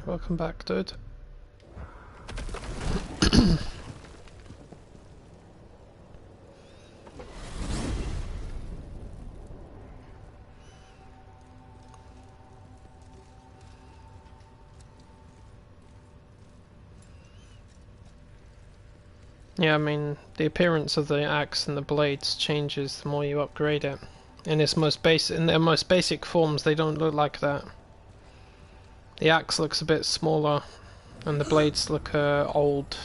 Welcome back, dude. Yeah, I mean, the appearance of the axe and the blades changes the more you upgrade it. In their most basic forms, they don't look like that. The axe looks a bit smaller, and the blades look old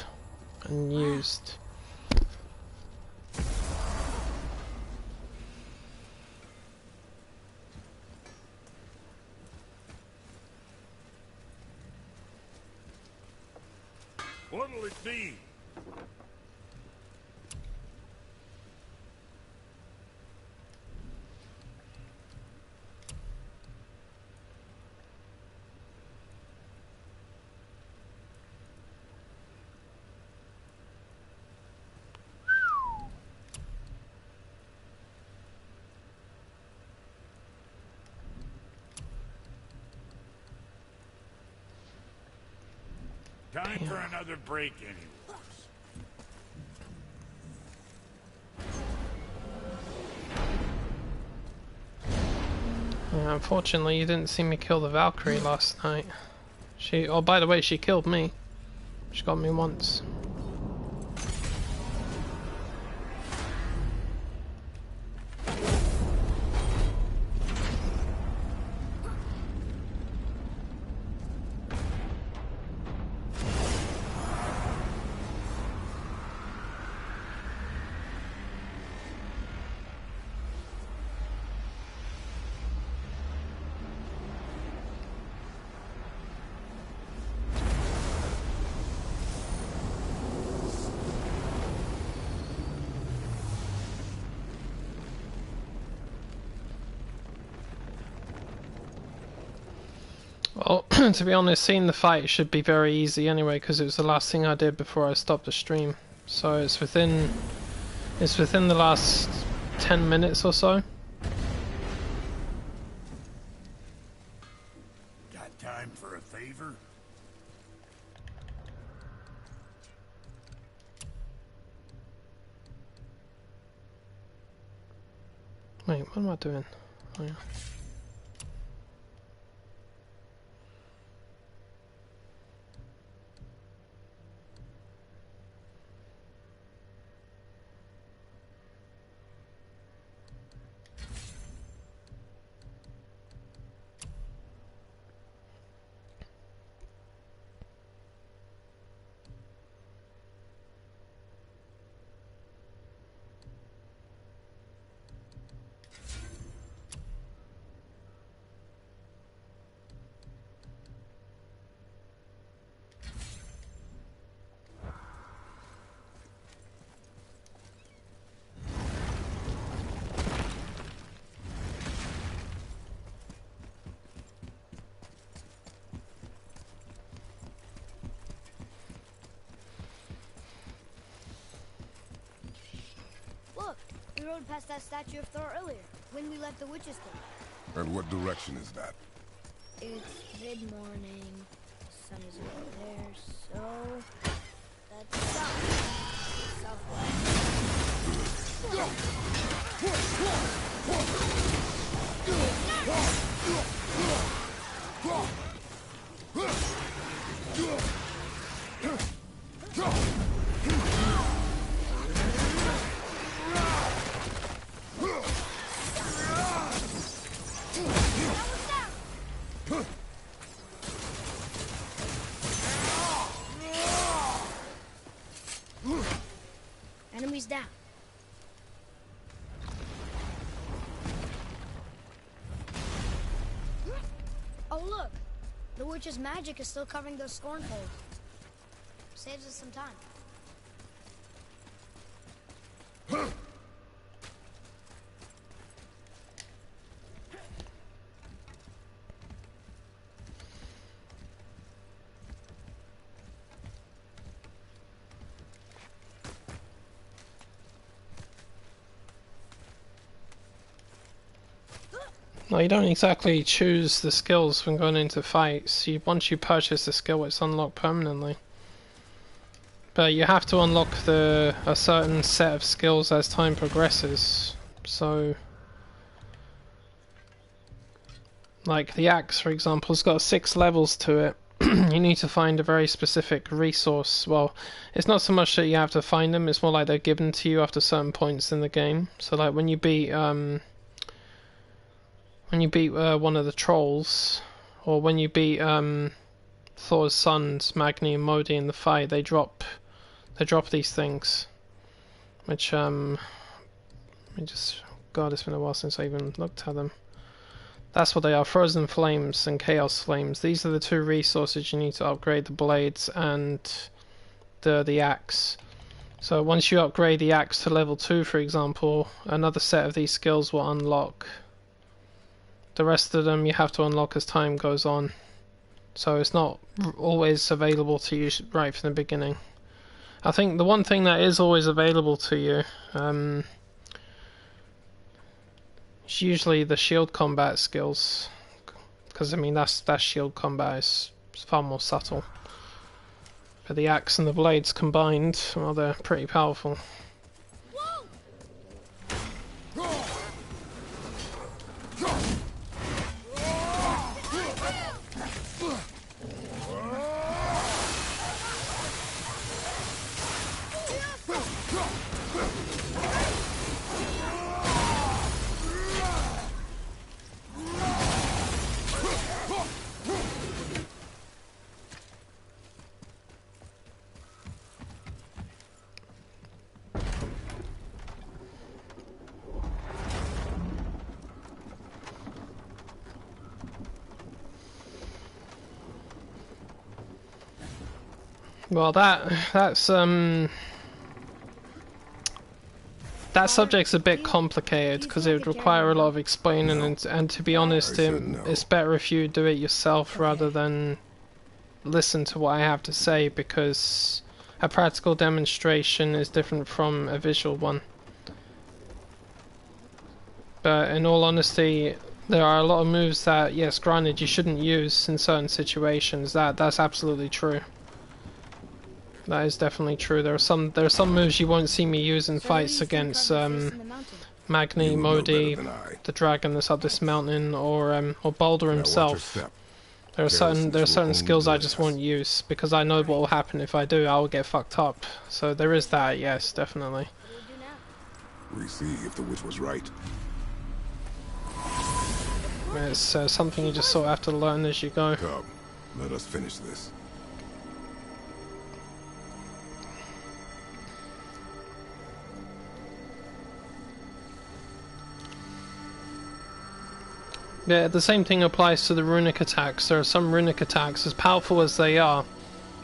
and used. What'll it be? Time for another break, anyways. Yeah, unfortunately, you didn't see me kill the Valkyrie last night. Oh, by the way, she killed me. She got me once. Well, to be honest, seeing the fight should be very easy anyway, because it was the last thing I did before I stopped the stream. So it's within the last 10 minutes or so. Got time for a favor? Wait, what am I doing? Oh, yeah. Look, we rode past that statue of Thor earlier, when we left the witch's cave. And what direction is that? It's mid-morning, the sun is over there, so... that's south. Enemies down. Oh look! The witch's magic is still covering those scornfuls. Saves us some time. Well, you don't exactly choose the skills when going into fights. Once you purchase the skill, it's unlocked permanently. But you have to unlock a certain set of skills as time progresses. So, like the axe, for example, has got 6 levels to it. You need to find a very specific resource. Well, it's not so much that you have to find them, it's more like they're given to you after certain points in the game. So like when you beat one of the trolls, or when you beat Thor's sons, Magni and Modi, in the fight, they drop these things. Which God, it's been a while since I even looked at them. That's what they are, Frozen Flames and Chaos Flames. These are the 2 resources you need to upgrade the blades and the axe. So once you upgrade the axe to level 2, for example, another set of these skills will unlock. The rest of them you have to unlock as time goes on. So it's not always available to you right from the beginning. I think the one thing that is always available to you, it's usually the shield combat skills, because I mean that's shield combat is far more subtle. But the axe and the blades combined, well, they're pretty powerful. Well, that subject's a bit complicated because it would require a lot of explaining, and to be honest, it's better if you do it yourself rather than listen to what I have to say, because a practical demonstration is different from a visual one. But in all honesty, there are a lot of moves that, yes, granted, you shouldn't use in certain situations. That's absolutely true. That is definitely true. There are some moves you won't see me use in fights against Magni, Modi, the dragon that's up this mountain, or Baldur himself. There are certain skills I just won't use because I know what will happen if I do. I will get fucked up. So there is that, yes, definitely. We see if the witch was right. It's something you just sort of have to learn as you go. Come, let us finish this. Yeah, the same thing applies to the runic attacks. There are some runic attacks, as powerful as they are,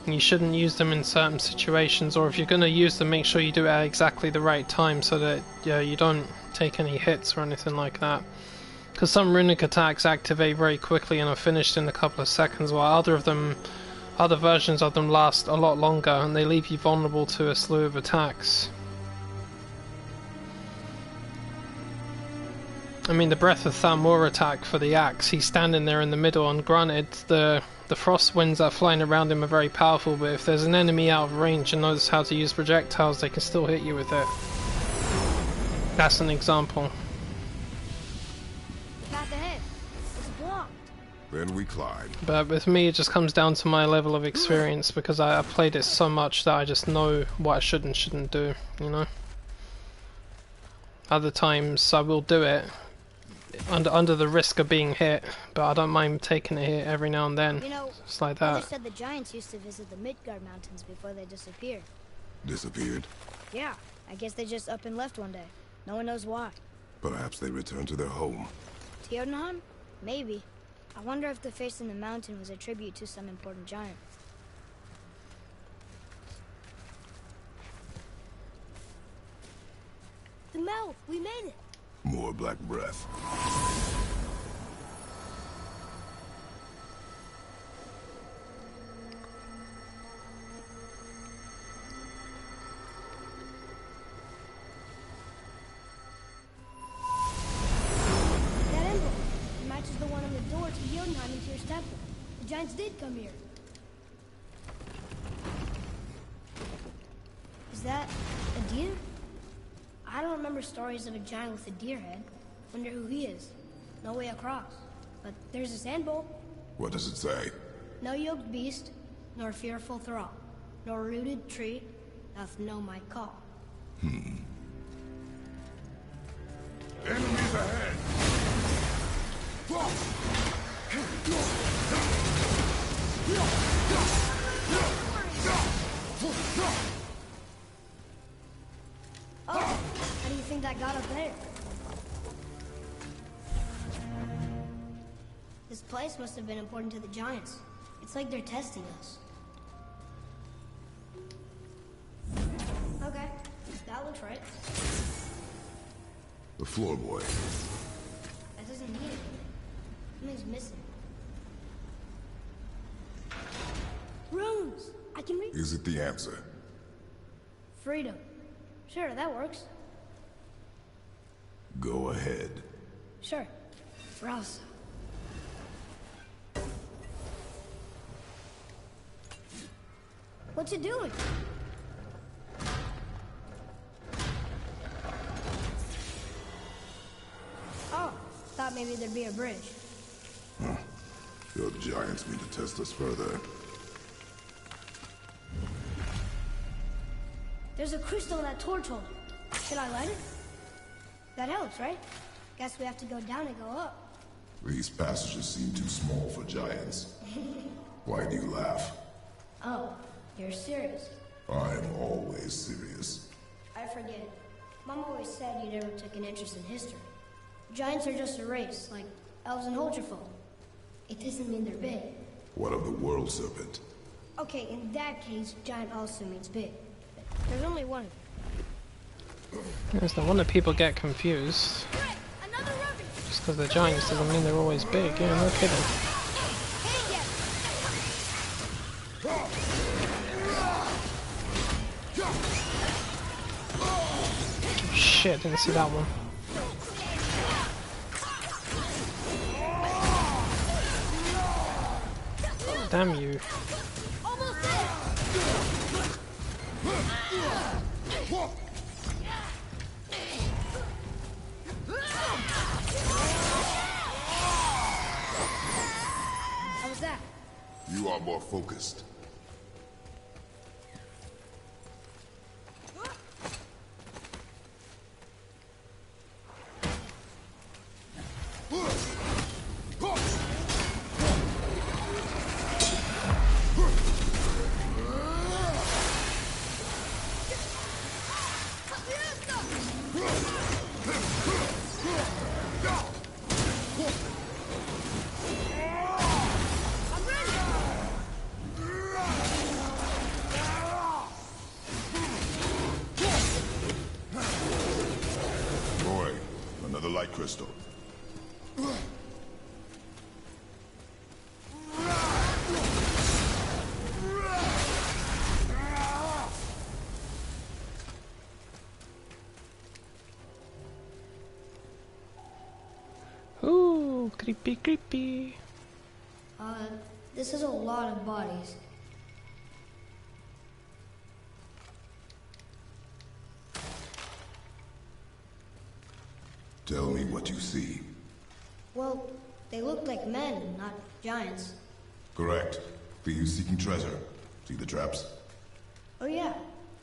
you shouldn't use them in certain situations, or if you're going to use them, make sure you do it at exactly the right time so that you don't take any hits or anything like that. Because some runic attacks activate very quickly and are finished in a couple of seconds, while other versions of them last a lot longer and they leave you vulnerable to a slew of attacks. I mean, the Breath of Thamur attack for the axe, he's standing there in the middle, and granted, the frost winds that are flying around him are very powerful, but if there's an enemy out of range and knows how to use projectiles, they can still hit you with it. That's an example. Path ahead. It's blocked. Then we climb. But with me, it just comes down to my level of experience, because I played it so much that I just know what I should and shouldn't do, you know? Other times I will do it under the risk of being hit, but I don't mind taking a hit every now and then. You know, it's like Mother that. said the giants used to visit the Midgard Mountains before they disappeared. Disappeared? Yeah, I guess they just up and left one day. No one knows why. Perhaps they returned to their home. Jotunheim? Maybe. I wonder if the face in the mountain was a tribute to some important giant. The mouth! We made it! More black breath. That emblem! Tyr's temple. The giants did come here. Is that a deer? I don't remember stories of a giant with a deer head. Wonder who he is. No way across. But there's a sand bowl. What does it say? No yoked beast, nor fearful thrall, nor rooted tree doth know my call. Enemies ahead! Oh, how do you think that got up there? This place must have been important to the giants. It's like they're testing us. Okay, that looks right. The floorboy. That doesn't need it. Something's missing. Runes! I can read. Is it the answer? Freedom. Sure, that works. Go ahead. Sure. Rouse. What's it doing? Oh, thought maybe there'd be a bridge. Your giants mean to test us further. There's a crystal in that torch holder. Should I light it? That helps, right? Guess we have to go down and go up. These passages seem too small for giants. Why do you laugh? Oh, you're serious. I'm always serious. I forget. Mom always said you never took an interest in history. Giants are just a race, like elves and Holgerfolk. It doesn't mean they're big. What of the world serpent? Okay, in that case, giant also means big. There's only one. It's the one that people get confused. Another rubby! Just because they're giants doesn't mean they're always big. Yeah, no kidding. Hey, yeah. Shit, didn't see that one. Damn you. Almost there! How was that? You are more focused. Boy, another light crystal. Ooh, creepy, creepy. This is a lot of bodies. Tell me what you see. Well, they look like men, not giants. Correct. Thieves seeking treasure. See the traps? Oh yeah,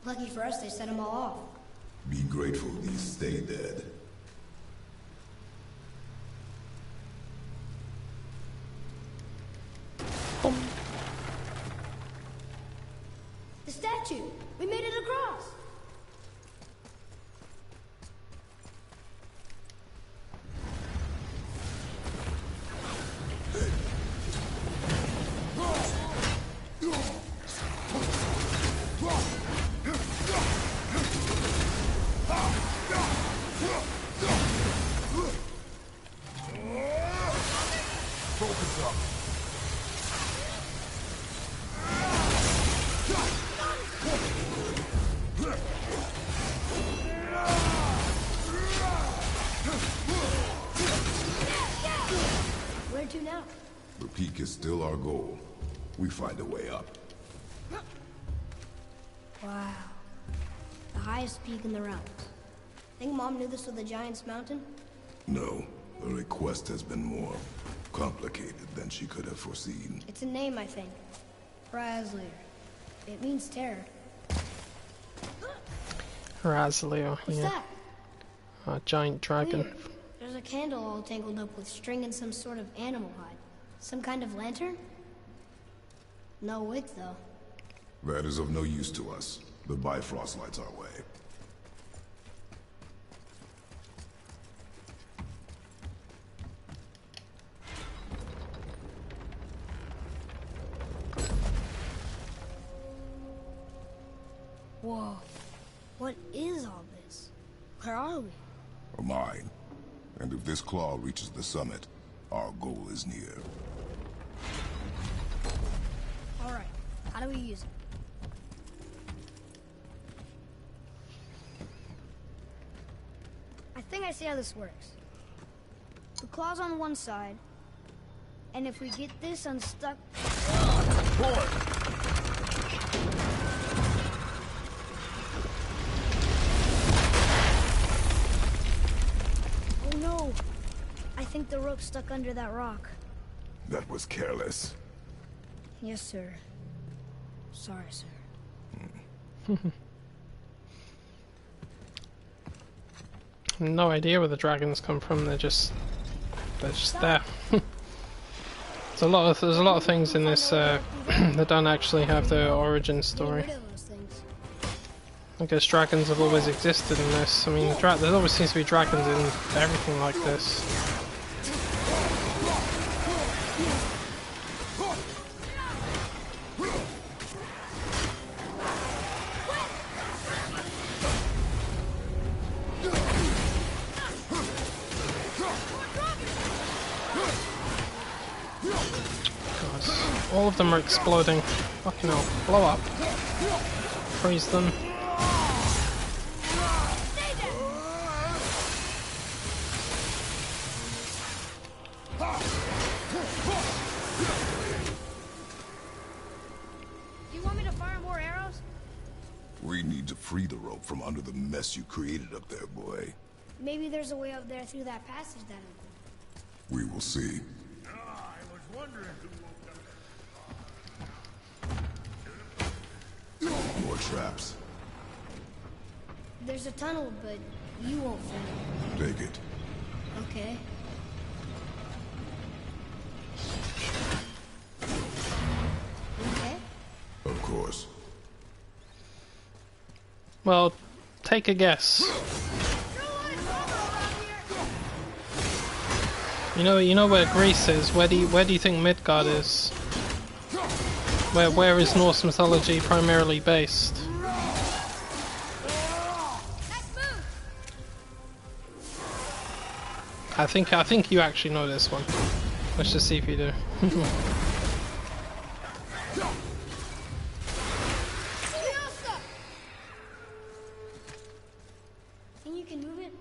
lucky for us they set them all off. Be grateful these stay dead. The statue! We made it across! peak is still our goal. We find a way up. Wow. The highest peak in the realms. Think Mom knew this was the Giant's Mountain? No, the request has been more complicated than she could have foreseen. It's a name, I think. Razlir. It means terror. Razlir, What's yeah. that? A giant dragon. Weird. There's a candle all tangled up with string and some sort of animal hide. Some kind of lantern? No wick, though. That is of no use to us. The Bifrost lights our way. Whoa. What is all this? Where are we? A mine. And if this claw reaches the summit, our goal is near. Alright. How do we use it? I think I see how this works. The claw's on one side, and if we get this unstuck... Oh no! I think the rope's stuck under that rock. That was careless. Yes, sir. Sorry, sir. No idea where the dragons come from. They're just there. There's a lot of things in this that don't actually have their origin story. Get rid of those things. I guess dragons have always existed in this. I mean, there always seems to be dragons in everything like this. All of them are exploding. Fucking hell. Blow up. Freeze them. Do you want me to fire more arrows? We need to free the rope from under the mess you created up there, boy. Maybe there's a way up there through that passage that opened. We will see. I was wondering who woke up. More traps. There's a tunnel, but you won't fit it. Take it. Okay. Okay. Of course. Well, take a guess. You know where Greece is. Where do you think Midgard is? Where is Norse mythology primarily based? I think you actually know this one. Let's just see if you do. Think you can move it?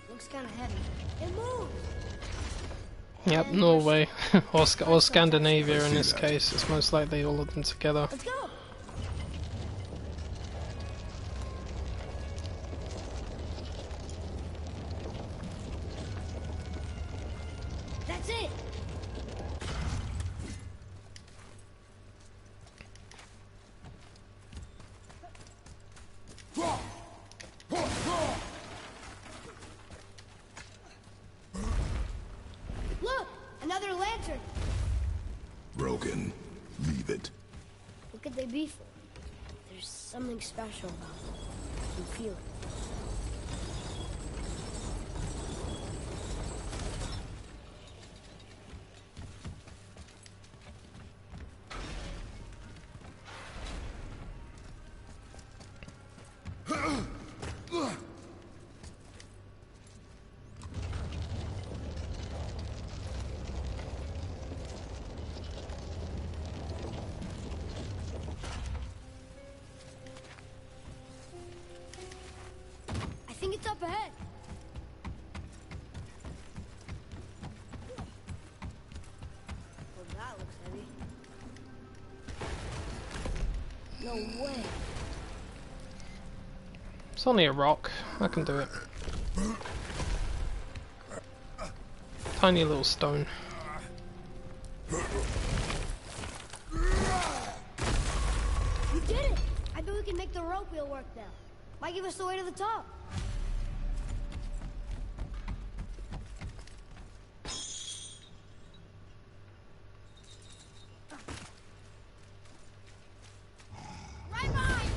Looks kind of heavy. It moves. Yep, Norway or Scandinavia in this case. It's most likely all of them together. Let's go. That's it. Look, another lantern. Broken. Leave it. What could they be for? There's something special about them. You feel it. No way. It's only a rock. I can do it. Tiny little stone. You did it! I bet we can make the rope wheel work now. Might give us the way to the top. Right behind!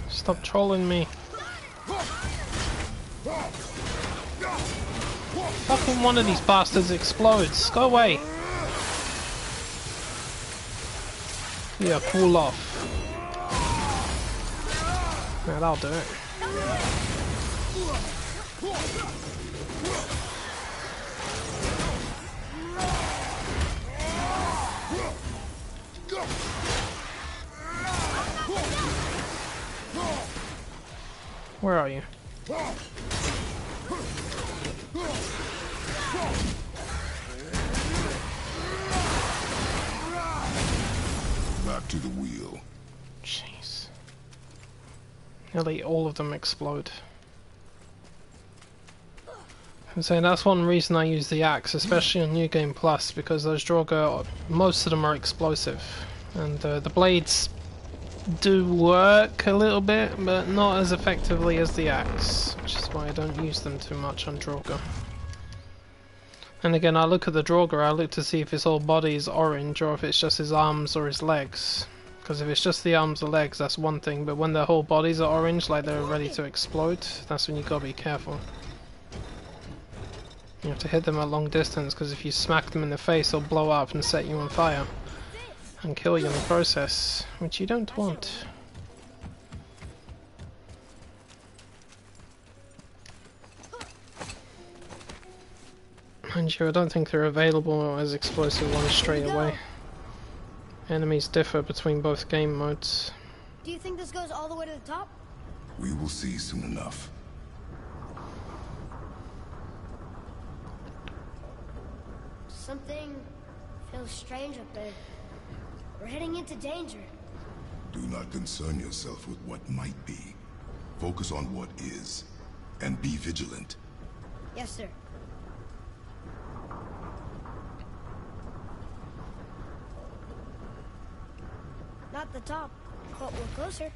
Stop trolling me. Fucking one of these bastards explodes. Go away. Yeah, cool off. Yeah, that'll do it. Where are you? Back to the wheel. Jeez. Nearly all of them explode. I'm saying that's one reason I use the axe, especially on New Game Plus, because those Draugr, most of them are explosive. And the blades do work a little bit, but not as effectively as the axe, which is why I don't use them too much on Draugr. And again, I look at the Draugr, I look to see if his whole body is orange or if it's just his arms or his legs. Because if it's just the arms or legs, that's one thing, but when their whole bodies are orange, like they're ready to explode, that's when you gotta be careful. You have to hit them at long distance, because if you smack them in the face, they'll blow up and set you on fire. And kill you in the process, which you don't want. Mind you, I don't think they're available as explosive ones straight away. Enemies differ between both game modes. Do you think this goes all the way to the top? We will see soon enough. Something feels strange up there. We're heading into danger. Do not concern yourself with what might be. Focus on what is. And be vigilant. Yes, sir. Not the top, but we're closer.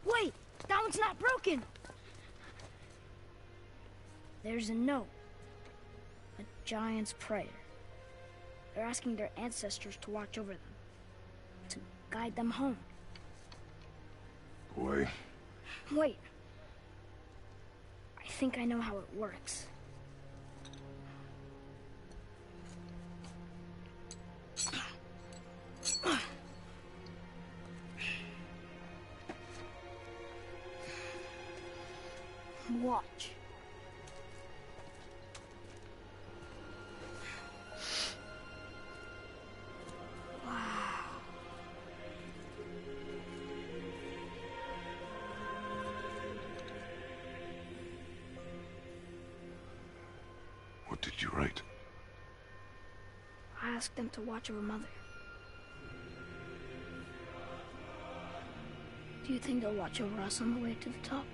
Wait! That one's not broken! There's a note. A giant's prayer. They're asking their ancestors to watch over them. To guide them home. Boy. Wait. I think I know how it works. Watch. Wow. you right? I asked them to watch over Mother. Do you think they'll watch over us on the way to the top?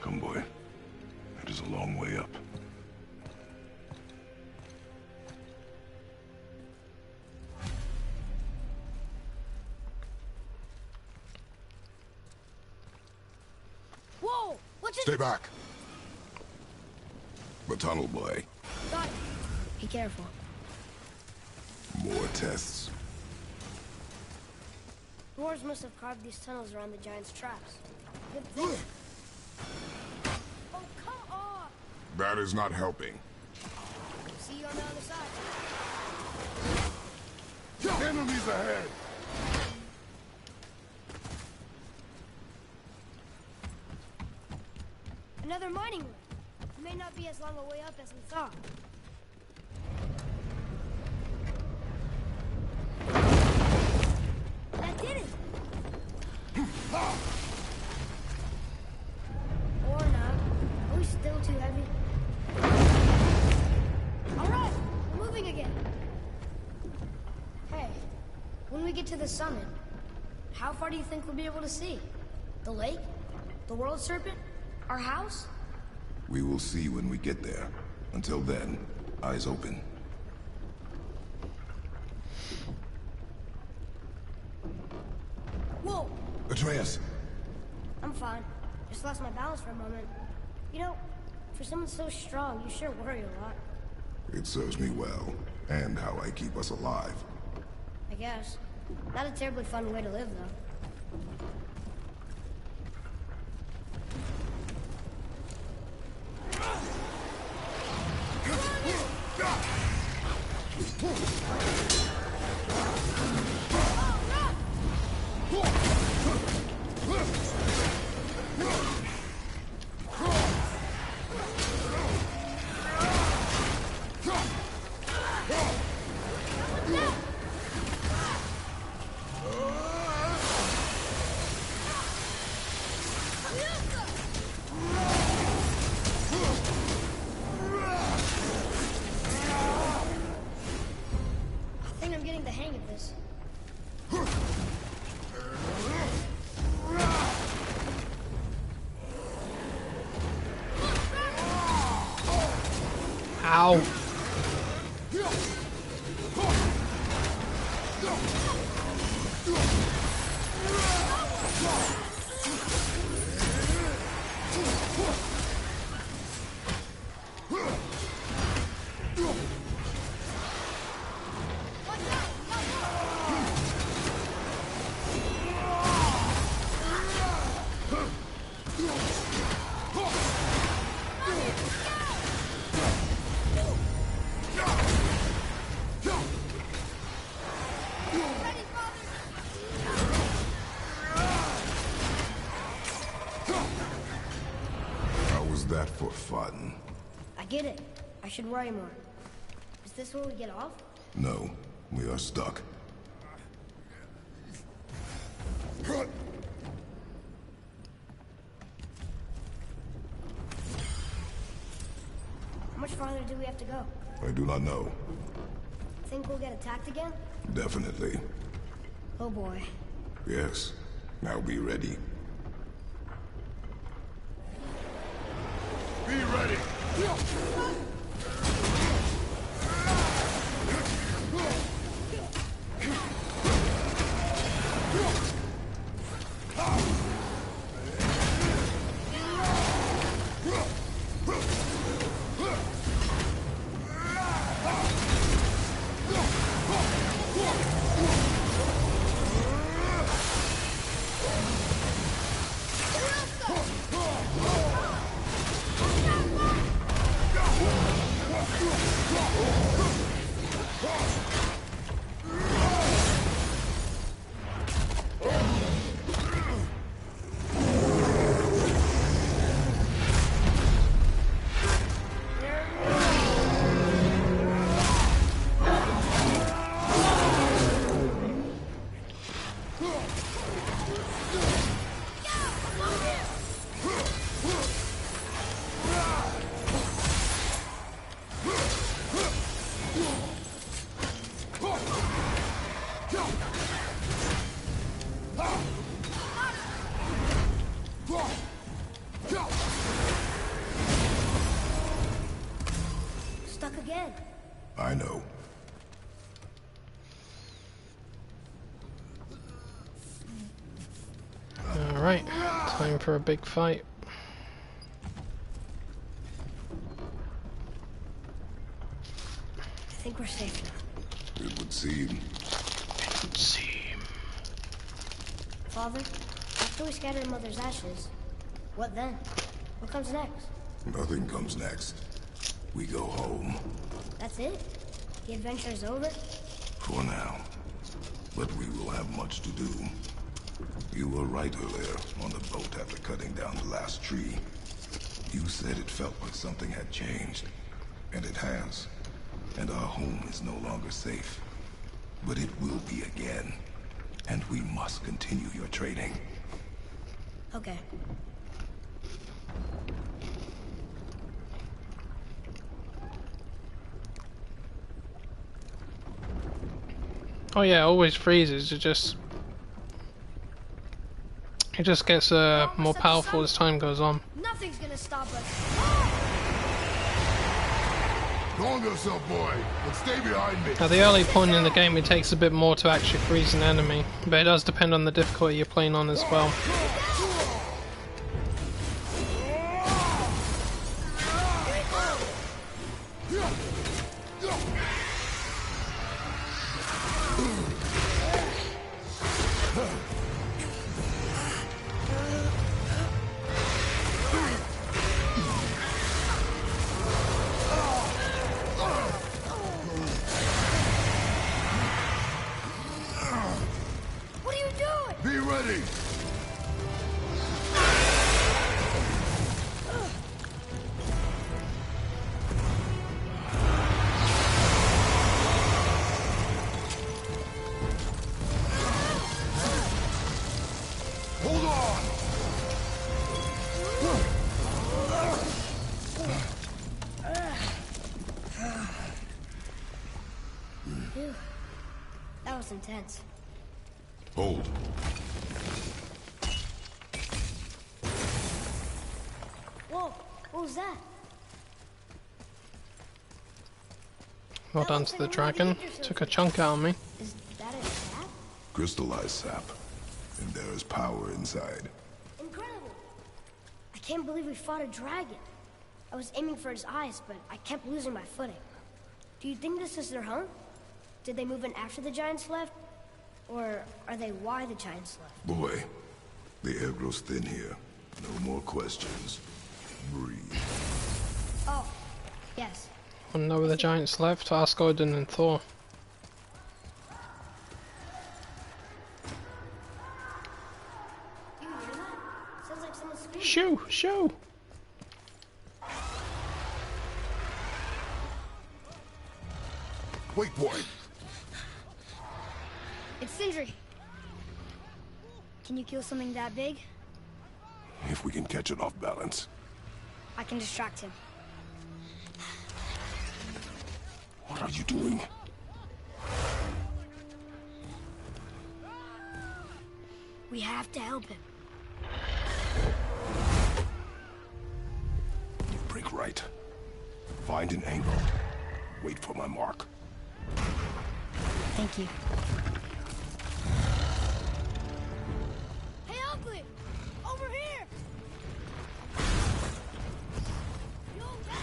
Come, boy. It is a long way up. Whoa! What's it? Stay back. The tunnel, boy. Got it. Be careful. More tests. Dwarves must have carved these tunnels around the giant's traps. Good thing. Oh, come on! That is not helping. See you on the other side. Enemies ahead! Another mining room. It may not be as long a way up as we thought. That did it! Or not. Are we still too heavy? Alright, we're moving again. Hey, when we get to the summit, how far do you think we'll be able to see? The lake? The world serpent? Our house? We will see when we get there. Until then, eyes open. Whoa! Atreus! I'm fine. Just lost my balance for a moment. You know, for someone so strong, you sure worry a lot. It serves me well, and how I keep us alive. I guess. Not a terribly fun way to live, though. I think I'm getting the hang of this. Ow. How was that for fun? I get it. I should worry more. Is this where we get off? No, we are stuck. How much farther do we have to go? I do not know. Think we'll get attacked again? Definitely. Oh boy. Yes. Now be ready. Be ready! Time for a big fight. I think we're safe now. It would seem. Father, after we scatter Mother's ashes, what then? What comes next? Nothing comes next. We go home. That's it? The adventure's over? For now. But we will have much to do. You were right earlier on the boat after cutting down the last tree. You said it felt like something had changed. And it has. And our home is no longer safe. But it will be again. And we must continue your training. Okay. Oh yeah, it always freezes. It just gets more powerful as time goes on. Nothing's gonna stop us. Calm yourself, boy, and stay behind me. At the early point in the game, it takes a bit more to actually freeze an enemy, but it does depend on the difficulty you're playing on as well. What are you doing? Be ready. Hold on. Phew. That was intense. Hold. Whoa, what was that? Well done to the dragon. Took a chunk out of me. Is that a sap? Crystallized sap. And there is power inside. Incredible! I can't believe we fought a dragon. I was aiming for his eyes, but I kept losing my footing. Do you think this is their home? Did they move in after the giants left? Or are they why the giants left? Boy, the air grows thin here. No more questions. Breathe. Oh, yes. Wanna know where the giants left? Ask Odin and Thor. You hear that? Sounds like someone's speaking. Shoo! Shoo! Wait, boy. It's Sindri. Can you kill something that big? If we can catch it off balance. I can distract him. What are you doing? We have to help him. Break right. Find an angle. Wait for my mark. Thank you. Hey, Ugly! Over here! You okay?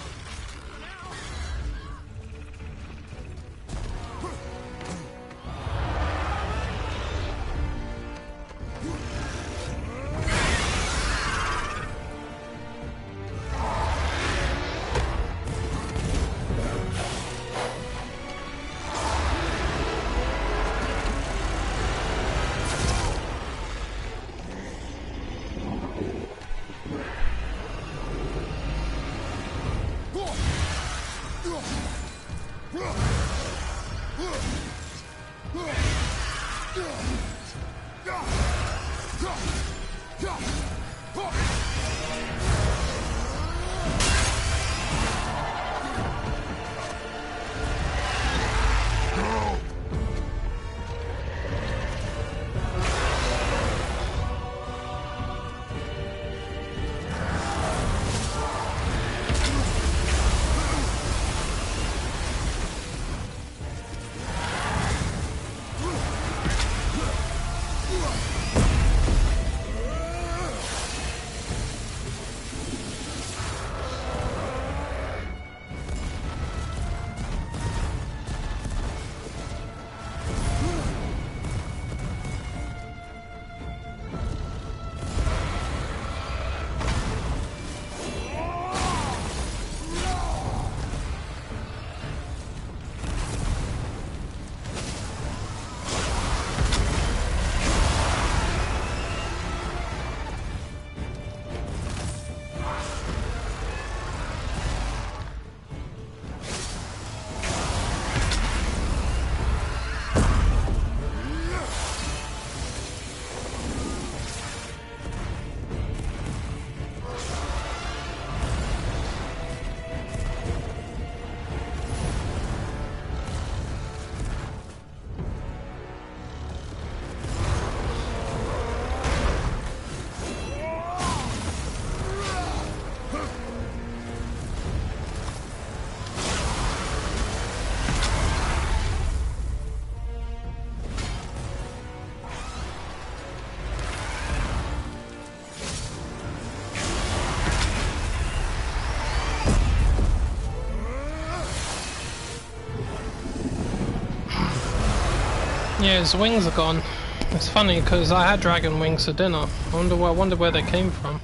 Yeah, his wings are gone. It's funny because I had dragon wings for dinner. I wonder where they came from.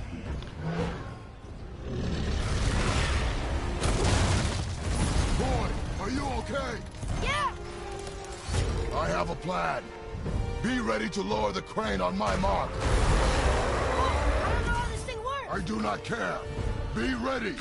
Boy, are you okay? Yeah! I have a plan. Be ready to lower the crane on my mark. I don't know how this thing works. I do not care. Be ready.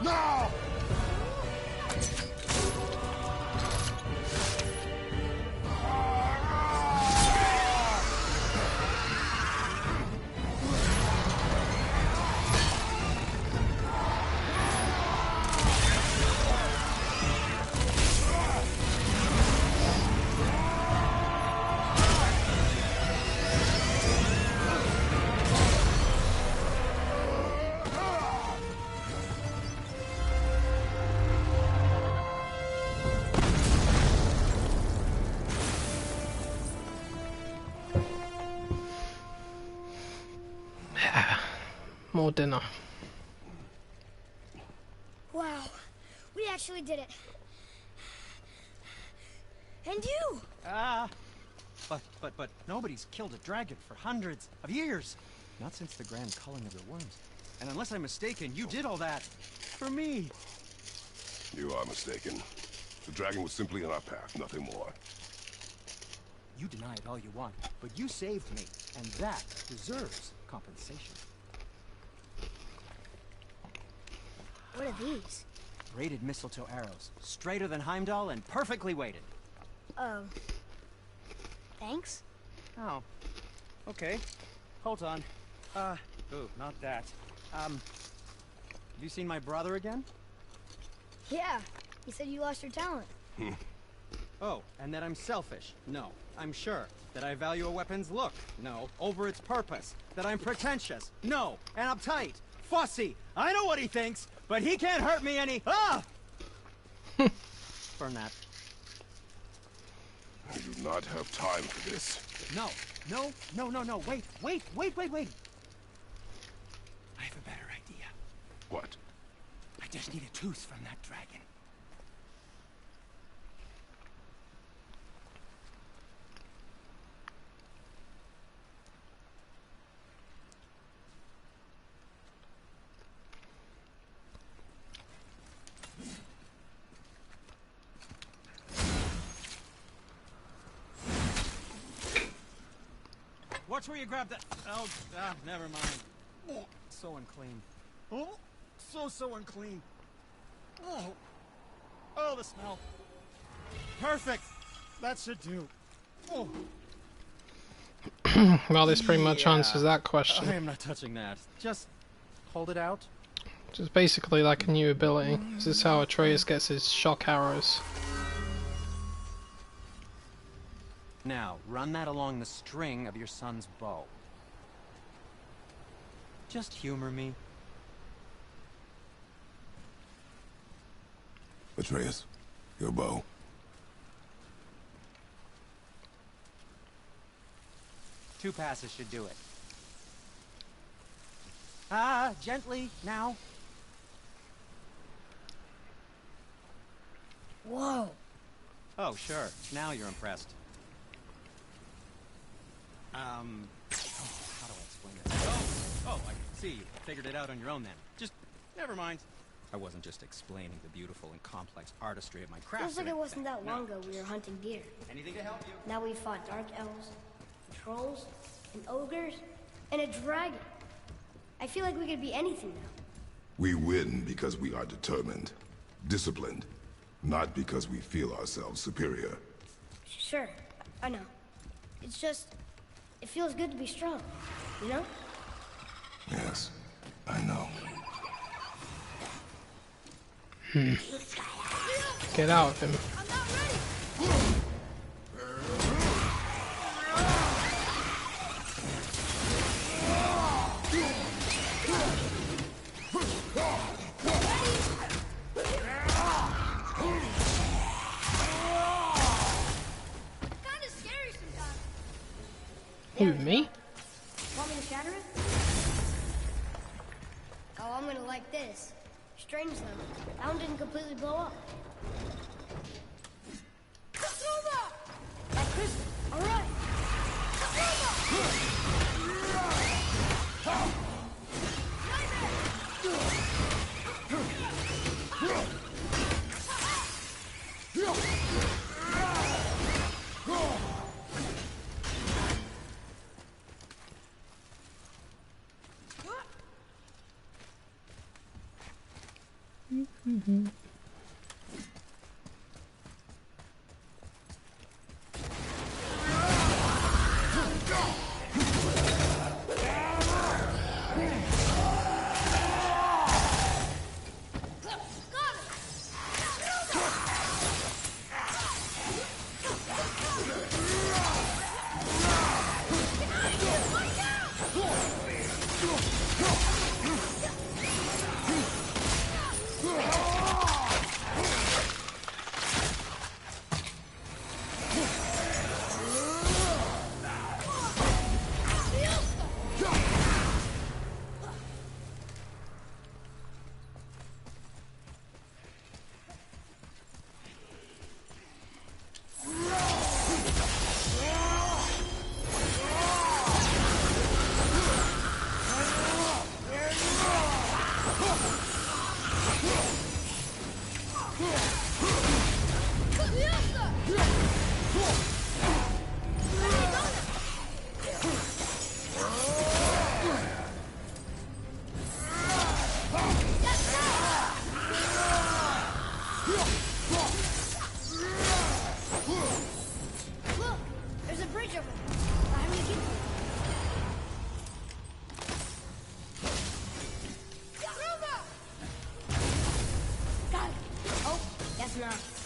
Now! More dinner. Wow, we actually did it. And you! But nobody's killed a dragon for hundreds of years. Not since the grand culling of the worms. And unless I'm mistaken, you did all that for me. You are mistaken. The dragon was simply in our path, nothing more. You deny it all you want, but you saved me, and that deserves compensation. What are these? Braided mistletoe arrows, straighter than Heimdall and perfectly weighted. Oh. Thanks? Oh. Okay. Hold on. Oh, not that. Have you seen my brother again? Yeah, he said you lost your talent. Oh, and that I'm selfish? No, I'm sure. That I value a weapon's look? No, over its purpose. That I'm pretentious? No, and uptight. Fussy! I know what he thinks, but he can't hurt me any— Ah! Burn that. I do not have time for this. No. Wait. I have a better idea. What? I just need a tooth from that dragon. Watch where you grab that. Oh, never mind. Oh, so unclean. Oh, so unclean. Oh, the smell. Perfect. That should do. Oh. Well, this pretty much answers that question. I am not touching that. Just hold it out. Which is basically like a new ability. This is how Atreus gets his shock arrows. Now, run that along the string of your son's bow. Just humor me. Atreus, your bow. Two passes should do it. Gently, now. Whoa. Oh, sure. Now you're impressed. How do I explain this? Oh, I see. You figured it out on your own then. Just, never mind. I wasn't just explaining the beautiful and complex artistry of my craft. Feels like it wasn't that long ago we were hunting deer. Anything to help you? Now we fought dark elves, trolls, and ogres, and a dragon. I feel like we could be anything now. We win because we are determined, disciplined, not because we feel ourselves superior. Sure, I know. It's just, it feels good to be strong, you know? Yes, I know. Get out of him. I'm not ready! Who, me? Want me to shatter it? Oh, I'm gonna like this. Strange though, that one didn't completely blow up. Like crystal. All right.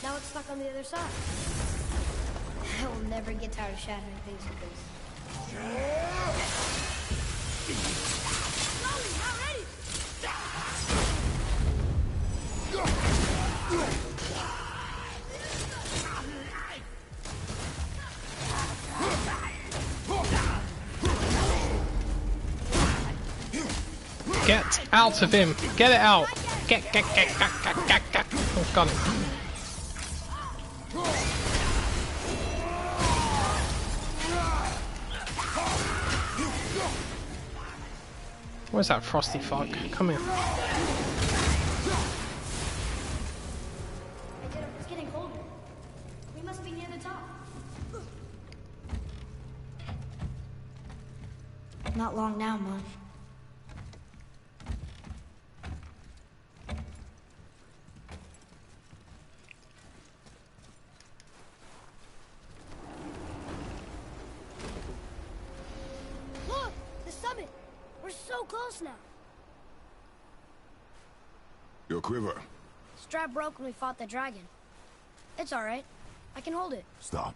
Now it's stuck on the other side. I will never get tired of shattering things with this. Slowly, not ready! Get out of him! Get it out! Get. Oh, got it. Where's that frosty fuck? Come here. It's getting colder. We must be near the top. Not long now, Mom. Look! The summit! We're so close now. Your quiver. Strap broke when we fought the dragon. It's alright. I can hold it. Stop.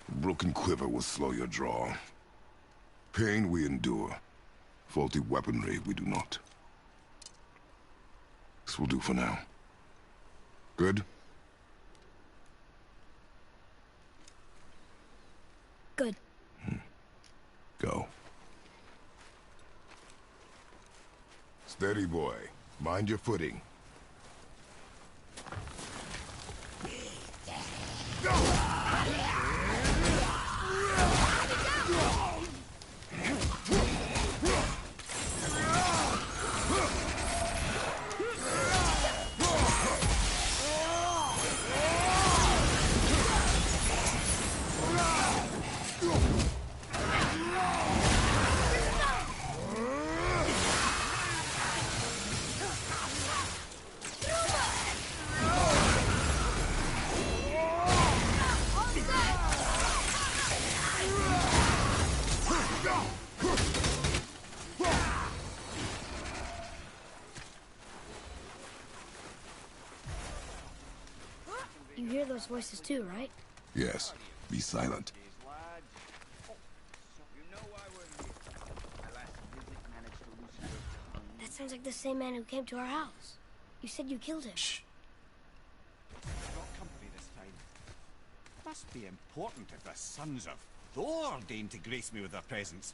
Broken quiver will slow your draw. Pain we endure. Faulty weaponry we do not. This will do for now. Good? Good. Go. Steady, boy. Mind your footing. You hear those voices too, right? Yes. Be silent. You know why we're here. My last visit managed to loosen your sounds like the same man who came to our house. You said you killed him. Shh. Got company this time. Must be important if the sons of Thor deign to grace me with their presence.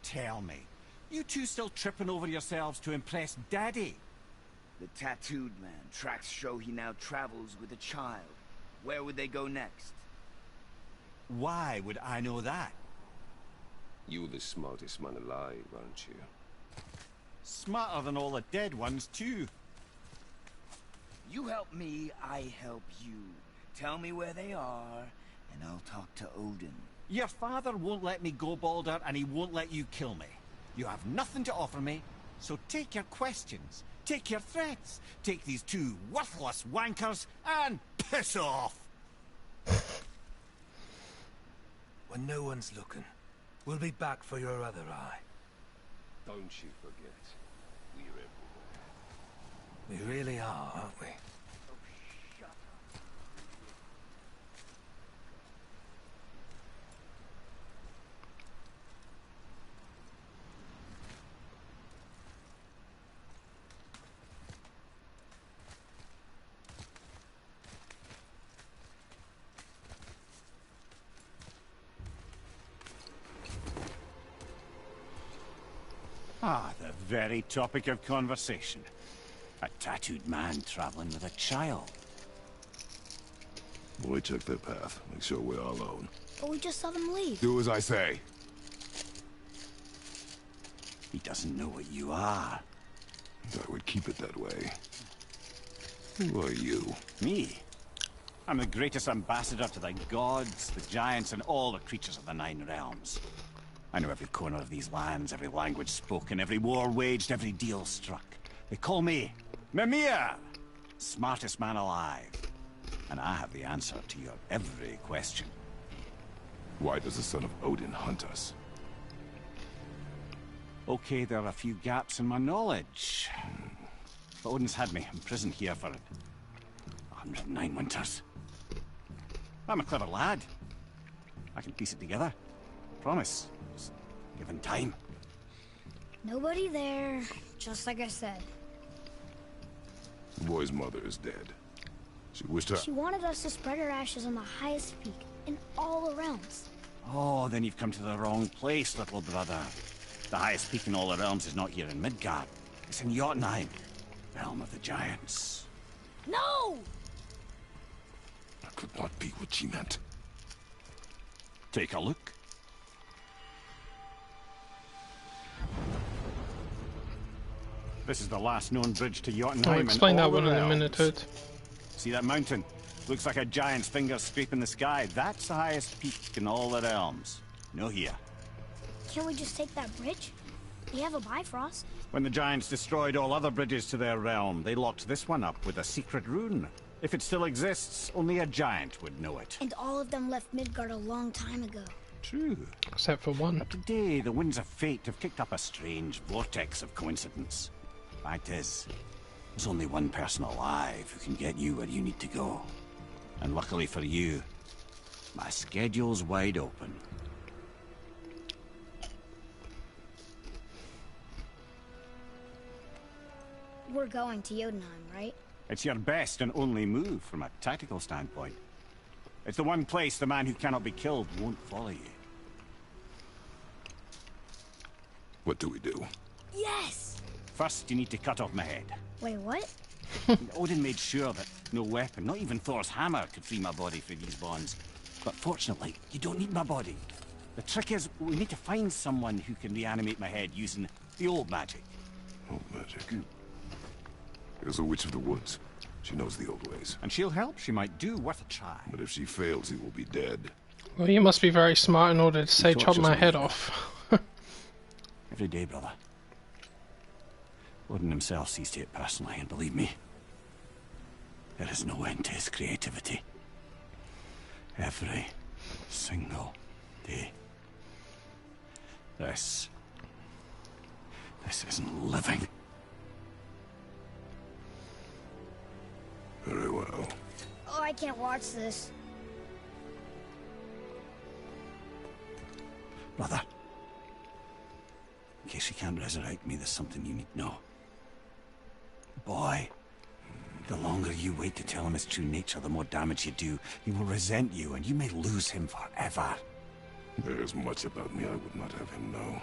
Tell me, you two still tripping over yourselves to impress Daddy? The tattooed man tracks show he now travels with a child. Where would they go next? Why would I know that? You're the smartest man alive, aren't you? Smarter than all the dead ones, too. You help me, I help you. Tell me where they are, and I'll talk to Odin. Your father won't let me go, Balder, and he won't let you kill me. You have nothing to offer me, so take your questions, take your threats, take these two worthless wankers, and piss off! When no one's looking, we'll be back for your other eye. Don't you forget, we're everywhere. We really are, aren't we? Ah, the very topic of conversation. A tattooed man traveling with a child. Boy, check their path. Make sure we're all alone. But we just saw them leave. Do as I say. He doesn't know what you are. I would keep it that way. Who are you? Me? I'm the greatest ambassador to the gods, the giants, and all the creatures of the Nine Realms. I know every corner of these lands, every language spoken, every war waged, every deal struck. They call me Mimir, smartest man alive. And I have the answer to your every question. Why does the son of Odin hunt us? Okay, there are a few gaps in my knowledge. But Odin's had me imprisoned here for 109 winters. I'm a clever lad. I can piece it together. Promise. Just given time. Nobody there, just like I said. The boy's mother is dead. She wished her... She wanted us to spread her ashes on the highest peak in all the realms. Oh, then you've come to the wrong place, little brother. The highest peak in all the realms is not here in Midgard. It's in Jotunheim, realm of the giants. No! That could not be what she meant. Take a look. This is the last known bridge to Jotunheim. I'll explain in all that one the in a realms. minute, HUD. See that mountain? Looks like a giant's finger scraping the sky. That's the highest peak in all the realms. No here. Can't we just take that bridge? They have a Bifrost. When the giants destroyed all other bridges to their realm, they locked this one up with a secret rune. If it still exists, only a giant would know it. And all of them left Midgard a long time ago. True. Except for one. But today, the winds of fate have kicked up a strange vortex of coincidence. Fact is, there's only one person alive who can get you where you need to go. And luckily for you, my schedule's wide open. We're going to Jotunheim, right? It's your best and only move from a tactical standpoint. It's the one place the man who cannot be killed won't follow you. What do we do? Yes! First, you need to cut off my head. Wait, what? Odin made sure that no weapon, not even Thor's hammer, could free my body from these bonds. But fortunately, you don't need my body. The trick is, we need to find someone who can reanimate my head using the old magic. Old magic. There's a witch of the woods. She knows the old ways. And she'll help. She might do. Worth a try. But if she fails, he will be dead. Well, you must be very smart in order to say chop tortures my me. head off. Every day, brother. Odin himself sees to it personally, and believe me, there is no end to his creativity. Every single day. This isn't living. Very well. Oh, I can't watch this. Brother, in case you can't resurrect me, there's something you need to know. boy. The longer you wait to tell him his true nature, the more damage you do. He will resent you, and you may lose him forever. There is much about me I would not have him know.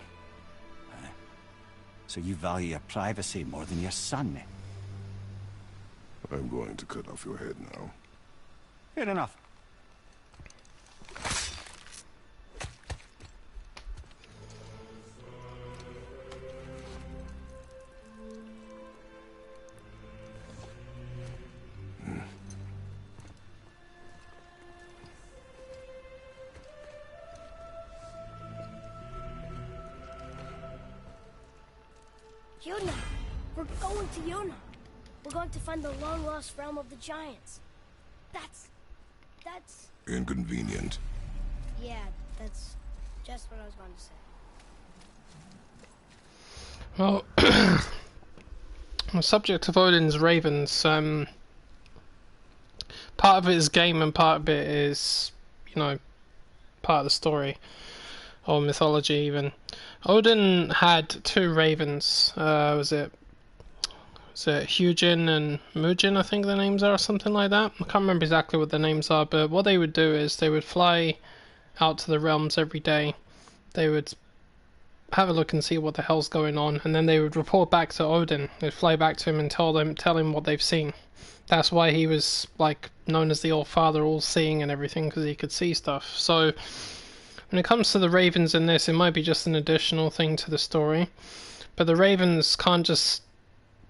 So you value your privacy more than your son, eh? I'm going to cut off your head now. Fair enough. Yuna! We're going to Yuna! We're going to find the long-lost realm of the Giants. That's... Inconvenient. Yeah, that's just what I was going to say. Well, on the subject of Odin's ravens, part of it is game and part of it is, you know, part of the story, or mythology even. Odin had two ravens, was it Hugin and Mugin, I think the names are, or something like that. I can't remember exactly what the names are, but what they would do is they would fly out to the realms every day. They would have a look and see what the hell's going on, and then they would report back to Odin. They'd fly back to him and tell him what they've seen. That's why he was like known as the All-Father, all-seeing and everything, because he could see stuff. So when it comes to the ravens in this, it might be just an additional thing to the story, but the ravens can't just,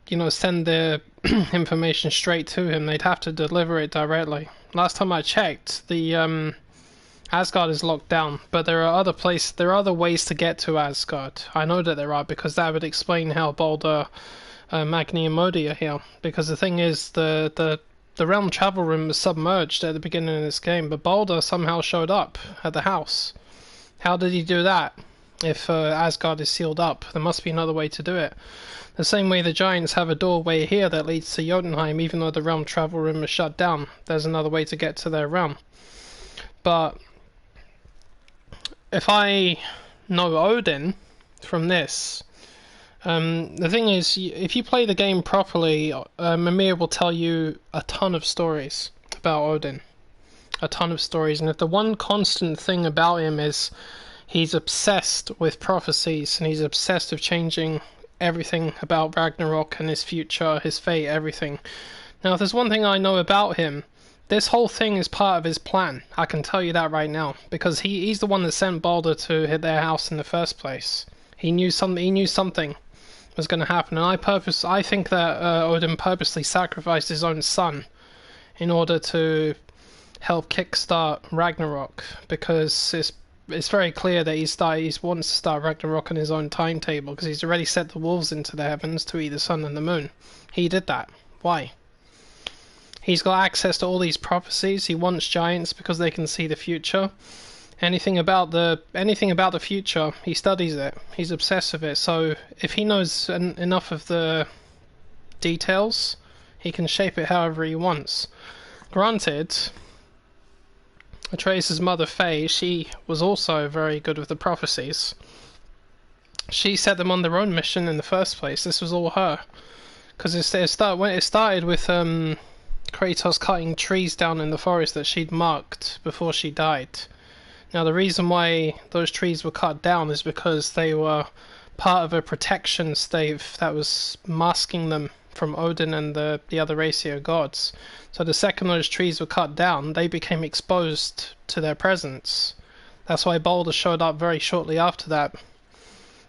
you know, send their information straight to him. They'd have to deliver it directly. Last time I checked, the Asgard is locked down, but there are other ways to get to Asgard. I know that there are, because that would explain how Baldur, Magni and Modi are here. Because the thing is, the realm travel room was submerged at the beginning of this game, but Baldur somehow showed up at the house. How did he do that? If Asgard is sealed up, there must be another way to do it. The same way the Giants have a doorway here that leads to Jotunheim, even though the realm travel room is shut down. There's another way to get to their realm. But if I know Odin from this, the thing is, if you play the game properly, Mimir will tell you a ton of stories about Odin. A ton of stories. And if the one constant thing about him is he's obsessed with prophecies, and he's obsessed with changing everything about Ragnarok and his future, his fate, everything. Now, if there's one thing I know about him, this whole thing is part of his plan. I can tell you that right now, because he's the one that sent Baldur to hit their house in the first place. He knew something was going to happen, and I think that Odin purposely sacrificed his own son in order to help kickstart Ragnarok, because it's very clear that he wants to start Ragnarok on his own timetable, because he's already set the wolves into the heavens to eat the sun and the moon. He did that. Why? He's got access to all these prophecies. He wants giants because they can see the future. Anything about the future, he studies it. He's obsessed with it. So if he knows enough of the details, he can shape it however he wants. Granted, Atreus' mother Faye, she was also very good with the prophecies. She set them on their own mission in the first place. This was all her, because it started with Kratos cutting trees down in the forest that she'd marked before she died. Now, the reason why those trees were cut down is because they were part of a protection stave that was masking them from Odin and the other Aesir gods. So the second those trees were cut down, they became exposed to their presence. That's why Baldur showed up very shortly after that.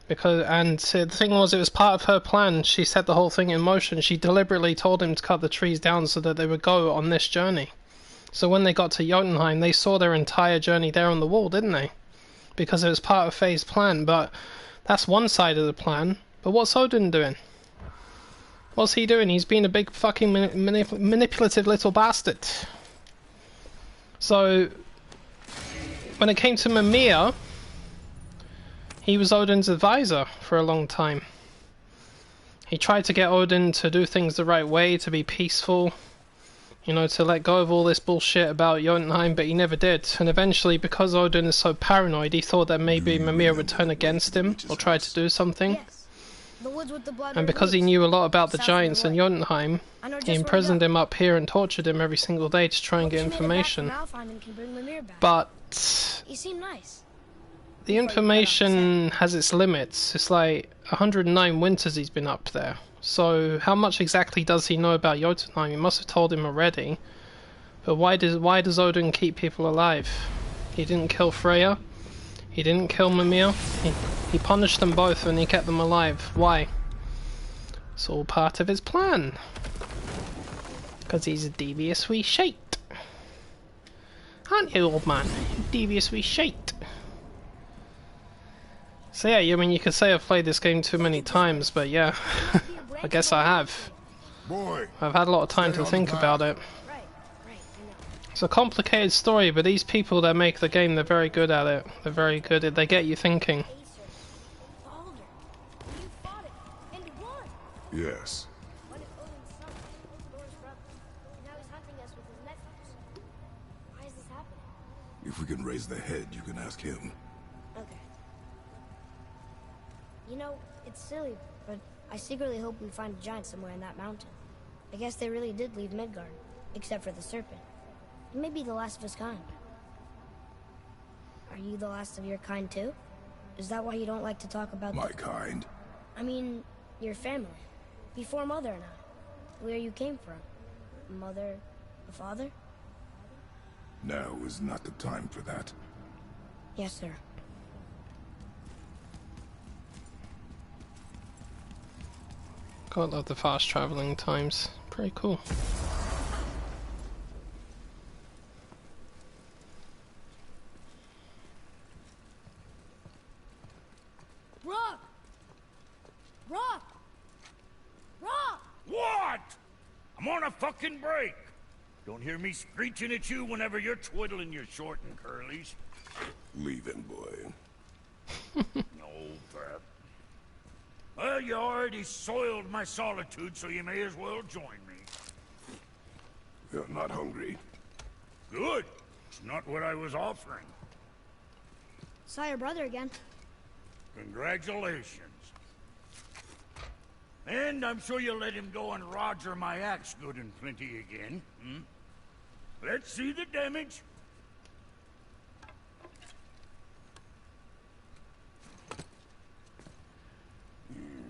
And the thing was, it was part of her plan. She set the whole thing in motion. She deliberately told him to cut the trees down so that they would go on this journey. So when they got to Jotunheim, they saw their entire journey there on the wall, didn't they? Because it was part of Faye's plan. But that's one side of the plan. But what's Odin doing? What's he doing? He's being a big fucking manipulative little bastard. So when it came to Mimir, he was Odin's advisor for a long time. He tried to get Odin to do things the right way, to be peaceful, you know, to let go of all this bullshit about Jotunheim, but he never did. And eventually, because Odin is so paranoid, he thought that maybe Mimir would turn against him or try to do something. Yes. The woods with the blood. And because he knew a lot about the South of the giants in lake. Jotunheim, I know just he where to imprisoned go. him up here and tortured him every single day to try and get information. But He seemed nice. the information has its limits. It's like 109 winters he's been up there. So how much exactly does he know about Jotunheim? He must have told him already. But why does Odin keep people alive? He didn't kill Freya. He didn't kill Mimir. He punished them both and he kept them alive. Why? It's all part of his plan. Because he's a devious wee shite. Aren't you, old man? Devious wee shite. So yeah, I mean, you could say I've played this game too many times, but yeah, I guess I have. Boy, I've had a lot of time to think about it. It's a complicated story, but these people that make the game, they're very good at it. They're very good at they get you thinking. yes. If we can raise the head, you can ask him. Okay. You know, it's silly, but I secretly hope we find a giant somewhere in that mountain. I guess they really did leave Midgard, except for the serpent. He may be the last of his kind. Are you the last of your kind too? Is that why you don't like to talk about My kind? I mean, your family. Before Mother and I. Where you came from. Mother, a father? Now is not the time for that. Yes, sir. God, love the fast traveling times. Pretty cool. Rock! Rock! Rock! What? I'm on a fucking break. Don't hear me screeching at you whenever you're twiddling your short and curlies. Leave him, boy. No, Pep. Well, you already soiled my solitude, so you may as well join me. You're not hungry. Good. It's not what I was offering. Saw your brother again. Congratulations. And I'm sure you'll let him go and roger my axe good and plenty again. Hmm? Let's see the damage.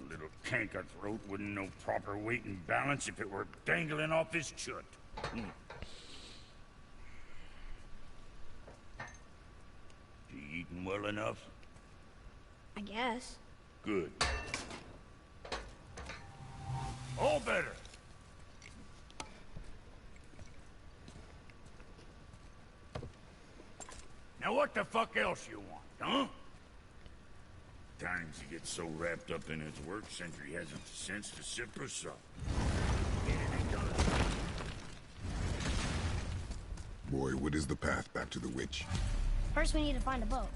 Little canker throat wouldn't know proper weight and balance if it were dangling off his chut. You eating well enough? I guess. Good. All better. Now what the fuck else you want, huh? Times he gets so wrapped up in his work, Sentry hasn't the sense to sip or sup. Boy, what is the path back to the witch? First we need to find a boat.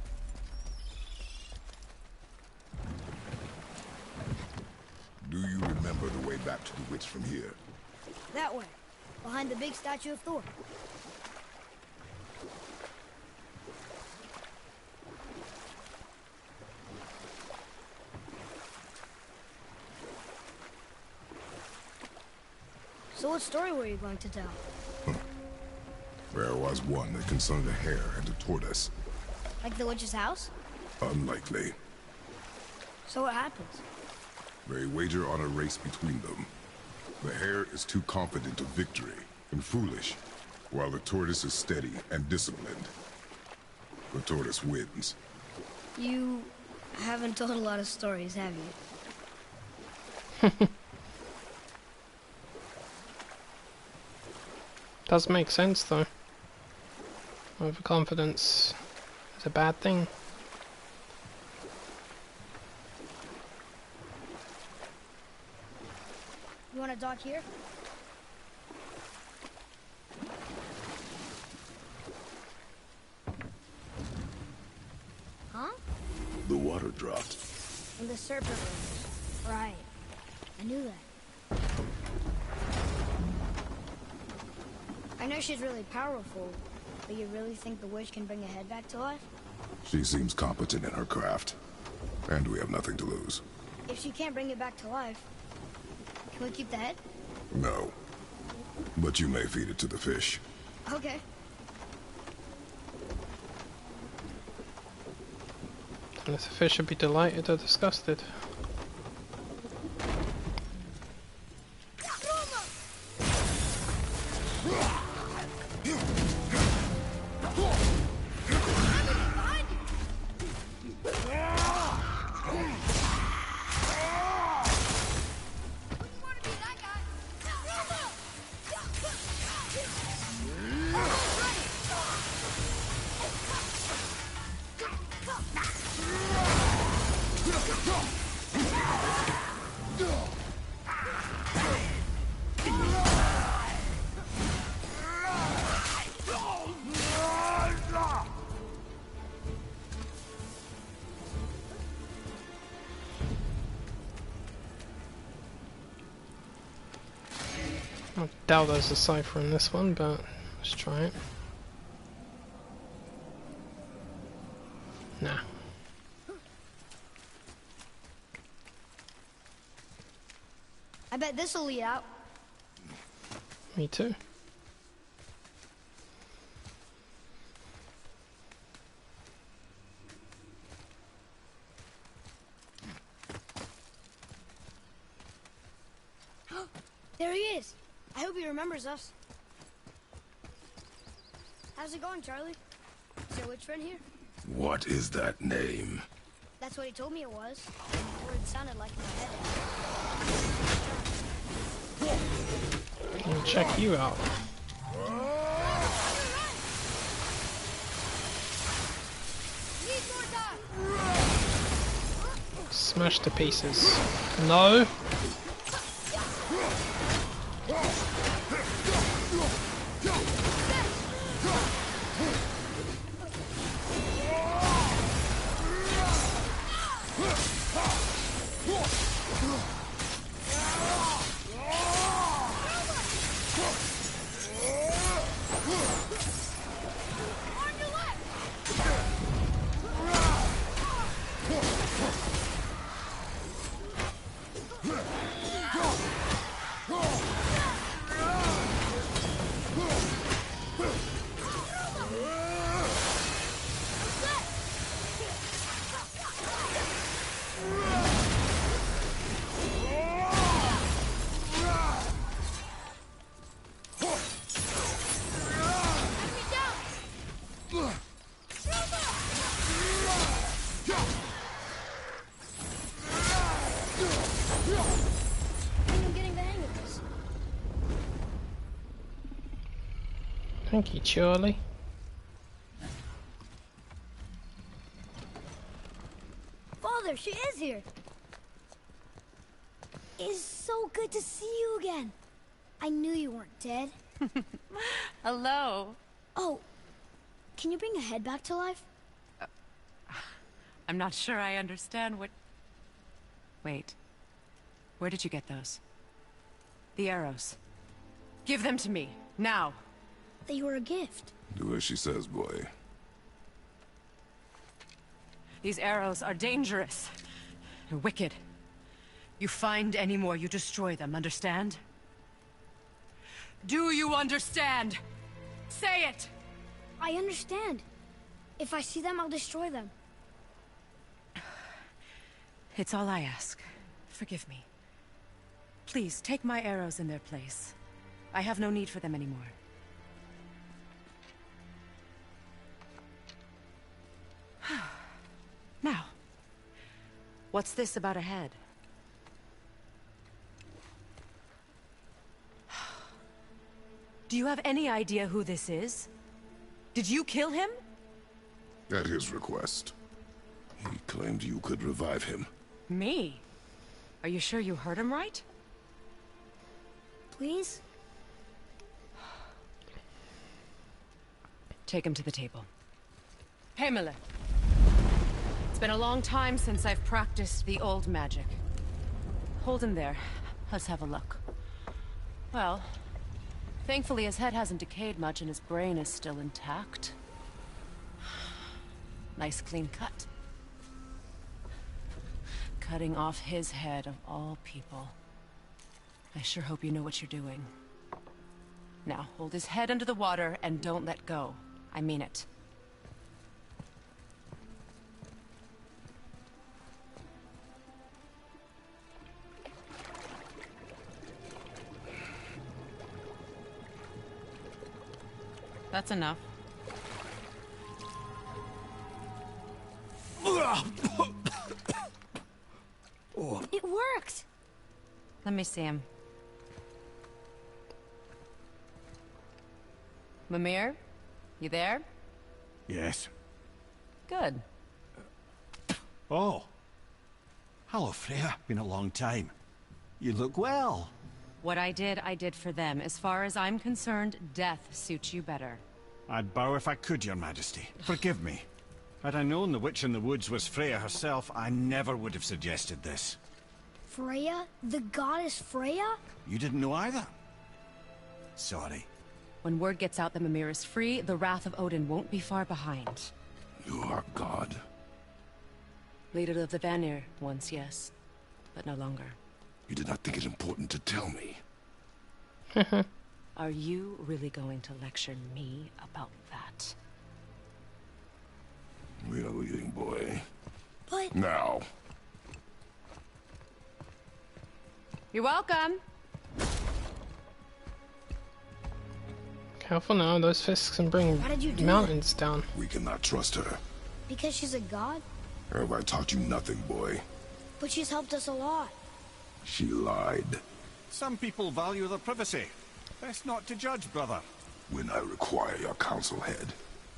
Do you remember the way back to the witch from here? That way. Behind the big statue of Thor. So what story were you going to tell? There was one that concerned a hare and a tortoise. Like the witch's house? Unlikely. So what happens? They wager on a race between them. The hare is too confident of victory and foolish, while the tortoise is steady and disciplined. The tortoise wins. You haven't told a lot of stories, have you? Does make sense though. Overconfidence is a bad thing. You want to dock here? Huh? The water dropped. And the serpent rose. Right. I knew that. I know she's really powerful, but you really think the witch can bring a head back to life? She seems competent in her craft. And we have nothing to lose. If she can't bring it back to life, can we keep the head? No. But you may feed it to the fish. Okay. And if the fish should be delighted or disgusted. I doubt there's a cipher in this one, but let's try it. Nah. I bet this'll lead out. Me too. There he is. I hope he remembers us. How's it going, Charlie? Is your witch friend here? What is that name? That's what he told me it was. Or it sounded like in my head. I'll check you out. Smash to pieces. No! Thank you, Charlie. Father, she is here. It's so good to see you again. I knew you weren't dead. Hello. Oh, can you bring a head back to life? I'm not sure I understand what... Wait. Where did you get those? The arrows. Give them to me, now. They were a gift. Do as she says, boy. These arrows are dangerous. And wicked. You find any more, you destroy them, understand? Do you understand? Say it! I understand. If I see them, I'll destroy them. It's all I ask. Forgive me. Please, take my arrows in their place. I have no need for them anymore. Now, what's this about a head? Do you have any idea who this is? Did you kill him? At his request. He claimed you could revive him. Me? Are you sure you heard him right? Please? Take him to the table. Pamela. It's been a long time since I've practiced the old magic. Hold him there. Let's have a look. Well, thankfully his head hasn't decayed much and his brain is still intact. Nice clean cut. Cutting off his head of all people. I sure hope you know what you're doing. Now, hold his head under the water and don't let go. I mean it. That's enough. It worked! Let me see him. Mimir? You there? Yes. Good. Oh. Hello, Freya. Been a long time. You look well. What I did for them. As far as I'm concerned, death suits you better. I'd bow if I could, Your Majesty. Forgive me. Had I known the witch in the woods was Freya herself, I never would have suggested this. Freya? The goddess Freya? You didn't know either? Sorry. When word gets out that Mimir is free, the wrath of Odin won't be far behind. You are God. Leader of the Vanir, once yes, but no longer. You did not think it important to tell me. Are you really going to lecture me about that? We are leaving, boy. But... Now. You're welcome. Careful now, those fists can bring Why did you do mountains down. We cannot trust her. Because she's a god? Have I taught you nothing, boy? But she's helped us a lot. She lied. Some people value their privacy. Best not to judge, brother. When I require your council head,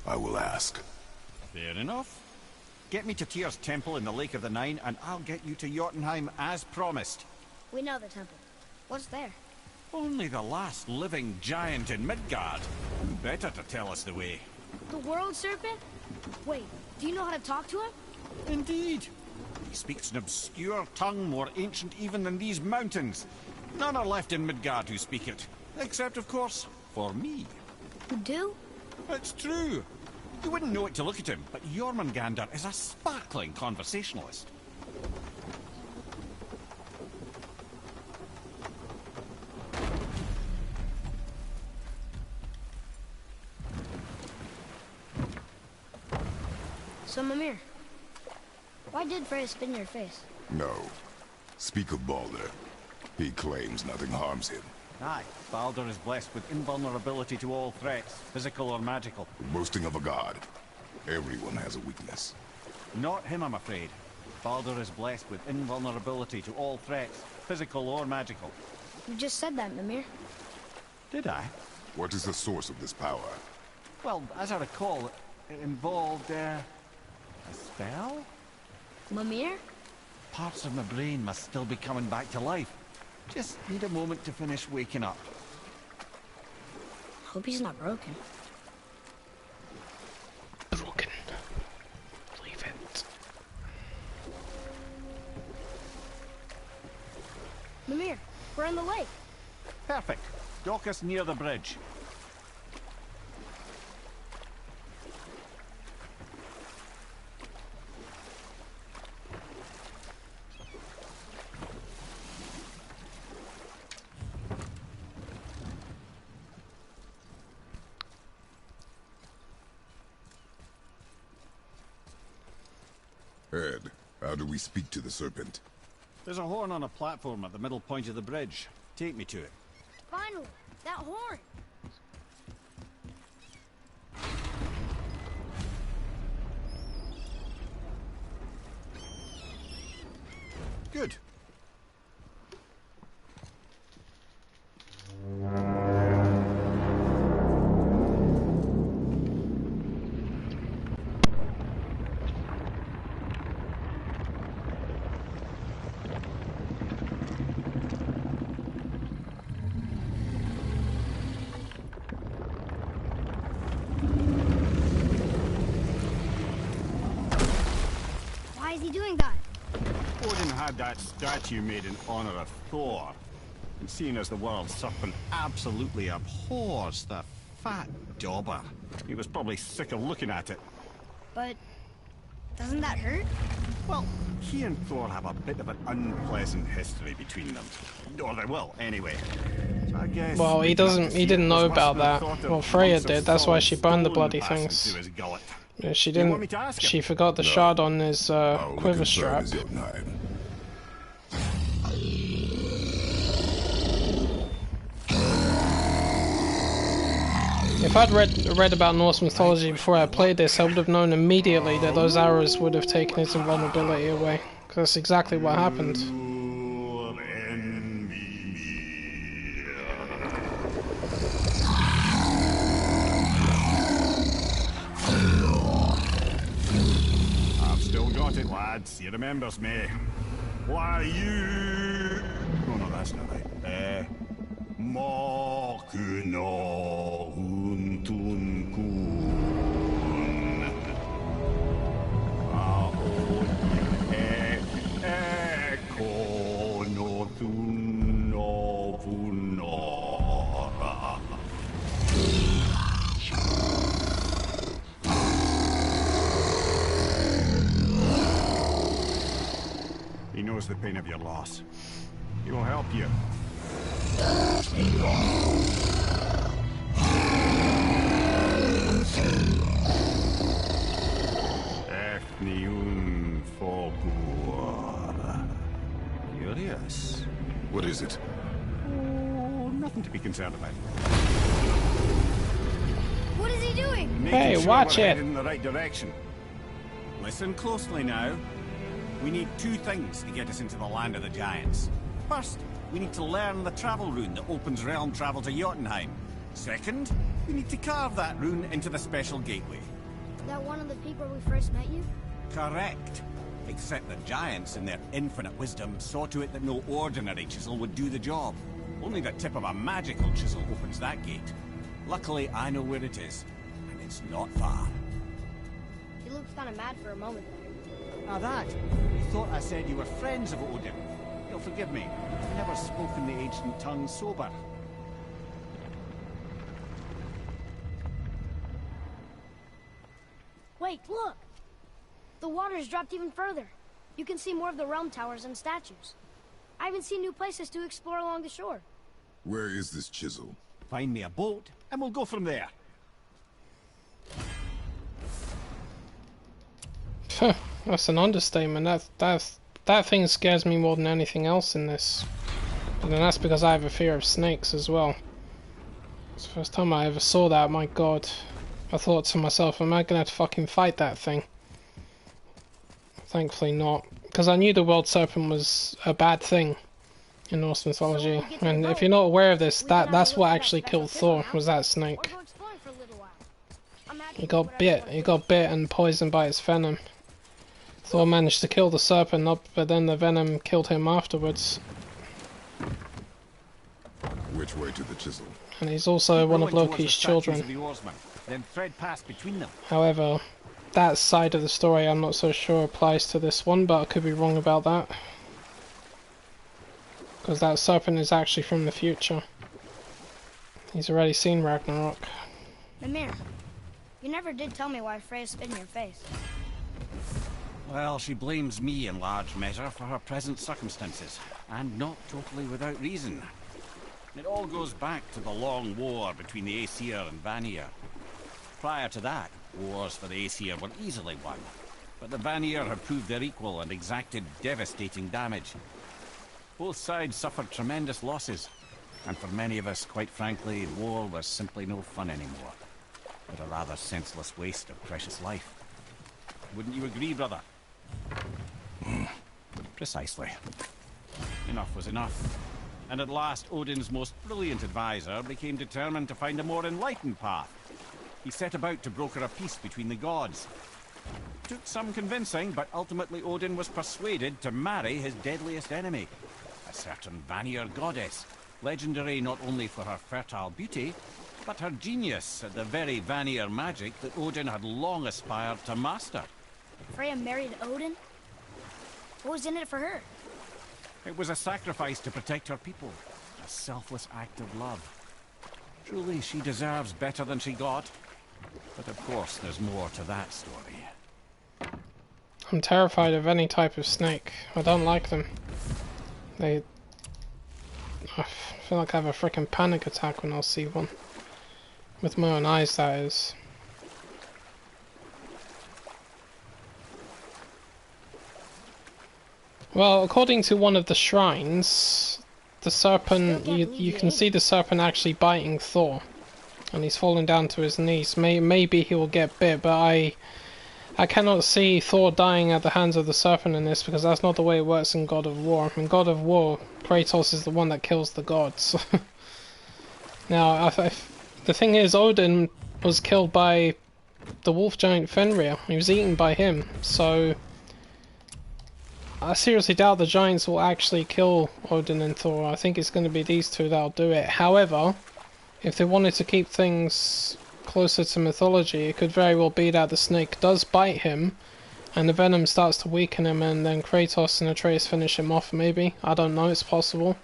I will ask. Fair enough. Get me to Tyr's temple in the Lake of the Nine, and I'll get you to Jotunheim as promised. We know the temple. What's there? Only the last living giant in Midgard. Better to tell us the way. The world serpent? Wait, do you know how to talk to him? Indeed. He speaks an obscure tongue more ancient even than these mountains. None are left in Midgard who speak it. Except, of course, for me. You do? It's true. You wouldn't know it to look at him, but Jormungandr is a sparkling conversationalist. So, Mimir, why did Freya spin your face? No. Speak of Baldur. He claims nothing harms him. Aye, Baldur is blessed with invulnerability to all threats, physical or magical. Boasting of a god. Everyone has a weakness. Not him, I'm afraid. Baldur is blessed with invulnerability to all threats, physical or magical. You just said that, Mimir. Did I? What is the source of this power? Well, as I recall, it involved, a spell? Mimir? Parts of my brain must still be coming back to life. Just need a moment to finish waking up. Hope he's not broken. Broken. Leave it. Mimir, we're in the lake. Perfect. Dock us near the bridge. Ed, how do we speak to the serpent? There's a horn on a platform at the middle point of the bridge. Take me to it. Finally, that horn. Good. Why is he doing that? Odin had that statue made in honor of Thor. And seeing as the world serpent absolutely abhors the fat dauber, he was probably sick of looking at it. But doesn't that hurt? Well, he and Thor have a bit of an unpleasant history between them. Or they will, anyway. So I guess Well, he didn't know about that. Well, Freya did. That's why she burned the bloody things. Yeah, she didn't. She forgot the shard on his quiver strap. If I'd read about Norse mythology before I played this, I would have known immediately that those arrows would have taken his invulnerability away. Because that's exactly what happened. I've still got it, lads. He remembers me. Why you... Oh no, that's not right. Mokuno Untun Kun. Eko no Tuno Punora. He knows the pain of your loss. He will help you. Curious. What is it? Oh, nothing to be concerned about. What is he doing? Hey, Making sure watch we're it. headed in the right direction. Listen closely now. We need two things to get us into the land of the giants. First, we need to learn the travel rune that opens realm travel to Jotunheim. Second, we need to carve that rune into the special gateway. Is that one of the people we first met you? Correct. Except the giants, in their infinite wisdom, saw to it that no ordinary chisel would do the job. Only the tip of a magical chisel opens that gate. Luckily, I know where it is, and it's not far. He looks kind of mad for a moment there. Now that, you thought I said you were friends of Odin. You'll forgive me. I've never spoken the ancient tongue sober. Wait, look! The water's dropped even further. You can see more of the realm towers and statues. I even see new places to explore along the shore. Where is this chisel? Find me a boat, and we'll go from there. That's an understatement. That thing scares me more than anything else in this. And that's because I have a fear of snakes as well. It's the first time I ever saw that, my god. I thought to myself, am I gonna have to fucking fight that thing? Thankfully not. Because I knew the world serpent was a bad thing in Norse mythology. And if you're not aware of this, that's what actually killed Thor, was that snake. He got bit and poisoned by its venom. Thor managed to kill the serpent, but then the venom killed him afterwards. Which way to the chisel? And he's also one of Loki's children. Then thread past between them. However, that side of the story I'm not so sure applies to this one, but I could be wrong about that. Because that serpent is actually from the future. He's already seen Ragnarok. Mimir, you never did tell me why Freya spit in your face. Well, she blames me in large measure for her present circumstances, and not totally without reason. It all goes back to the long war between the Aesir and Vanir. Prior to that, wars for the Aesir were easily won, but the Vanir had proved their equal and exacted devastating damage. Both sides suffered tremendous losses, and for many of us, quite frankly, war was simply no fun anymore, but a rather senseless waste of precious life. Wouldn't you agree, brother? Precisely. Enough was enough. And at last, Odin's most brilliant advisor became determined to find a more enlightened path. He set about to broker a peace between the gods. Took some convincing, but ultimately Odin was persuaded to marry his deadliest enemy, a certain Vanir goddess, legendary not only for her fertile beauty, but her genius at the very Vanir magic that Odin had long aspired to master. Freya married Odin? What was in it for her? It was a sacrifice to protect her people, a selfless act of love. Truly, she deserves better than she got. But of course, there's more to that story. I'm terrified of any type of snake. I don't like them. I feel like I have a freaking panic attack when I'll see one. With my own eyes, that is. Well, according to one of the shrines, the serpent, you can see the serpent actually biting Thor. And he's fallen down to his knees. Maybe he will get bit, but I cannot see Thor dying at the hands of the serpent in this, because that's not the way it works in God of War. In God of War, Kratos is the one that kills the gods. Now, the thing is, Odin was killed by the wolf giant Fenrir. He was eaten by him, so I seriously doubt the giants will actually kill Odin and Thor. I think it's going to be these two that'll do it. However, if they wanted to keep things closer to mythology, it could very well be that the snake does bite him and the venom starts to weaken him, and then Kratos and Atreus finish him off, maybe. I don't know, it's possible.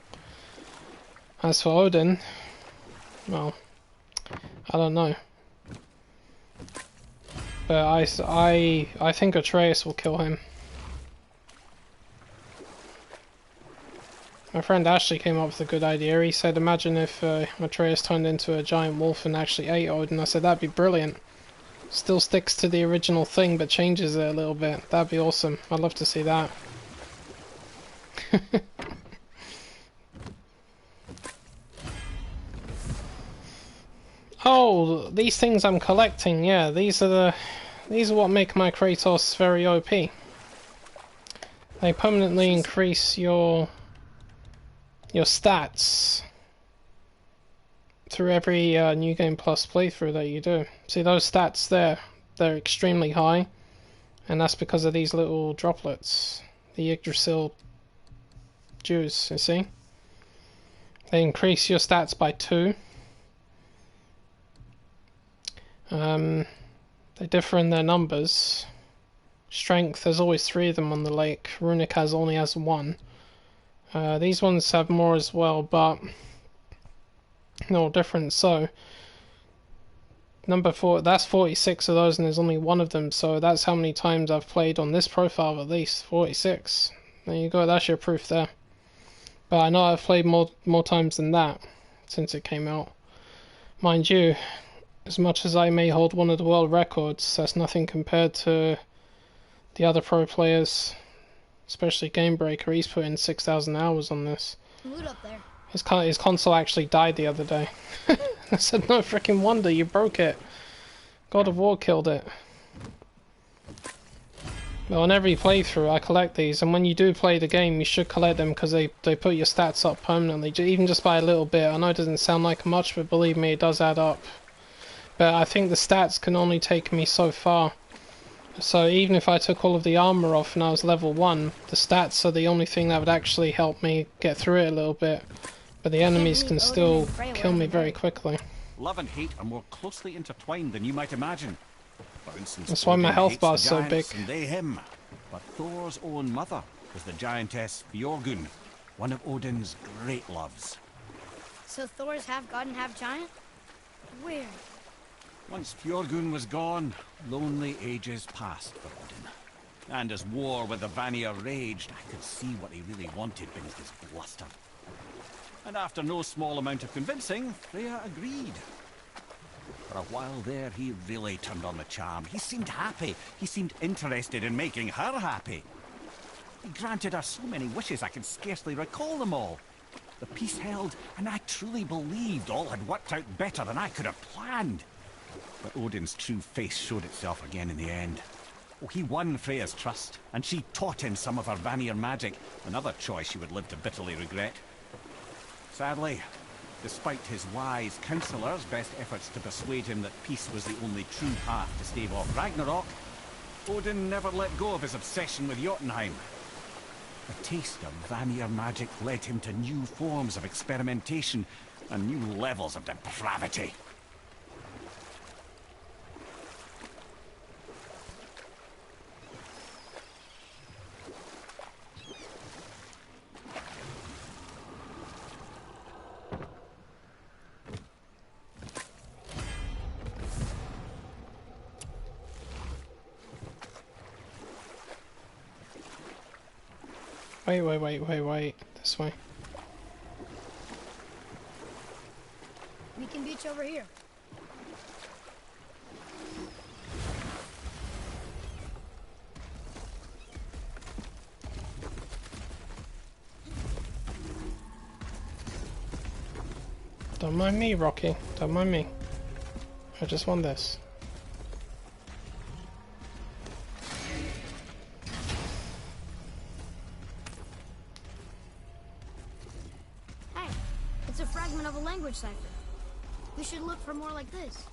As for Odin, well, I don't know. But I think Atreus will kill him. My friend Ashley came up with a good idea. He said, imagine if Atreus turned into a giant wolf and actually ate Odin. I said, that'd be brilliant. Still sticks to the original thing, but changes it a little bit. That'd be awesome. I'd love to see that. Oh, these things I'm collecting, yeah, these are what make my Kratos very OP. They permanently increase your stats through every New Game Plus playthrough that you do. See those stats there? They're extremely high, and that's because of these little droplets, the Yggdrasil juice, you see? They increase your stats by 2. They differ in their numbers. Strength, there's always 3 of them on the lake. Runic only has 1. These ones have more as well, but no different. So number 4, that's 46 of those, and there's only 1 of them. So that's how many times I've played on this profile, at least 46. There you go. That's your proof there. But I know I've played more times than that since it came out. Mind you, as much as I may hold one of the world records, that's nothing compared to the other pro players. Especially Gamebreaker, he's put in 6,000 hours on this. Loot up there. His console actually died the other day. I said, no freaking wonder, you broke it. God of War killed it. Well, on every playthrough I collect these, and when you do play the game you should collect them because they put your stats up permanently, even just by a little bit. I know it doesn't sound like much, but believe me, it does add up. But I think the stats can only take me so far. So even if I took all of the armor off and I was level 1, the stats are the only thing that would actually help me get through it a little bit. But the enemies can still kill me very quickly. Love and hate are more closely intertwined than you might imagine. For instance, that's why my health bar is so big. And they him. But Thor's own mother was the giantess Fjorgun, one of Odin's great loves. So Thor's half god and half giant? Weird. Once Fjorgun was gone, lonely ages passed for Odin. And as war with the Vanir raged, I could see what he really wanted beneath his bluster. And after no small amount of convincing, Freya agreed. For a while there, he really turned on the charm. He seemed happy. He seemed interested in making her happy. He granted her so many wishes I can scarcely recall them all. The peace held, and I truly believed all had worked out better than I could have planned. But Odin's true face showed itself again in the end. Oh, he won Freya's trust, and she taught him some of her Vanir magic, another choice she would live to bitterly regret. Sadly, despite his wise counsellors' best efforts to persuade him that peace was the only true path to stave off Ragnarok, Odin never let go of his obsession with Jotunheim. The taste of Vanir magic led him to new forms of experimentation and new levels of depravity. Wait. This way. Beacon Beach over here. Don't mind me, Rocky. Don't mind me. I just want this. Hey, it's a fragment of a language cipher. We should look for more like this.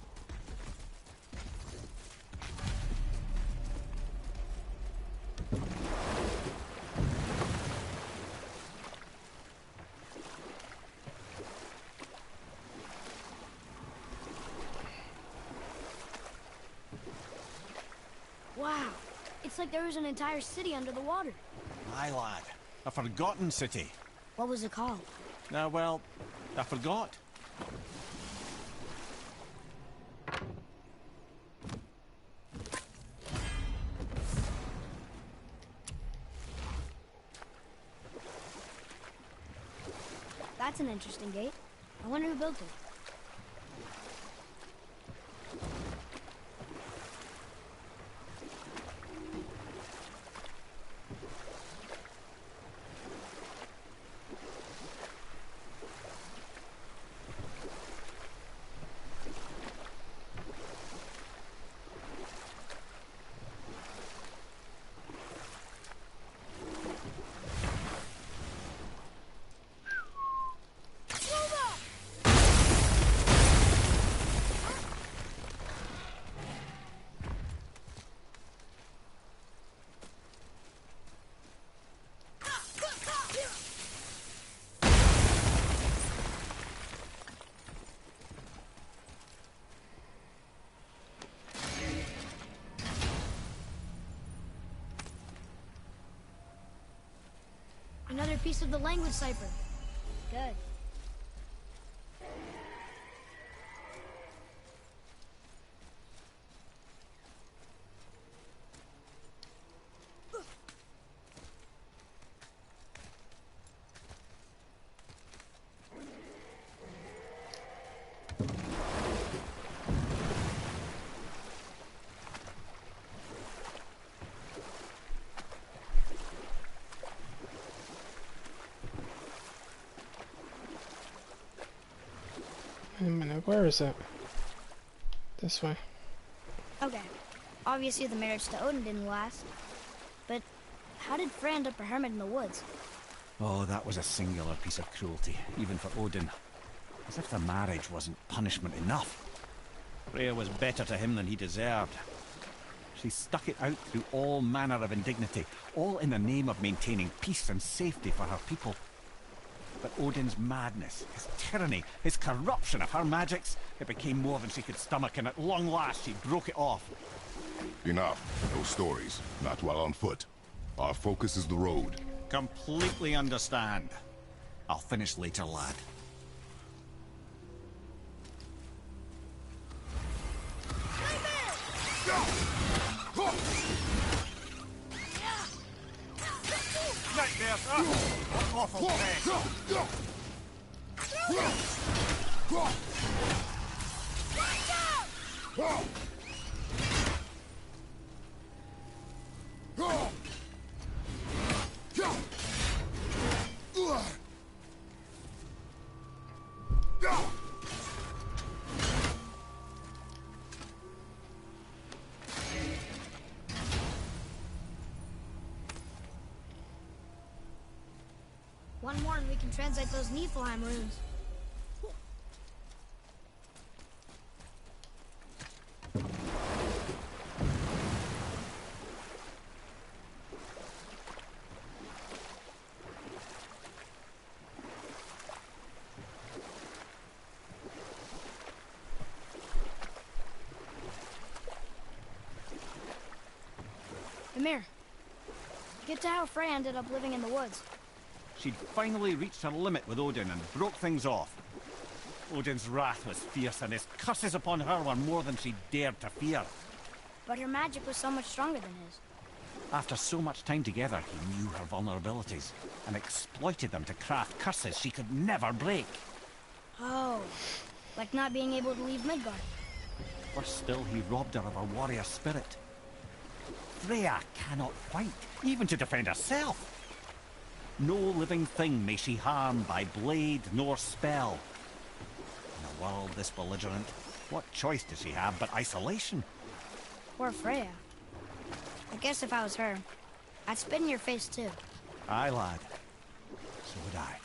Wow, it's like there was an entire city under the water. Aye, lad. A forgotten city. What was it called? Well, I forgot. That's an interesting gate. I wonder who built it. Another piece of the language cipher. Good. Wait a minute, where is it? This way. Okay. Obviously the marriage to Odin didn't last. But how did Frey end up a hermit in the woods? Oh, that was a singular piece of cruelty, even for Odin. As if the marriage wasn't punishment enough. Freya was better to him than he deserved. She stuck it out through all manner of indignity, all in the name of maintaining peace and safety for her people. But Odin's madness, his tyranny, his corruption of her magics, it became more than she could stomach, and at long last she broke it off. Enough. No stories. Not while on foot. Our focus is the road. Completely understand. I'll finish later, lad. Nightmare! Awful thing! One more and we can translate those Niflheim runes. Ymir, get to how Frey ended up living in the woods. She'd finally reached her limit with Odin and broke things off. Odin's wrath was fierce, and his curses upon her were more than she dared to fear. But her magic was so much stronger than his. After so much time together, he knew her vulnerabilities and exploited them to craft curses she could never break. Oh, like not being able to leave Midgard. Worse still, he robbed her of her warrior spirit. Freya cannot fight, even to defend herself. No living thing may she harm by blade nor spell. In a world this belligerent, what choice does she have but isolation? Poor Freya. I guess if I was her, I'd spit in your face too. Aye, lad. So would I.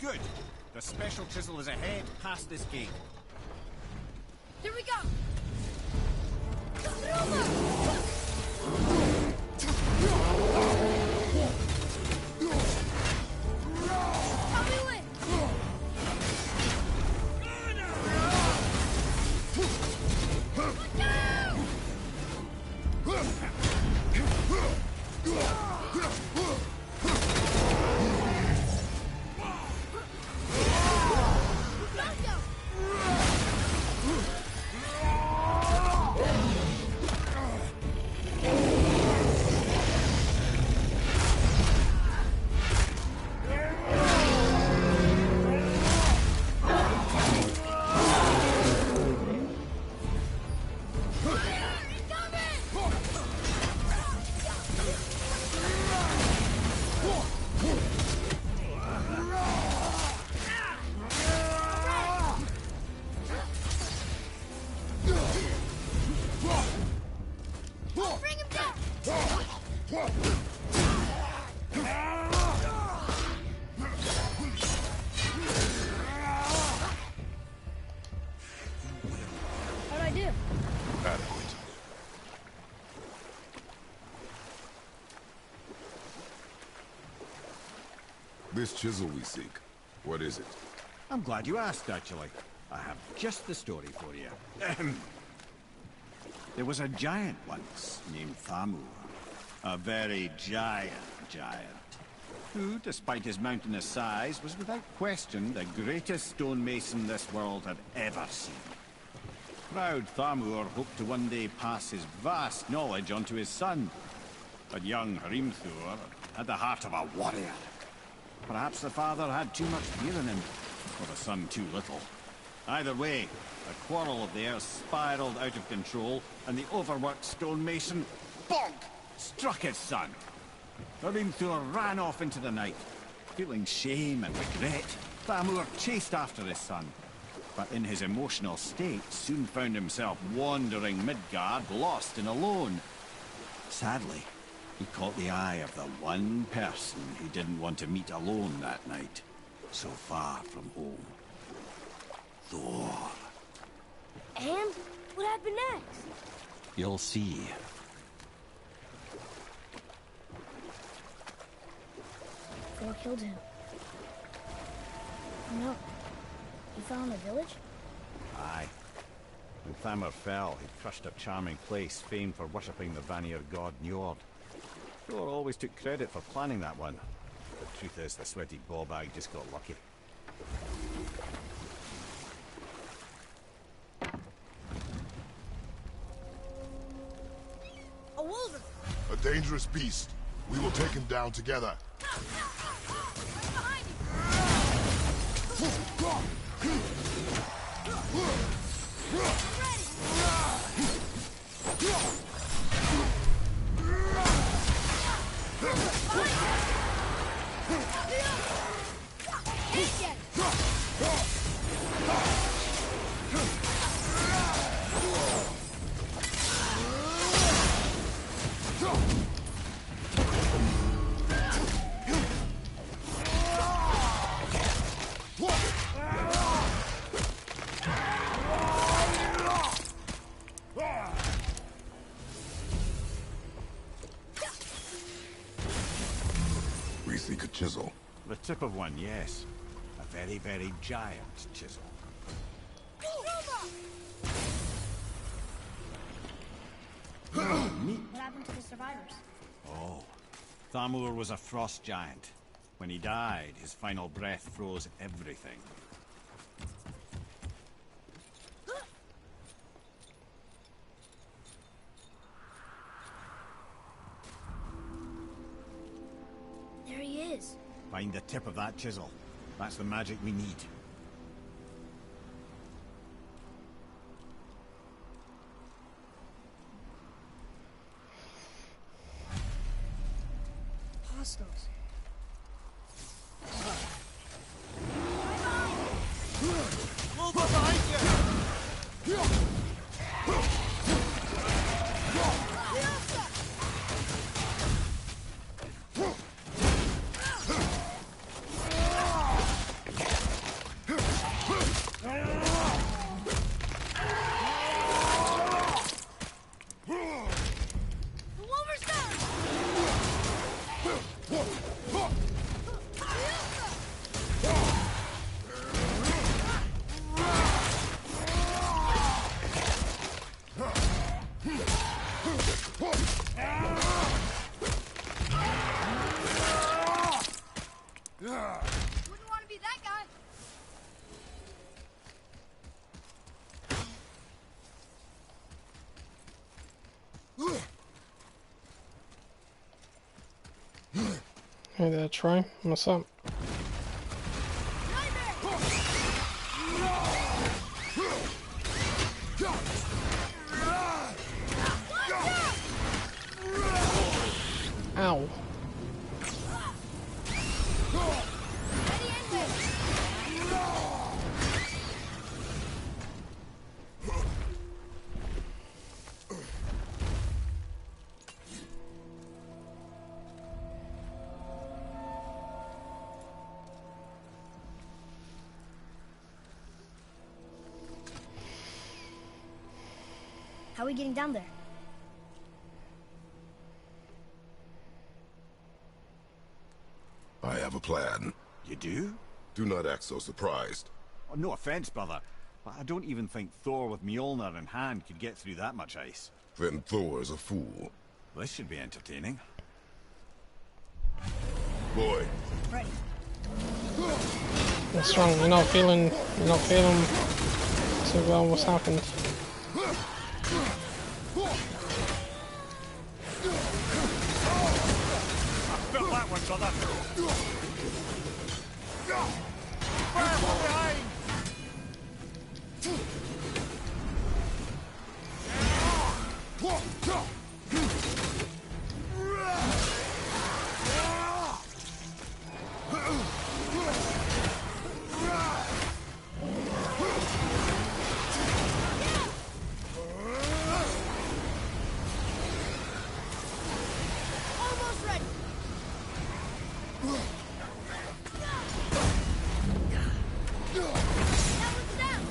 Good. The special chisel is ahead, past this gate. Here we go! Help me win! How'd I do? Adequate. This chisel we seek, what is it? I'm glad you asked, actually. I have just the story for you. There was a giant once, named Thamur. A very giant, who, despite his mountainous size, was without question the greatest stonemason this world had ever seen. Proud Thamur hoped to one day pass his vast knowledge on to his son. But young Hrimthur had the heart of a warrior. Perhaps the father had too much fear in him, or the son too little. Either way, a quarrel of theirs spiraled out of control, and the overworked stonemason, bonk, struck his son. Hrimthur ran off into the night. Feeling shame and regret, Thamur chased after his son. But in his emotional state, soon found himself wandering Midgard, lost and alone. Sadly, he caught the eye of the one person he didn't want to meet alone that night, so far from home. Thor. And what happened next? You'll see. Thor killed him. Oh no. He fell in the village? Aye. When Thamur fell, he crushed a charming place famed for worshipping the Vanir god Njord. Thor always took credit for planning that one. The truth is, the sweaty ballbag just got lucky. A wolverine! A dangerous beast. We will take him down together. Behind you! make a chisel? The tip of one, yes. A very, very giant chisel. What happened to the survivors? Oh, Thamur was a frost giant. When he died, his final breath froze everything. There he is. Find the tip of that chisel. That's the magic we need. Hostiles. Move up behind you! Wouldn't want to be that guy. Hey there, Troy. What's up? Ow. How are we getting down there? I have a plan. You do? Do not act so surprised. Oh, no offense, brother, but I don't even think Thor with Mjolnir in hand could get through that much ice. Then Thor is a fool. This should be entertaining. Boy. Ready. What's wrong? You're not feeling so well. What's happened? Felt that one, brother. Fire from behind! Almost ready. That one's down.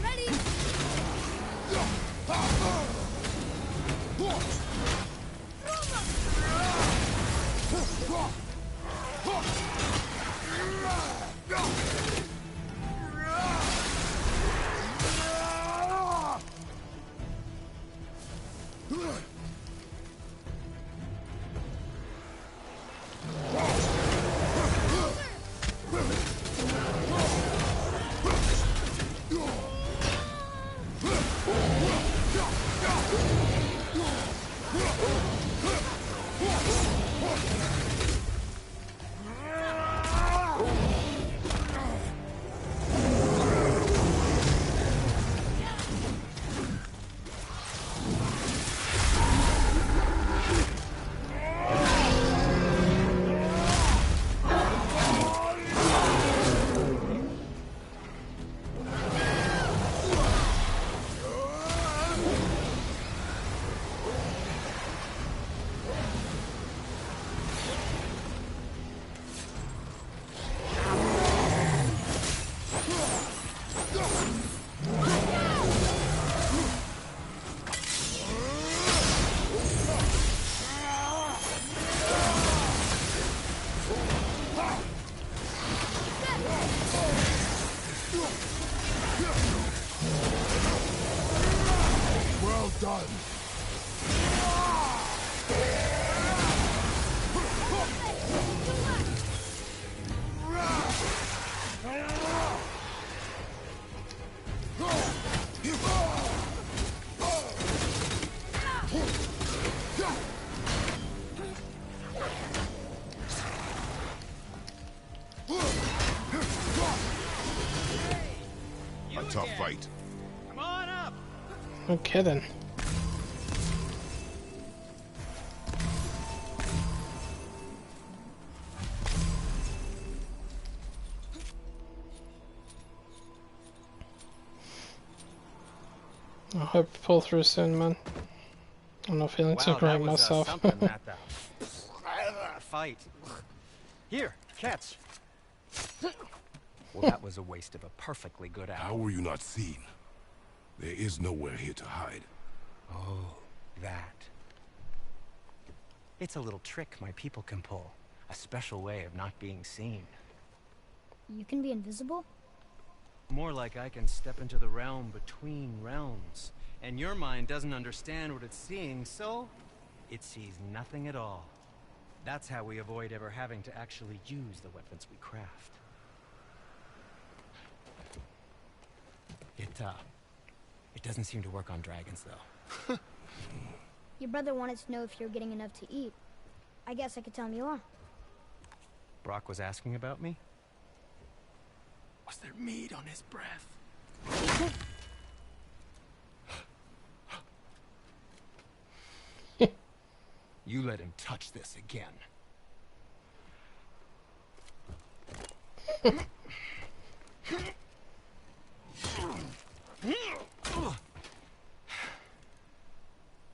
Ready. No kidding. I hope I pull through soon, man. I'm not feeling too great myself. Something at the fight. Here, catch. Well, that was a waste of a perfectly good hour. How were you not seen? There is nowhere here to hide. Oh, that. It's a little trick my people can pull. A special way of not being seen. You can be invisible? More like I can step into the realm between realms. And your mind doesn't understand what it's seeing, so it sees nothing at all. That's how we avoid ever having to actually use the weapons we craft. It doesn't seem to work on dragons, though. Your brother wanted to know if you're getting enough to eat. I guess I could tell him you are. Brock was asking about me? Was there meat on his breath? You let him touch this again.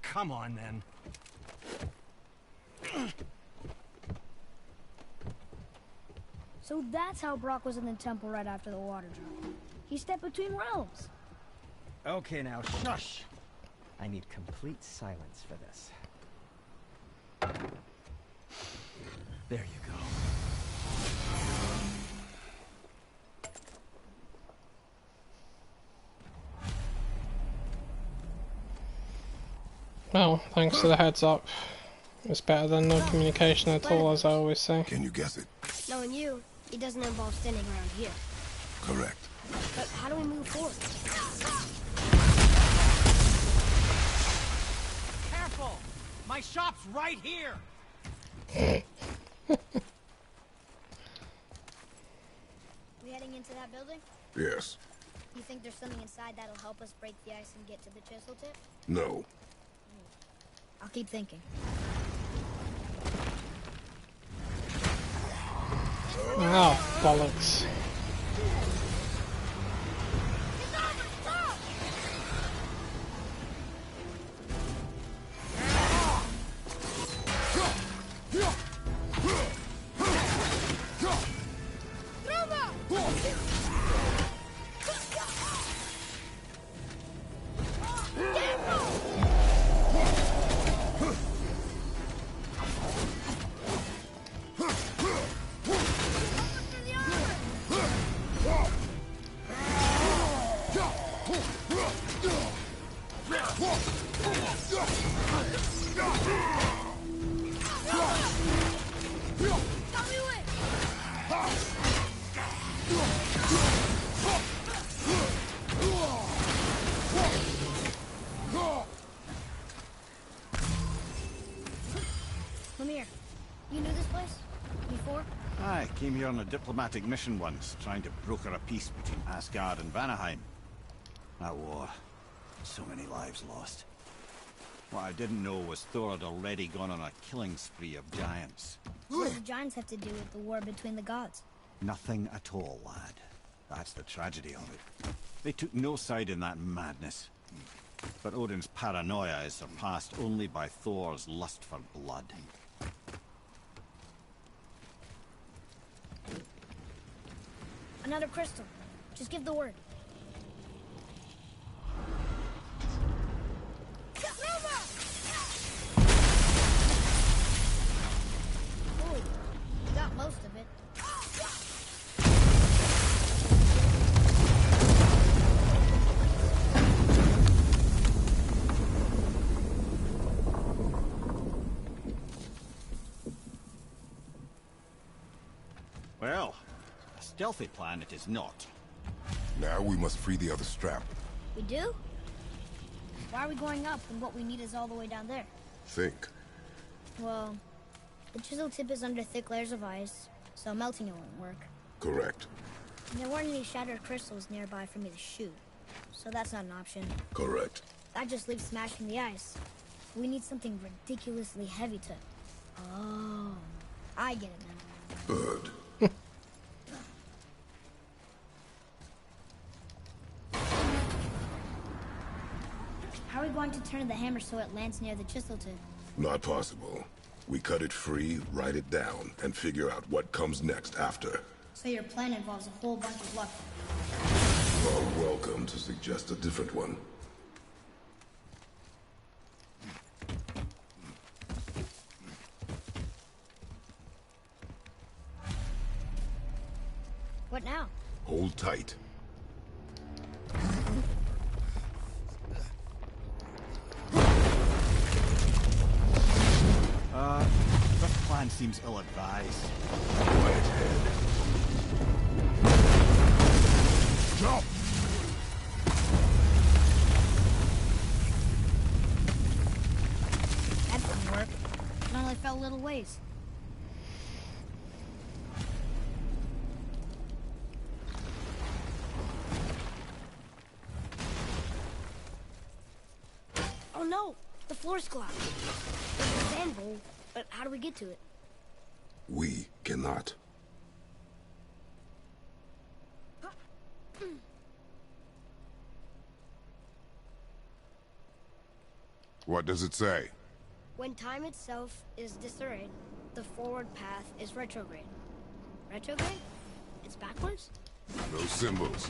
Come on, then. So that's how Brock was in the temple right after the water drop. He stepped between realms. Okay, now, shush! I need complete silence for this. There you go. Well, thanks for the heads up. It's better than no communication at all, as I always say. Can you guess it? Knowing you, it doesn't involve standing around here. Correct. But how do we move forward? Careful! My shop's right here! We heading into that building? Yes. You think there's something inside that'll help us break the ice and get to the chisel tip? No. I'll keep thinking. Oh, bollocks. I came here on a diplomatic mission once, trying to broker a peace between Asgard and Vanaheim. That war. So many lives lost. What I didn't know was Thor had already gone on a killing spree of giants. What do the giants have to do with the war between the gods? Nothing at all, lad. That's the tragedy of it. They took no side in that madness. But Odin's paranoia is surpassed only by Thor's lust for blood. Another crystal. Just give the word. Ooh, got most of it. Well, a stealthy plan it is not. Now we must free the other strap. We do? Why are we going up when what we need is all the way down there? Think. Well, the chisel tip is under thick layers of ice, so melting it won't work. Correct. And there weren't any shattered crystals nearby for me to shoot, so that's not an option. Correct. That just leaves smashing the ice. We need something ridiculously heavy to... Oh, I get it now. Good. How are we going to turn the hammer so it lands near the chisel tip? Not possible. We cut it free, write it down, and figure out what comes next after. So your plan involves a whole bunch of luck. You're welcome to suggest a different one. What now? Hold tight. This plan seems ill-advised. Quiet head. Jump! That didn't work. It only fell a little ways. Oh no! The floor's clogged. There's a sand bowl, but how do we get to it? We cannot. What does it say? When time itself is disarrayed, the forward path is retrograde. Retrograde? It's backwards? Those symbols.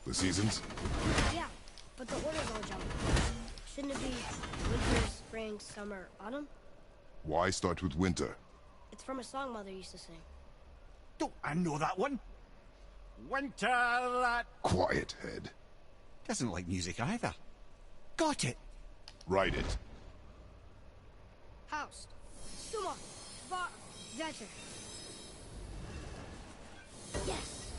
The seasons? Yeah, but the order's all jumbled. Shouldn't it be winter, spring, summer, autumn? Why start with winter? It's from a song Mother used to sing. Don't I know that one? Winter that... Quiet head. Doesn't like music either. Got it. Write it. House. Suma. Var. Vetter. Yes.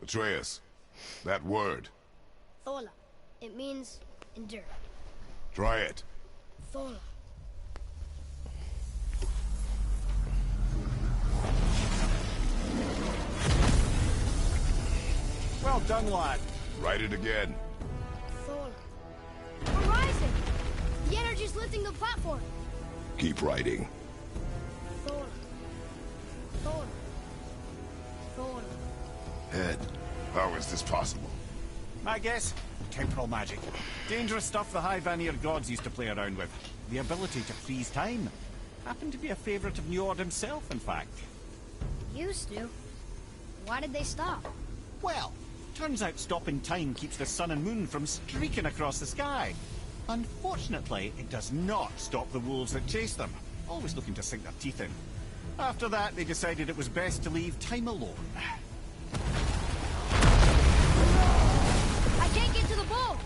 Atreus. That word. Thola. It means endure. Try it. Thola. Well done, lad. Write it again. Thola. We're rising! The energy's lifting the platform! Keep writing. Thola. Thola. Thola. Head. How is this possible? My guess? Temporal magic. Dangerous stuff the High Vanir gods used to play around with. The ability to freeze time. Happened to be a favourite of Njord himself, in fact. Used to. Why did they stop? Well, turns out stopping time keeps the sun and moon from streaking across the sky. Unfortunately, it does not stop the wolves that chase them, always looking to sink their teeth in. After that, they decided it was best to leave time alone. I can't get to the boat!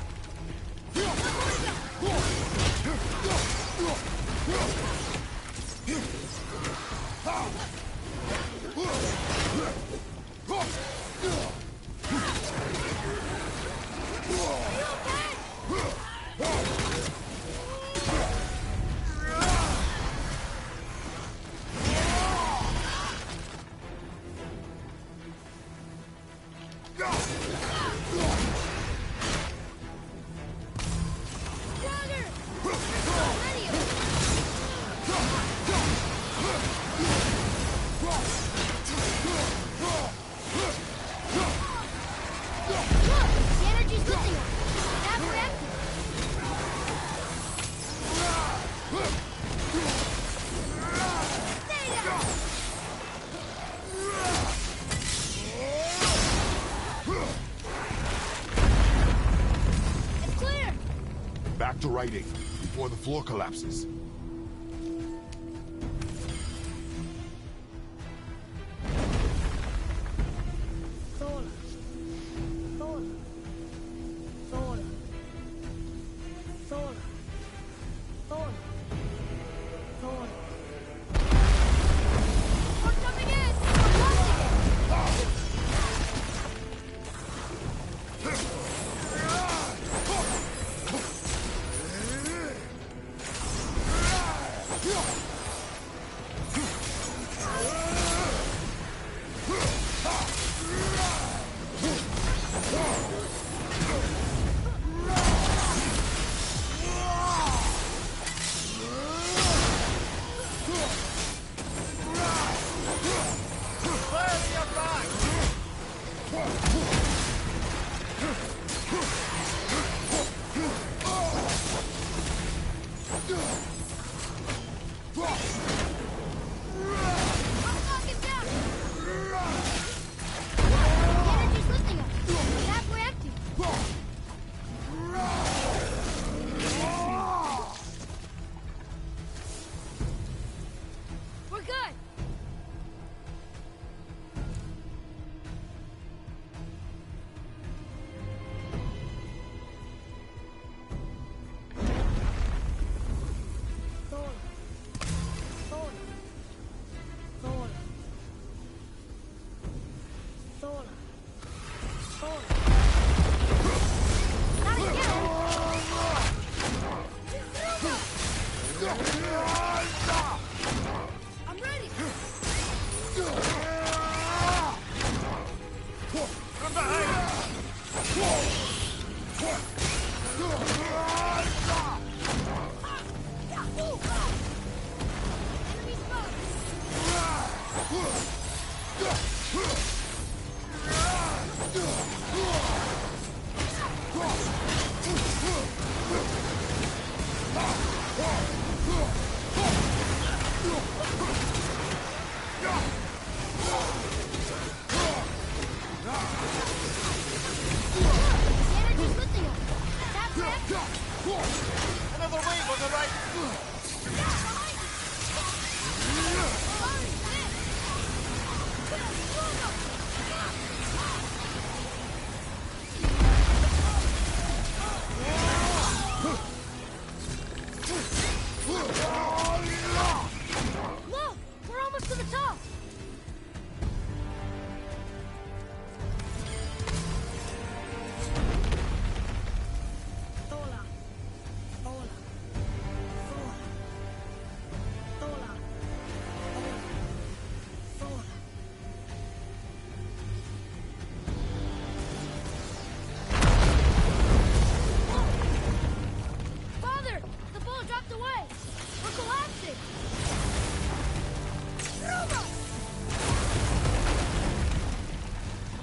Back to writing, before the floor collapses. Thola. Thola. Thola. Thola. Thola. Thola. We're coming in! We're closing it!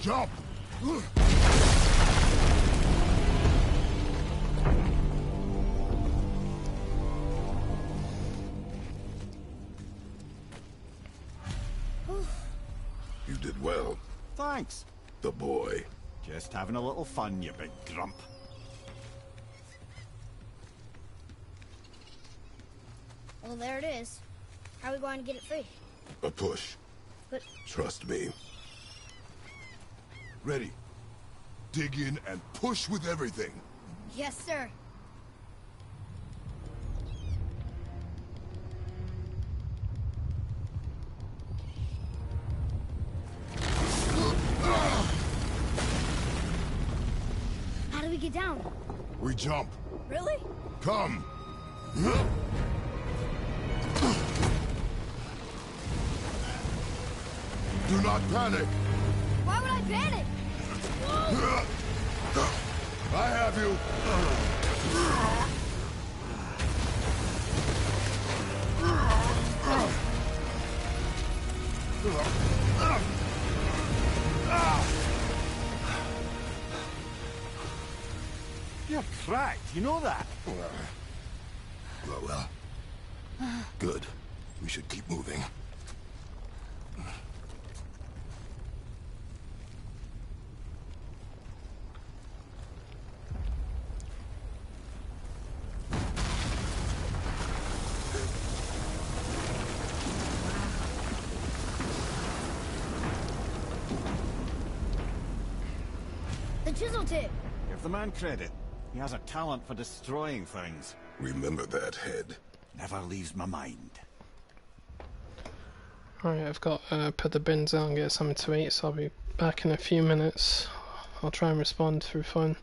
Jump! You did well. Thanks. The boy. Just having a little fun, you big grump. Well, there it is. How are we going to get it free? A push. But... Trust me. Ready. Dig in and push with everything. Yes, sir. How do we get down? We jump. Really? Come. Do not panic. Why would I panic? I have you. You're cracked, you know that? Well. Good. We should keep moving. The chisel tip. Give the man credit. He has a talent for destroying things. Remember that, head. Never leaves my mind. Alright, I've got put the bins out and get something to eat, so I'll be back in a few minutes. I'll try and respond through phone.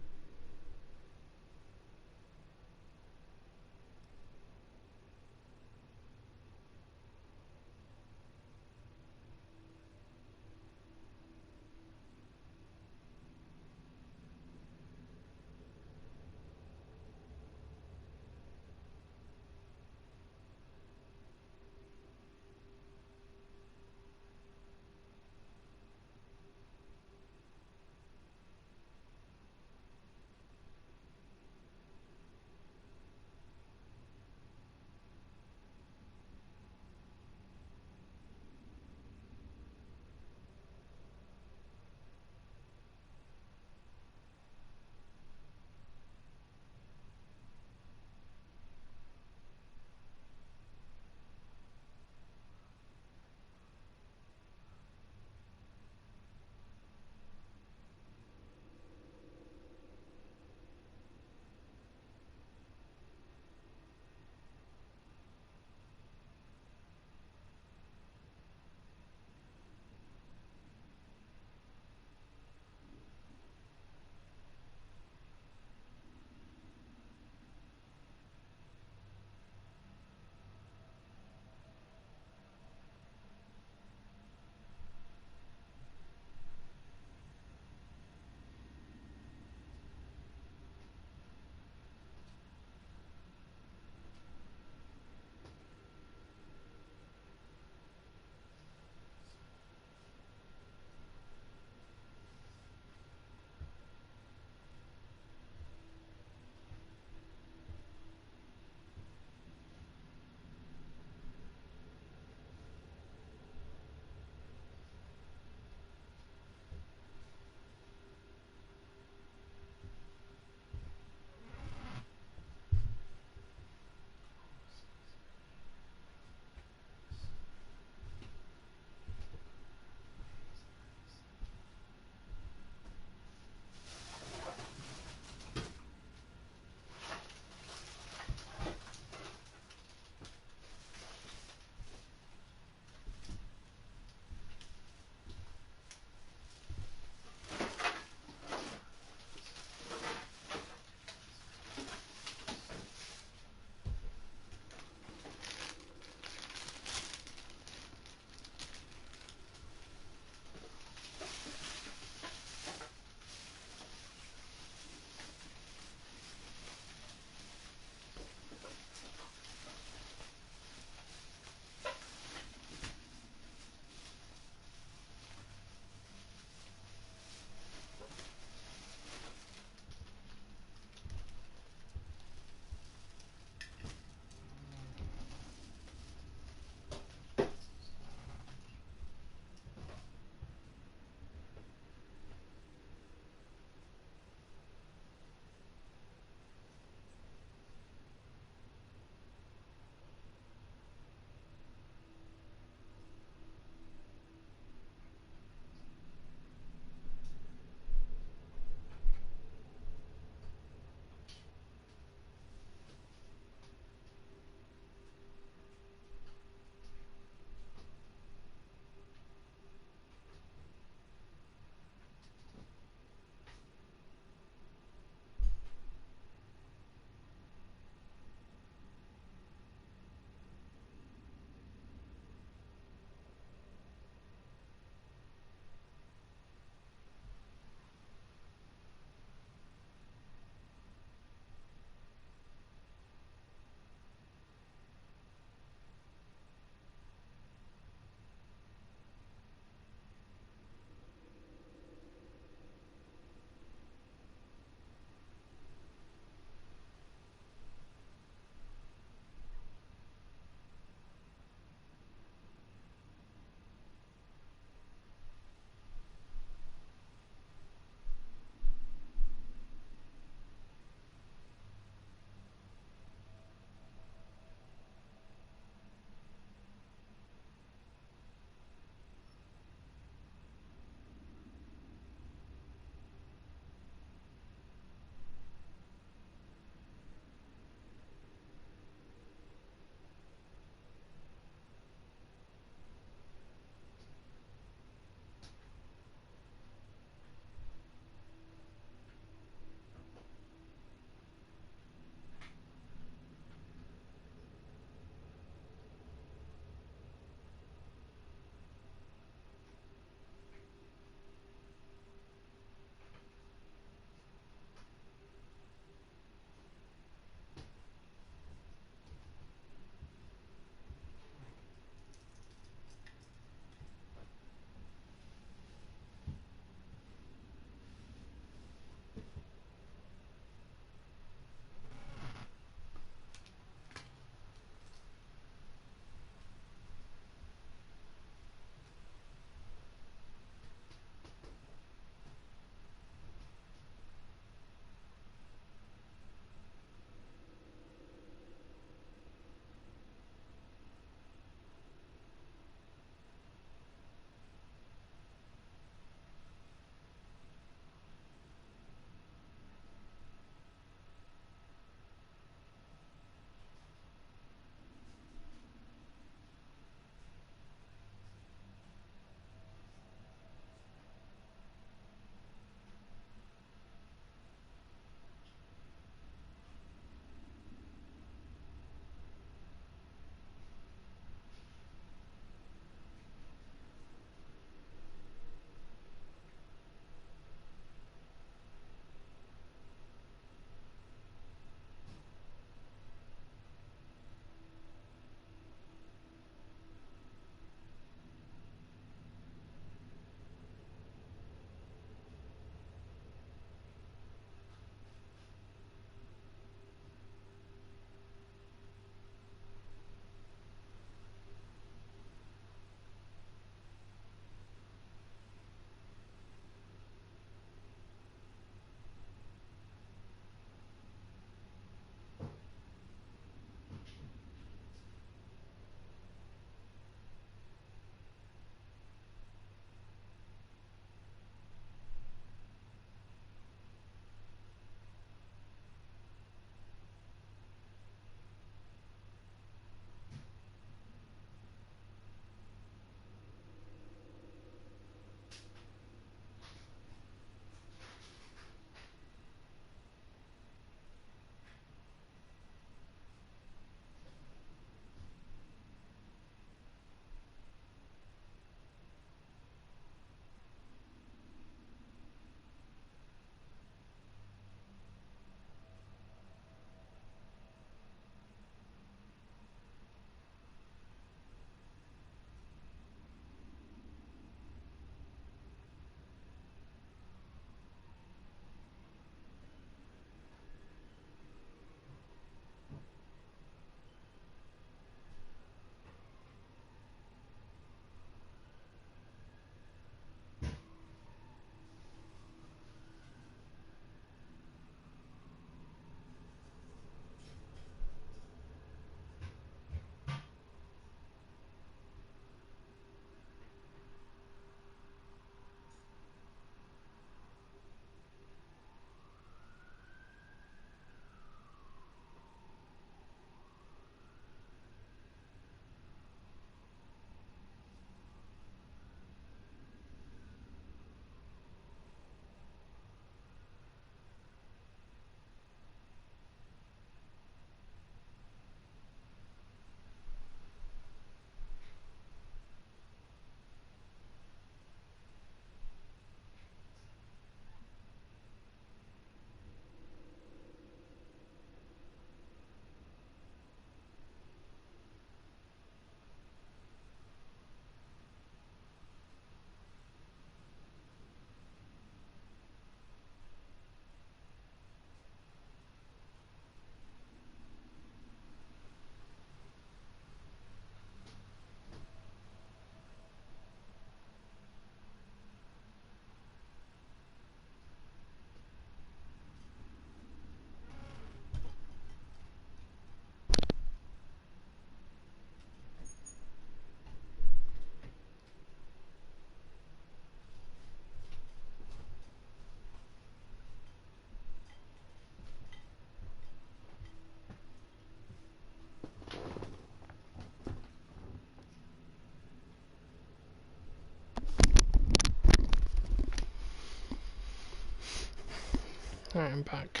Alright, I'm back.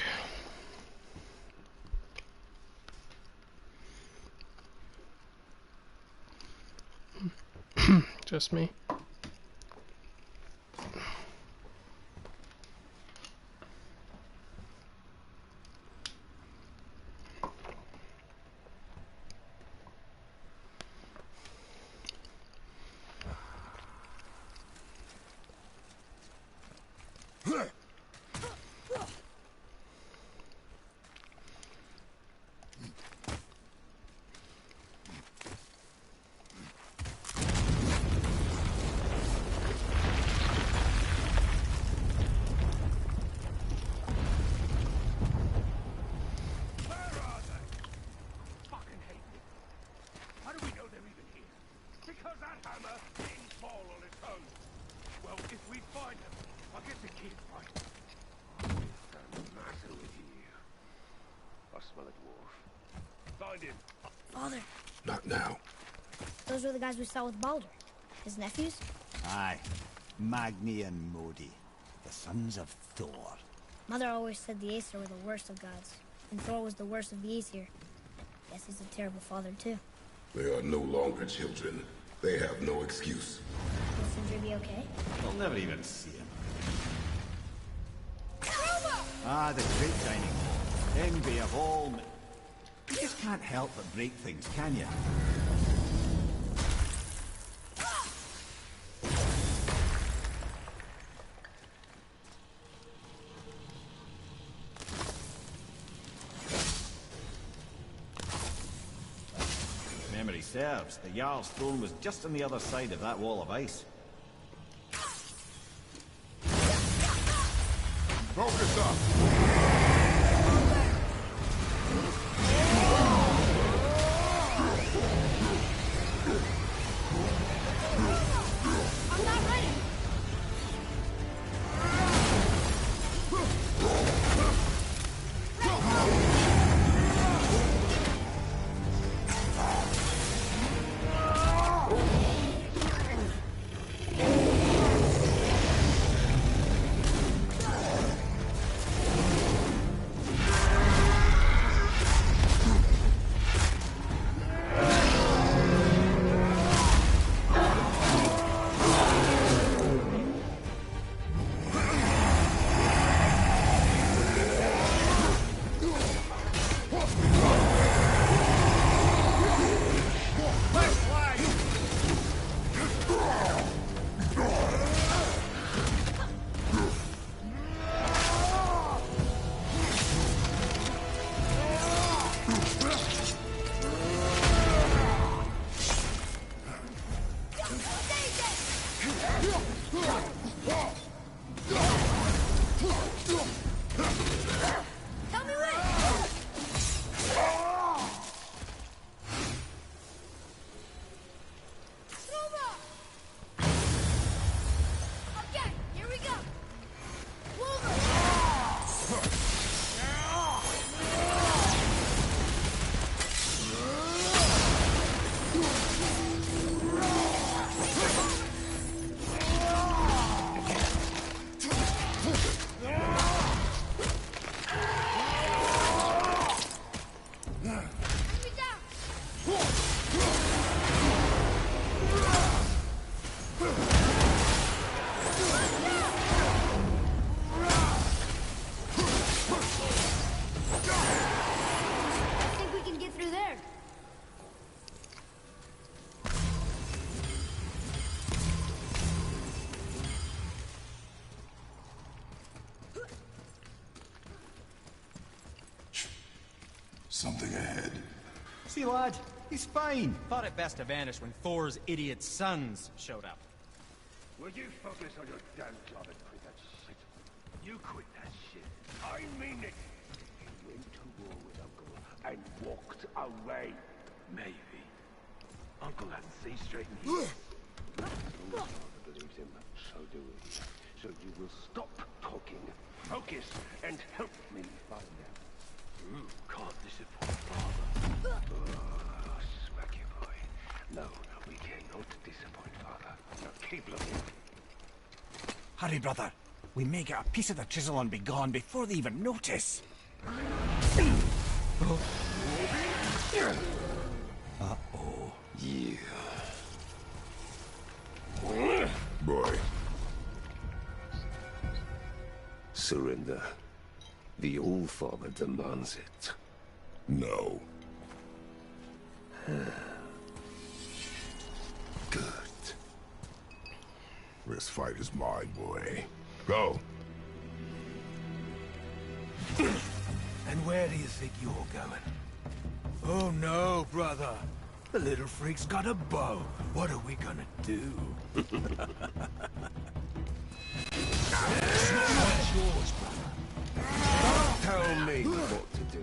Just me. Father. Not now. Those were the guys we saw with Baldur. His nephews? Aye. Magni and Modi. The sons of Thor. Mother always said the Aesir were the worst of gods, and Thor was the worst of the Aesir. Guess he's a terrible father, too. They are no longer children. They have no excuse. Will Sindri be okay? We'll never even see him. Ah, the great dining hall. Envy of all... You just can't help but break things, can you? Memory serves, the Jarl's throne was just on the other side of that wall of ice. Focus up! I'm not ready! Tell me when! Okay, here we go! I think we can get through there. Something ahead. See, lad, he's fine. Thought it best to vanish when Thor's idiot sons showed up. Will you focus on your damn job and quit that shit? You quit that shit. I mean it. You went to war with Uncle and walked away. Maybe. Uncle had to see straight in here. As long as father believes him, so do we. So you will stop talking, focus, and help me find out. You can't disappoint father. Oh, smack you, boy. No, we cannot disappoint father. Now keep looking. Hurry, brother. We may get a piece of the chisel and be gone before they even notice. Uh-oh. Yeah. Boy. Surrender. The All Father demands it. No. Good. This fight is mine, boy. Go. And where do you think you're going? Oh no, brother. The little freak's got a bow. What are we gonna do? It's not yours, brother. Don't tell me what to do.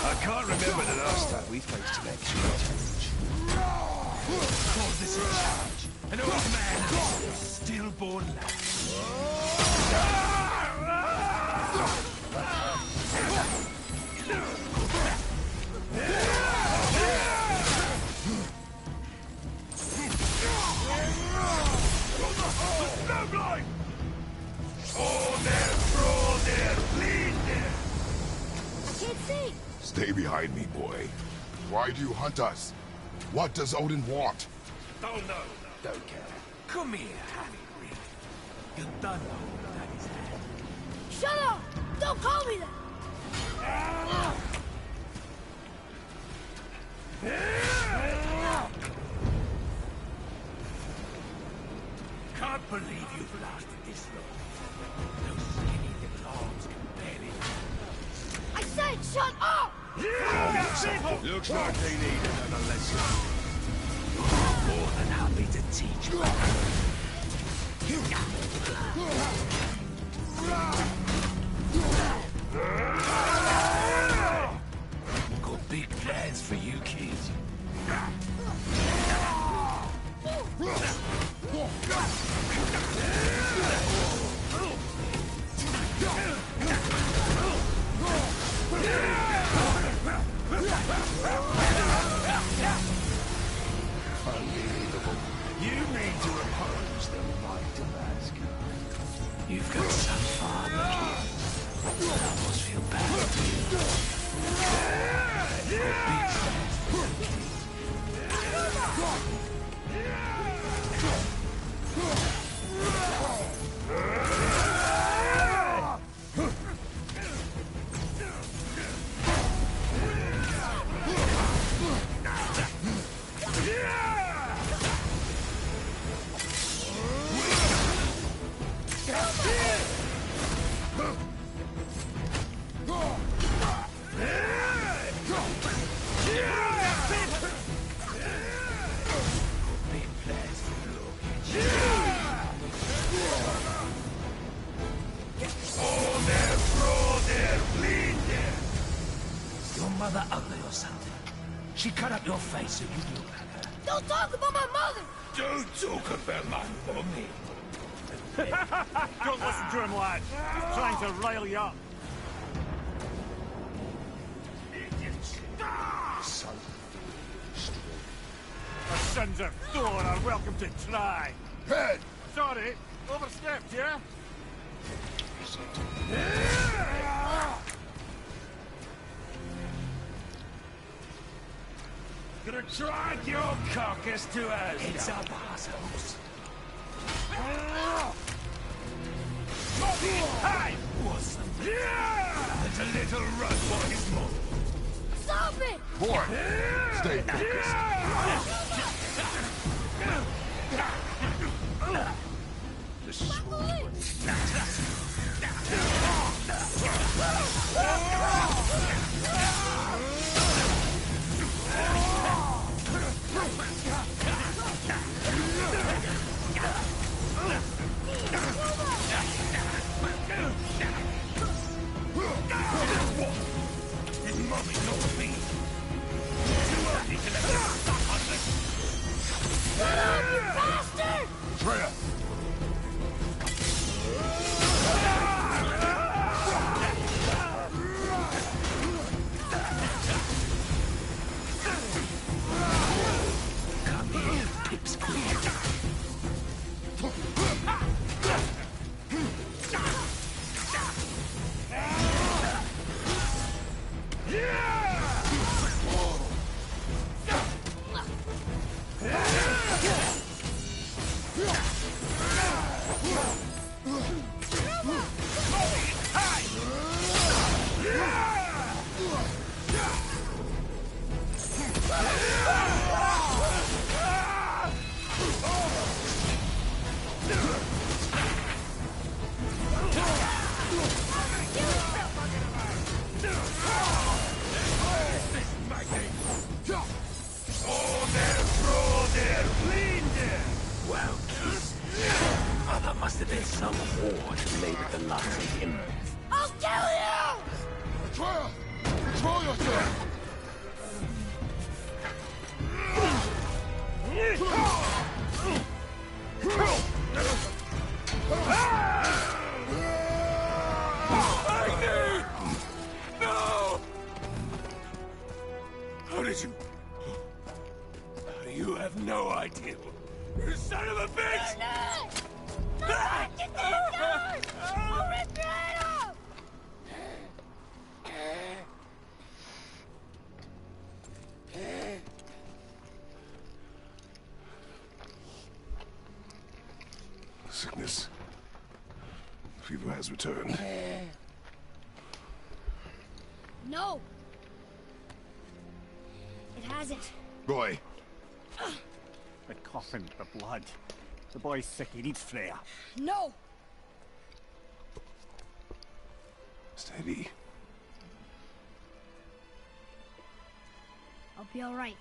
I can't remember the last time we faced an extra challenge. Call this a challenge. An old man and a stillborn Snowblind! Oh, there, throw there, bleed there! I can't see. Stay behind me, boy. Why do you hunt us? What does Odin want? Don't know. Don't care. Come here, Harry Reed. You done know Daddy's hand. Shut up! Don't call me that! Can't believe you've lasted this long. Those skinny little arms can barely... I said shut up! Looks like they need another lesson. I'm more than happy to teach you. Got big plans for you kids. Unbelievable. You mean to oppose the might of Asgard? You've got some father, kid. I almost feel bad for you. Got big plans for you kids. Mother ugly or something. She cut up your face so you'd look like her. Don't talk about my mother! Don't talk about my mommy. Don't listen to him, lad. He's trying to rile you up. So The sons of Thor are welcome to try. Head! Sorry, overstepped, yeah? gonna drag your carcass to us. It's up, assholes. Hey! What's there's a little run for his mom. Stop it! Boy, stay focused. The sword. mommy, not me. Too early to let them stop on this. Shut up, you bastard! Freya! Come here, pipsqueak. Well, kiss. Mother must have been some whore to lay with the likes of him. I'll kill you! Freya! Control yourself! No! How did you... You have no idea. You son of a bitch! Get these guys! I'll rip your head off! Sickness. Fever has returned. No! It hasn't. Roy, The coughing, the blood. The boy's sick, he needs Freya. No! steady. I'll be alright.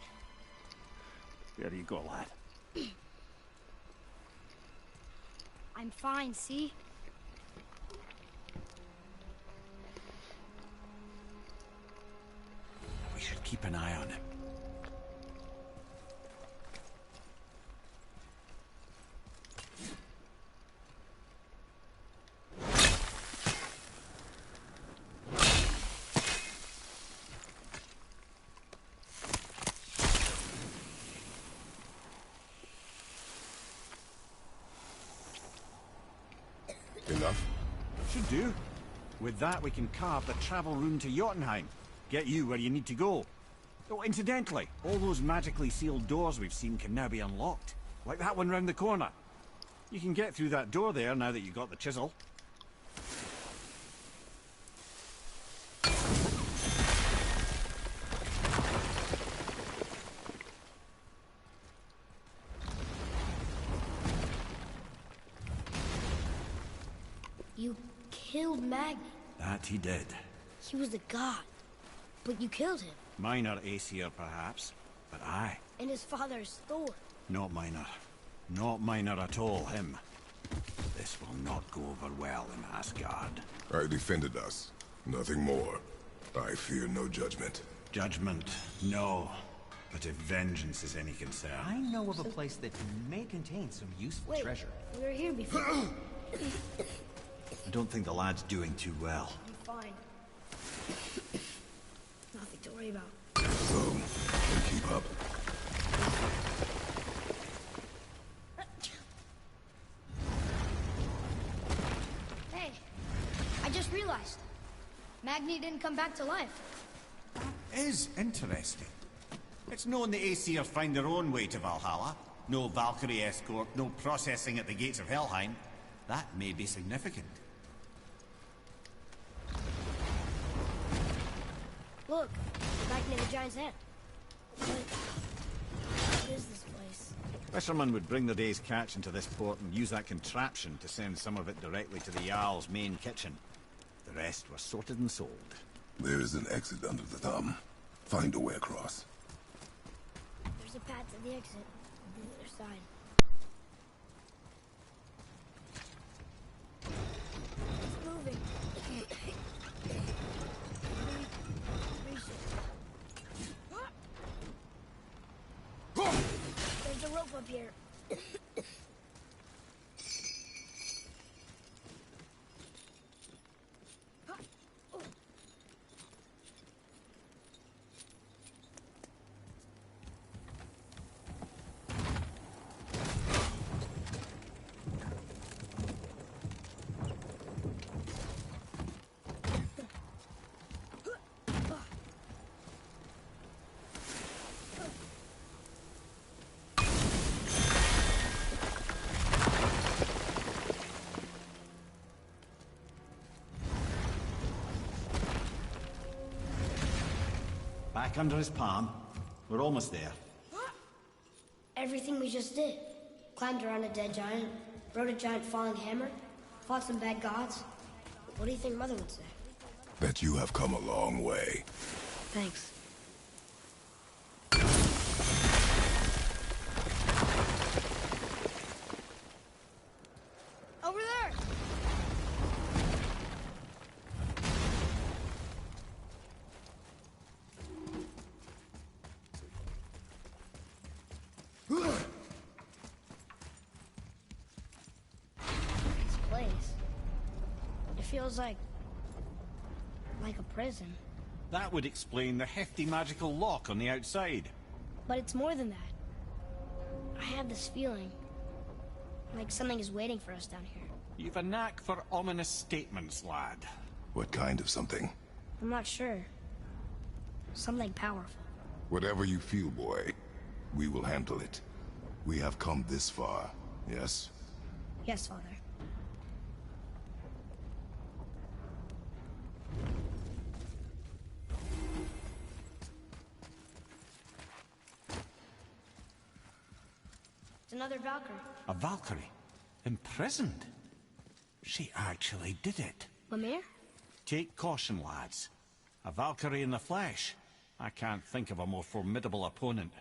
There you go, lad. I'm fine, see? We should keep an eye on him. Enough? Should do. With that, we can carve the travel rune to Jotunheim. Get you where you need to go. Oh, incidentally, all those magically sealed doors we've seen can now be unlocked. Like that one round the corner. You can get through that door there now that you've got the chisel. You killed Magni. That he did. He was a god. But you killed him. Minor Aesir, perhaps. But I. And his father's Thor. Not minor. Not minor at all, him. This will not go over well in Asgard. I defended us. Nothing more. I fear no judgment. Judgment, no. But if vengeance is any concern... I know of a place that may contain some useful Wait, treasure. we were here before. I don't think the lad's doing too well. I'm fine. Nothing to worry about. So, keep up. Hey, I just realized. Magni didn't come back to life. Is interesting. It's known the Aesir find their own way to Valhalla. No Valkyrie escort, no processing at the gates of Helheim. That may be significant. Look, back near the giant's head. What is this place? Fishermen would bring their day's catch into this port and use that contraption to send some of it directly to the Jarl's main kitchen. The rest was sorted and sold. There is an exit under the thumb. Find a way across. There's a path to the exit on the other side. It's moving. Research. up here. Back under his palm. We're almost there. Everything we just did. Climbed around a dead giant, rode a giant falling hammer, fought some bad gods. What do you think Mother would say? Bet you have come a long way. Thanks. Over there! This place. It feels like a prison. That would explain the hefty magical lock on the outside. But it's more than that. I have this feeling like something is waiting for us down here. You've a knack for ominous statements, lad. What kind of something? I'm not sure. Something powerful. Whatever you feel, boy, we will handle it. We have come this far, yes? Yes, Father. It's another Valkyrie. A Valkyrie? Imprisoned? She actually did it. Lemire? Take caution, lads. A Valkyrie in the flesh. I can't think of a more formidable opponent.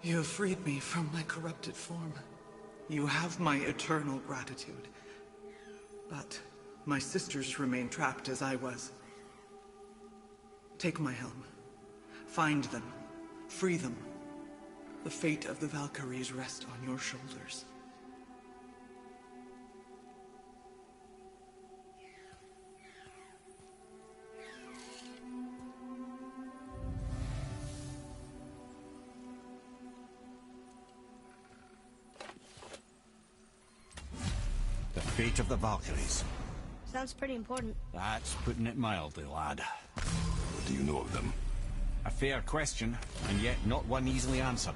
You have freed me from my corrupted form. You have my eternal gratitude. But my sisters remain trapped as I was. Take my helm. Find them. Free them. The fate of the Valkyries rests on your shoulders. The fate of the Valkyries. Sounds pretty important. That's putting it mildly, lad. What do you know of them? A fair question, and yet not one easily answered.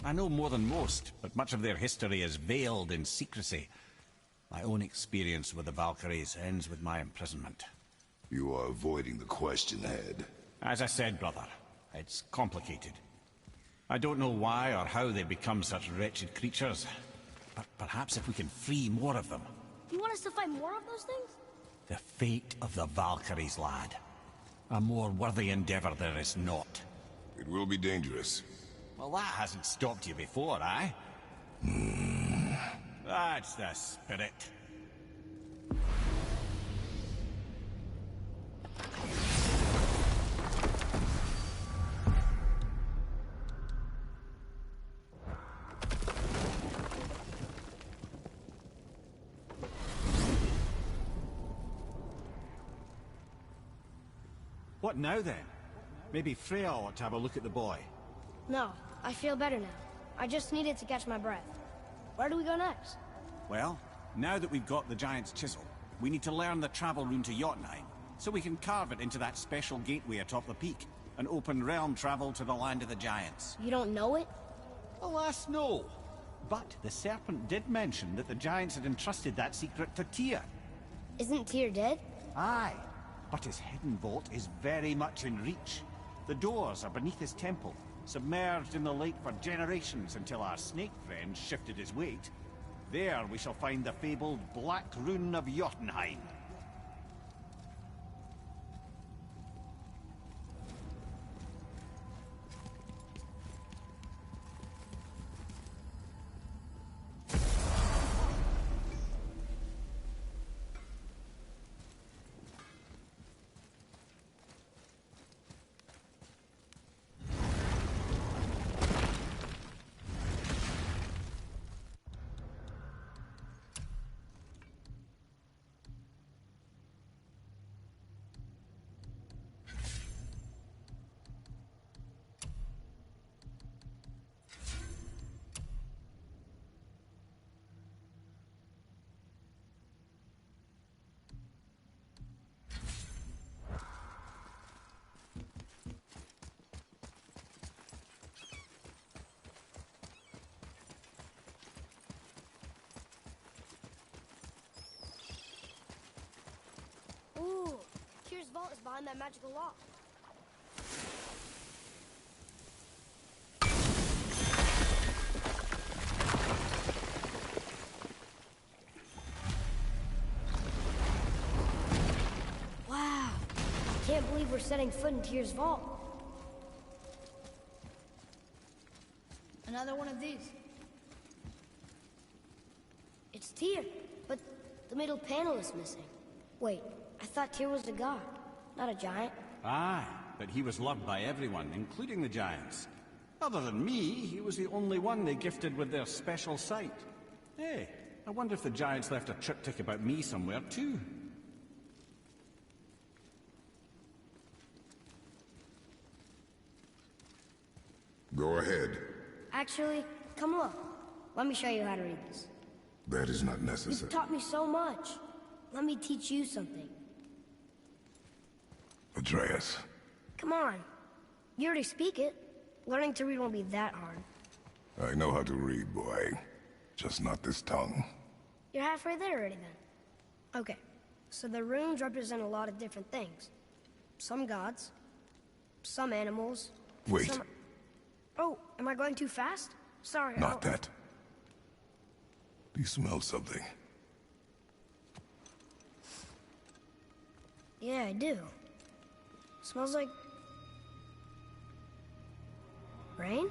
I know more than most, but much of their history is veiled in secrecy. My own experience with the Valkyries ends with my imprisonment. You are avoiding the question, Head. As I said, brother, it's complicated. I don't know why or how they become such wretched creatures, but perhaps if we can free more of them, You want us to fight more of those things? The fate of the Valkyries, lad. A more worthy endeavor there is not. It will be dangerous. Well, that hasn't stopped you before, eh? That's the spirit. What now then? Maybe Freya ought to have a look at the boy. No, I feel better now. I just needed to catch my breath. Where do we go next? Well, now that we've got the Giant's Chisel, we need to learn the travel rune to Jotunheim, so we can carve it into that special gateway atop the peak, and open realm travel to the land of the Giants. You don't know it? Alas, no. But the Serpent did mention that the Giants had entrusted that secret to Tyr. Isn't Tyr dead? Aye, but his hidden vault is very much in reach. The doors are beneath his temple, submerged in the lake for generations until our snake friend shifted his weight. There we shall find the fabled Black Rune of Jotunheim. Ooh, Tyr's vault is behind that magical lock. Wow, can't believe we're setting foot in Tyr's vault. Another one of these. It's Tyr, but the middle panel is missing. Wait, I thought Tyr was a god, not a giant. Aye, but he was loved by everyone, including the Giants. Other than me, he was the only one they gifted with their special sight. Hey, I wonder if the Giants left a triptych about me somewhere too. Go ahead. Actually, come look. Let me show you how to read this. That is not necessary. You've taught me so much. Let me teach you something. Atreus. Come on. You already speak it. Learning to read won't be that hard. I know how to read, boy. Just not this tongue. You're halfway there already then. Okay, so the runes represent a lot of different things. Some gods, some animals. Wait. Some... Oh, am I going too fast? Sorry. Not that. Do you smell something? Yeah, I do. Smells like... rain?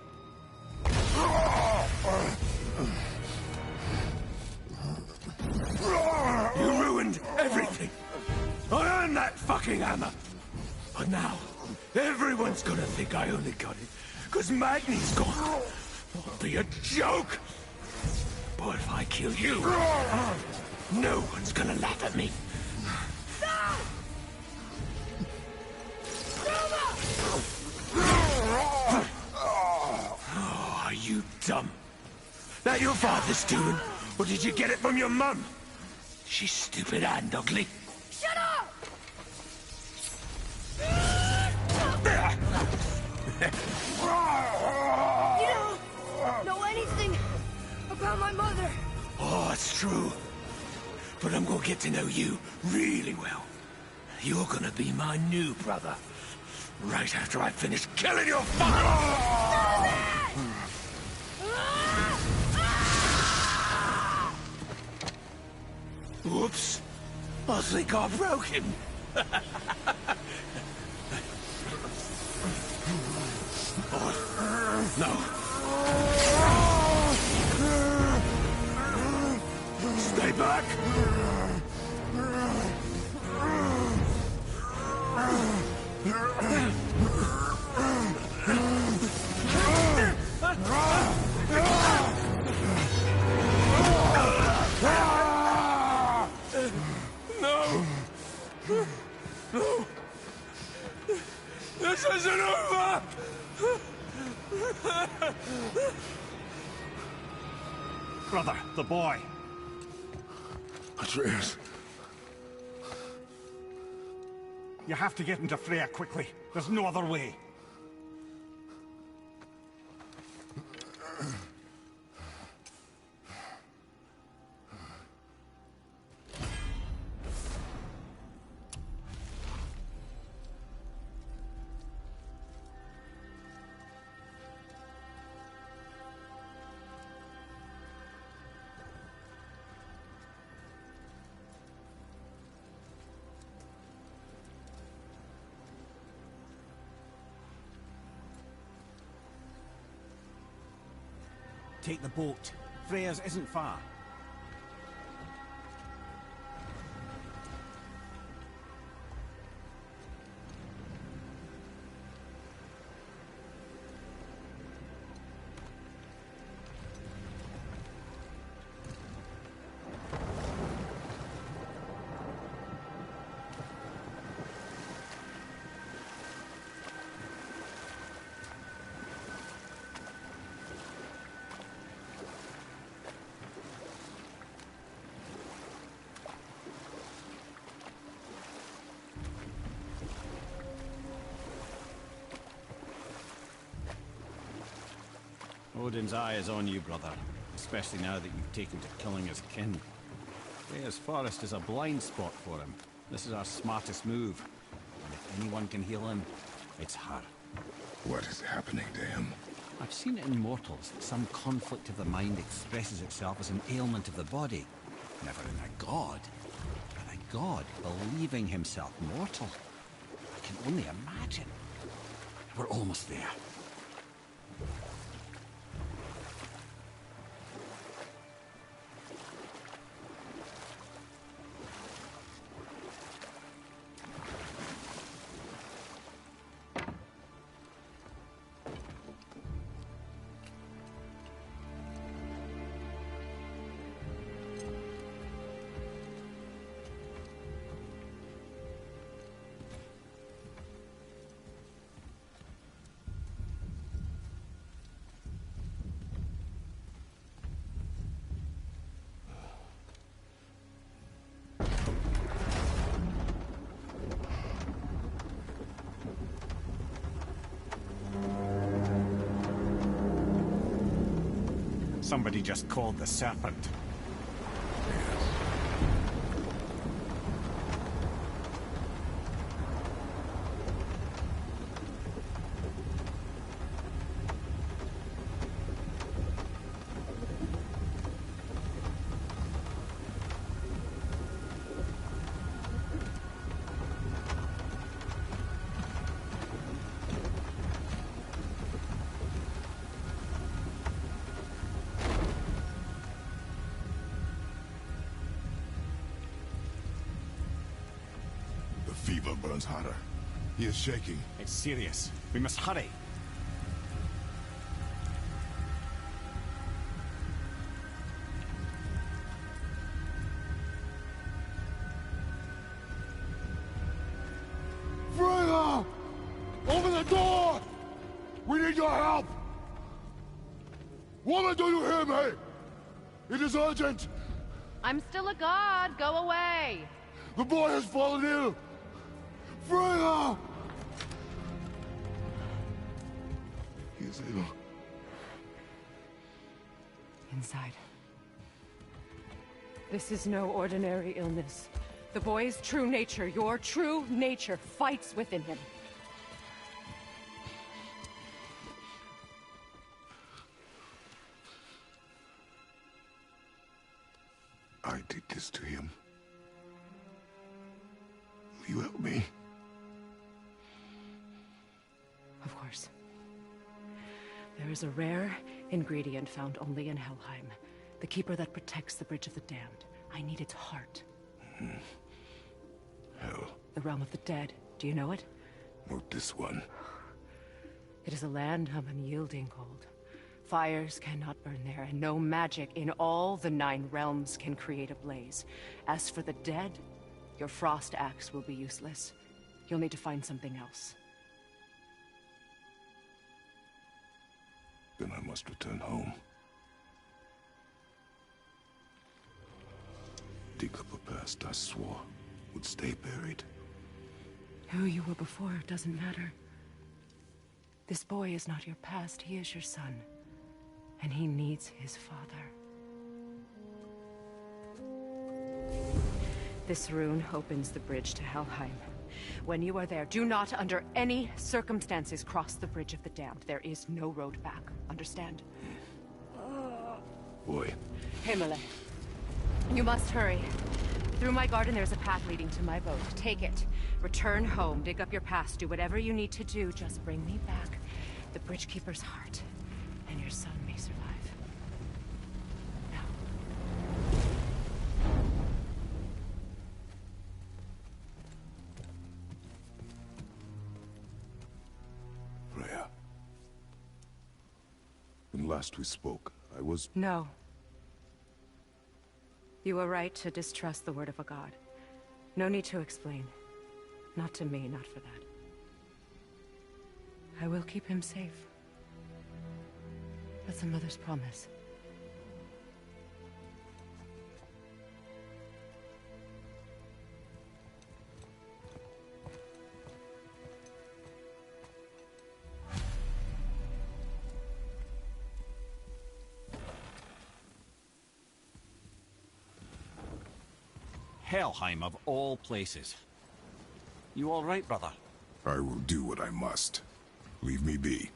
You ruined everything! I earned that fucking hammer! But now, everyone's gonna think I only got it, because Magni's gone. It'll be a joke! But if I kill you, no one's gonna laugh at me. Oh, are you dumb? That your father's doing, or did you get it from your mum? She's stupid and ugly. Shut up! You don't know anything about my mother. Oh, it's true. But I'm gonna get to know you really well. You're gonna be my new brother. Right after I finish killing your father! I think I've broken. No. Stay back. No. No. This isn't over. Brother, the boy. Atreus. You have to get into Freya quickly. There's no other way. Take the boat. Freya's isn't far. Odin's eye is on you, brother. Especially now that you've taken to killing his kin. Freya's forest is a blind spot for him. This is our smartest move. And if anyone can heal him, it's her. What is happening to him? I've seen it in mortals. Some conflict of the mind expresses itself as an ailment of the body. Never in a god. But a god believing himself mortal. I can only imagine. We're almost there. Somebody just called the serpent. Fever burns hotter. He is shaking. It's serious. We must hurry. Freya! Open the door! We need your help! Woman, do you hear me? It is urgent! I'm still a god. Go away. The boy has fallen ill! Freya! He is ill. Inside. This is no ordinary illness. The boy's true nature, your true nature, fights within him. I did this to him. you help me? Of course. There is a rare ingredient found only in Helheim. The keeper that protects the Bridge of the Damned. I need its heart. Hell. The realm of the dead. Do you know it? Not this one. It is a land of unyielding cold. Fires cannot burn there, and no magic in all the 9 realms can create a blaze. As for the dead, your frost axe will be useless. You'll need to find something else. Then I must return home. Dig up a past I swore would stay buried. Who you were before doesn't matter. This boy is not your past, he is your son. And he needs his father. This rune opens the bridge to Helheim. When you are there, do not under any circumstances cross the Bridge of the Damned. There is no road back. Understand? Boy. Himmele, you must hurry. Through my garden there's a path leading to my boat. Take it. Return home, dig up your past, do whatever you need to do. Just bring me back the Bridgekeeper's heart, and your son may survive. Now. Freya. When last we spoke, I was... No. You were right to distrust the word of a god. No need to explain. Not to me, not for that. I will keep him safe. That's a mother's promise. Helheim of all places. You all right, brother? I will do what I must. Leave me be.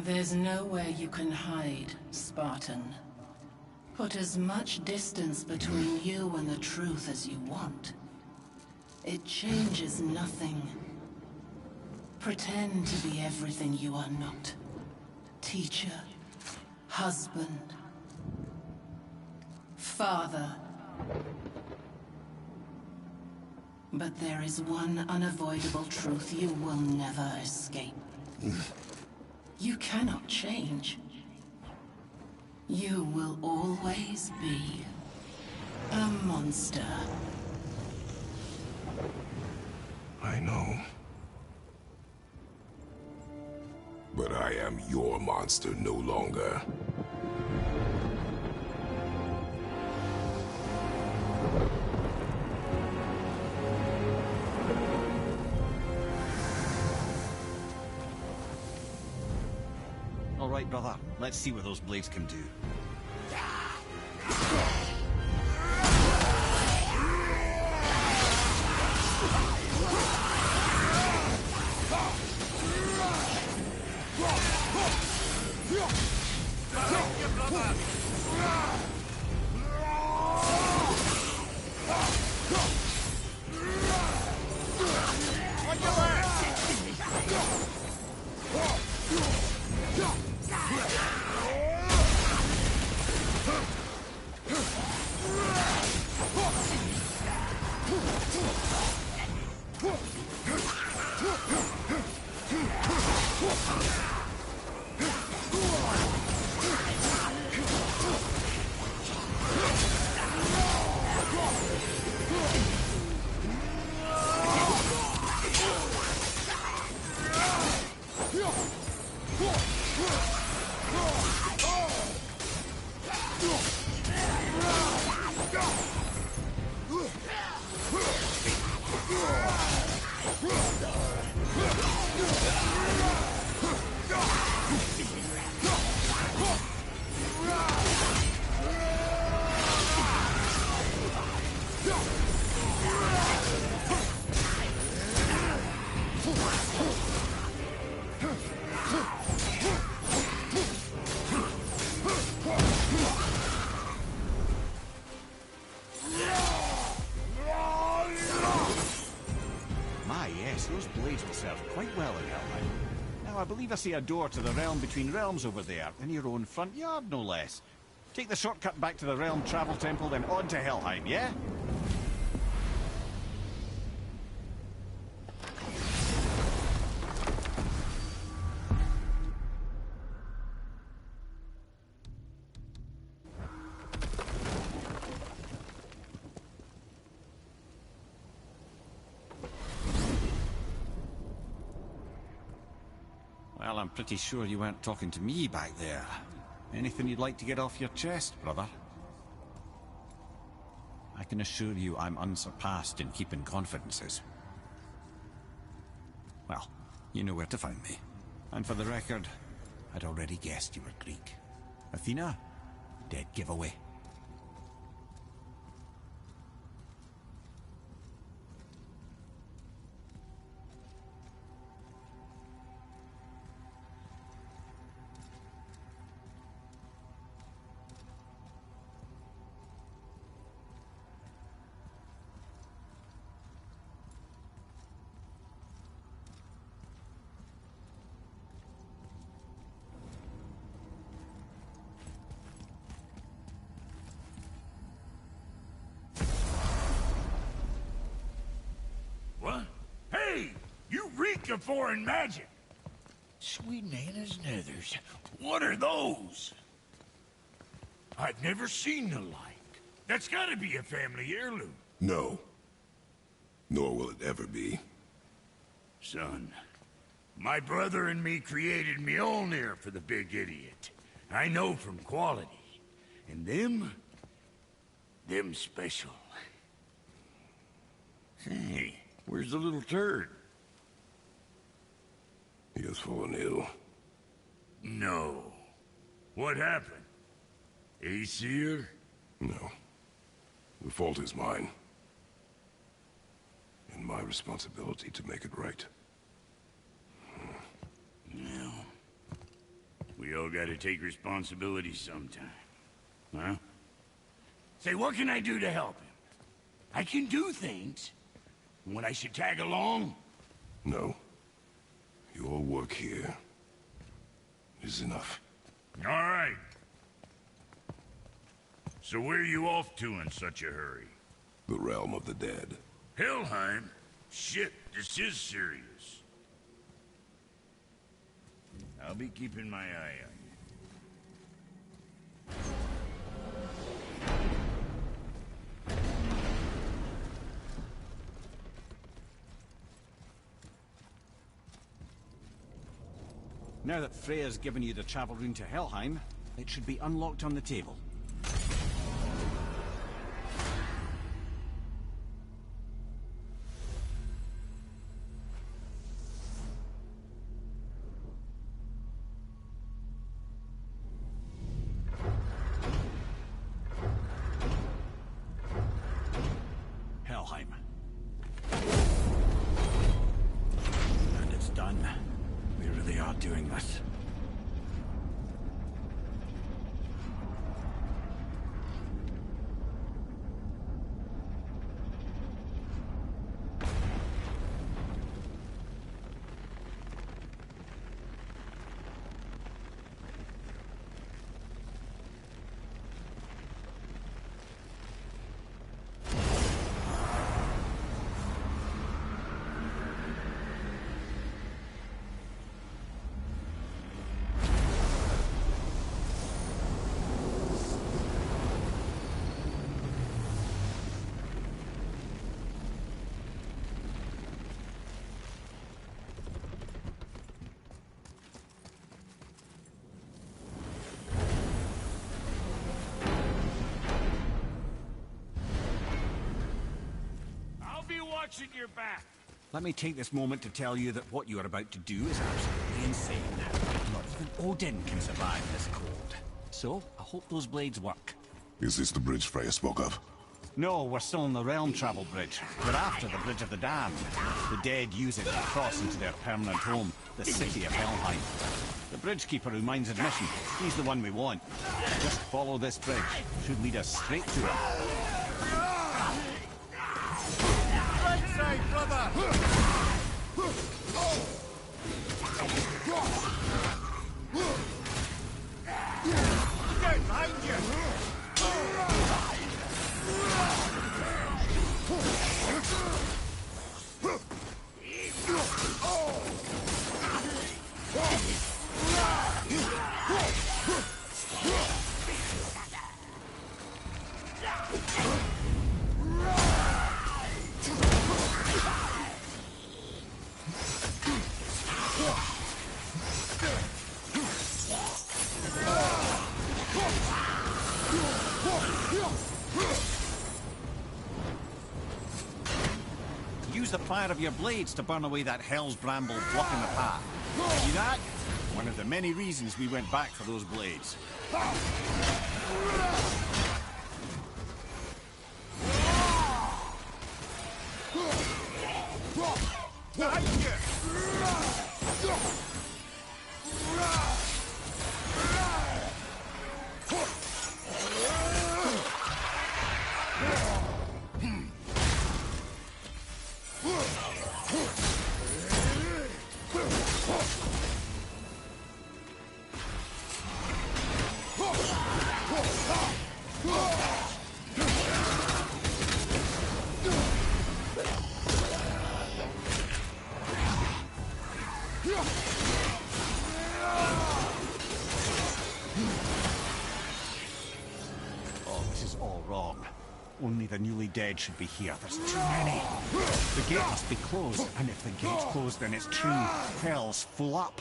There's nowhere you can hide, Spartan. Put as much distance between you and the truth as you want. It changes nothing. Pretend to be everything you are not. Teacher, husband, father. But there is one unavoidable truth you will never escape. You cannot change. You will always be a monster. I know. But I am your monster no longer. All right, brother. Let's see what those blades can do. Those blades will serve quite well in Helheim. Now, I believe I see a door to the realm between realms over there, in your own front yard, no less. Take the shortcut back to the realm travel temple, then on to Helheim, yeah? Well, I'm pretty sure you weren't talking to me back there. Anything you'd like to get off your chest, brother? I can assure you I'm unsurpassed in keeping confidences. Well, you know where to find me. And for the record, I'd already guessed you were Greek. Athena? Dead giveaway. Of foreign magic. Sweet Nana's nethers. What are those? I've never seen the like. That's gotta be a family heirloom. No. Nor will it ever be. Son, my brother and me created Mjolnir for the big idiot. I know from quality. And them special. Hey, where's the little turd? He has fallen ill. No. What happened? Aesir? No. The fault is mine. And my responsibility to make it right. No. We all gotta take responsibility sometime. Huh? Say, what can I do to help him? I can do things. When I should tag along? No. Your work here is enough. All right. So where are you off to in such a hurry? The realm of the dead. Helheim? Shit, this is serious. I'll be keeping my eye on you. Now that Freya's given you the travel rune to Helheim, it should be unlocked on the table. Helheim. And it's done. We really are doing this. Watching your back. Let me take this moment to tell you that what you are about to do is absolutely insane. Not even Odin can survive this cold. So, I hope those blades work. Is this the bridge Freya spoke of? No, we're still on the realm travel bridge. We're after the Bridge of the Damned. The dead use it to cross into their permanent home, the city of Helheim. The bridge keeper who minds admission, he's the one we want. Just follow this bridge. Should lead us straight to it. Say, brother! Get behind you! Use the fire of your blades to burn away that hell's bramble blocking the path. See that? One of the many reasons we went back for those blades. Only the newly dead should be here. There's too many. The gate must be closed, and if the gate's closed, then it's true. Hell's full up.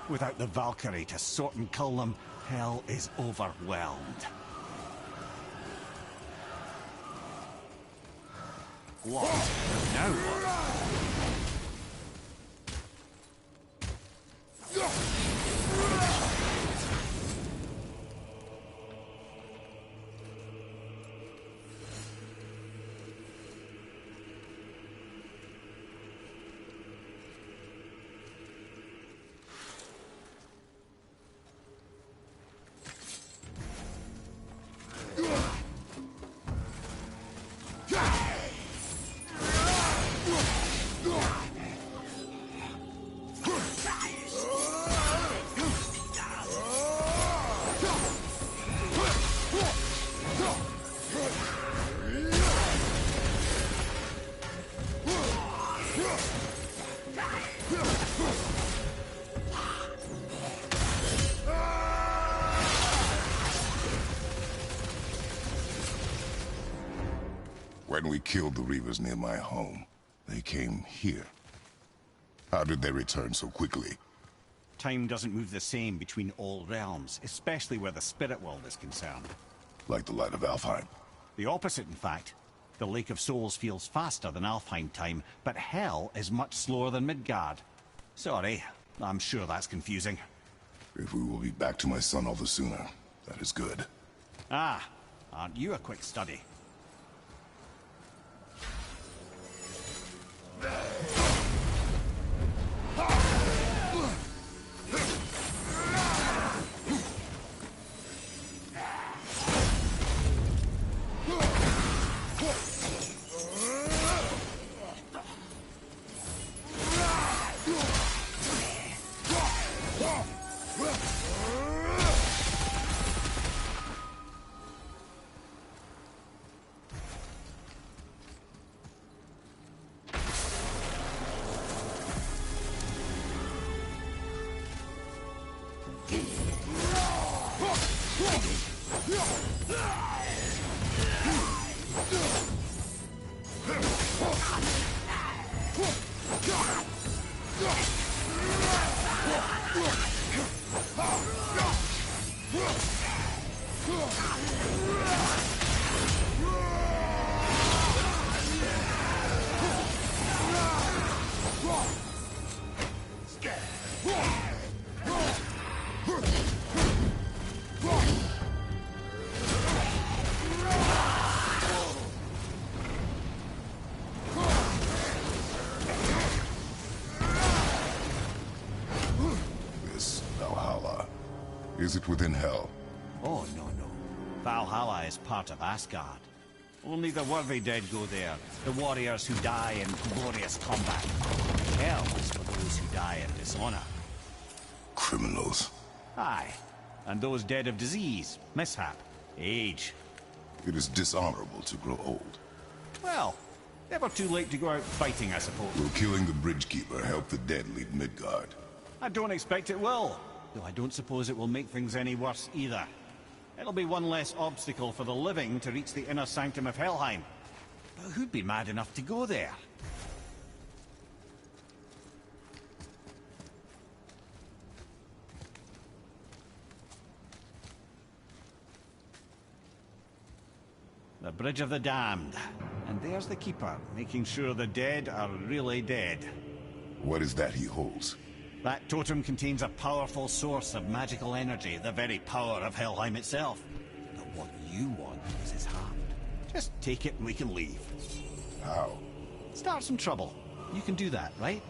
Without the Valkyrie to sort and kill them, hell is overwhelmed. What? Now what? When we killed the Reavers near my home, they came here. How did they return so quickly? Time doesn't move the same between all realms, especially where the spirit world is concerned. Like the light of Alfheim? The opposite, in fact. The Lake of Souls feels faster than Alfheim time, but Hell is much slower than Midgard. Sorry, I'm sure that's confusing. If we will be back to my son all the sooner, that is good. Ah, aren't you a quick study? Is it within Hell? Oh, no. Valhalla is part of Asgard. Only the worthy dead go there, the warriors who die in glorious combat. Hell is for those who die in dishonor. Criminals. Aye, and those dead of disease, mishap, age. It is dishonorable to grow old. Well, never too late to go out fighting, I suppose. Will killing the Bridgekeeper help the dead leave Midgard? I don't expect it will. Though I don't suppose it will make things any worse either. It'll be one less obstacle for the living to reach the inner sanctum of Helheim. But who'd be mad enough to go there? The Bridge of the Damned. And there's the Keeper, making sure the dead are really dead. What is that he holds? That totem contains a powerful source of magical energy, the very power of Helheim itself. But what you want is his hand. Just take it and we can leave. How? Start some trouble. You can do that, right?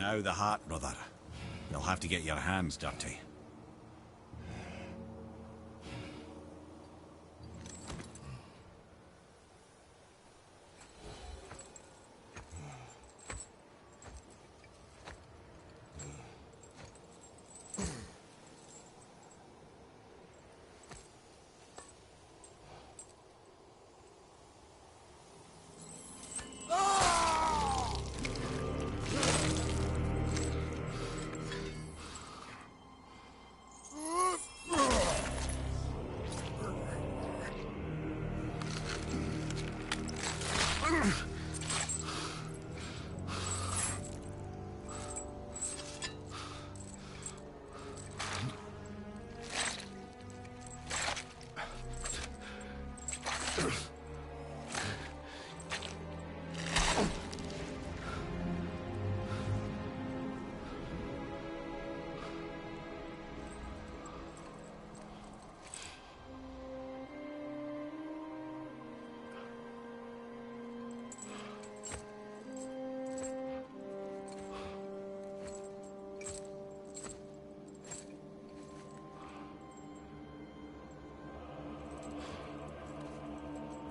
Now the heart, brother. You'll have to get your hands dirty.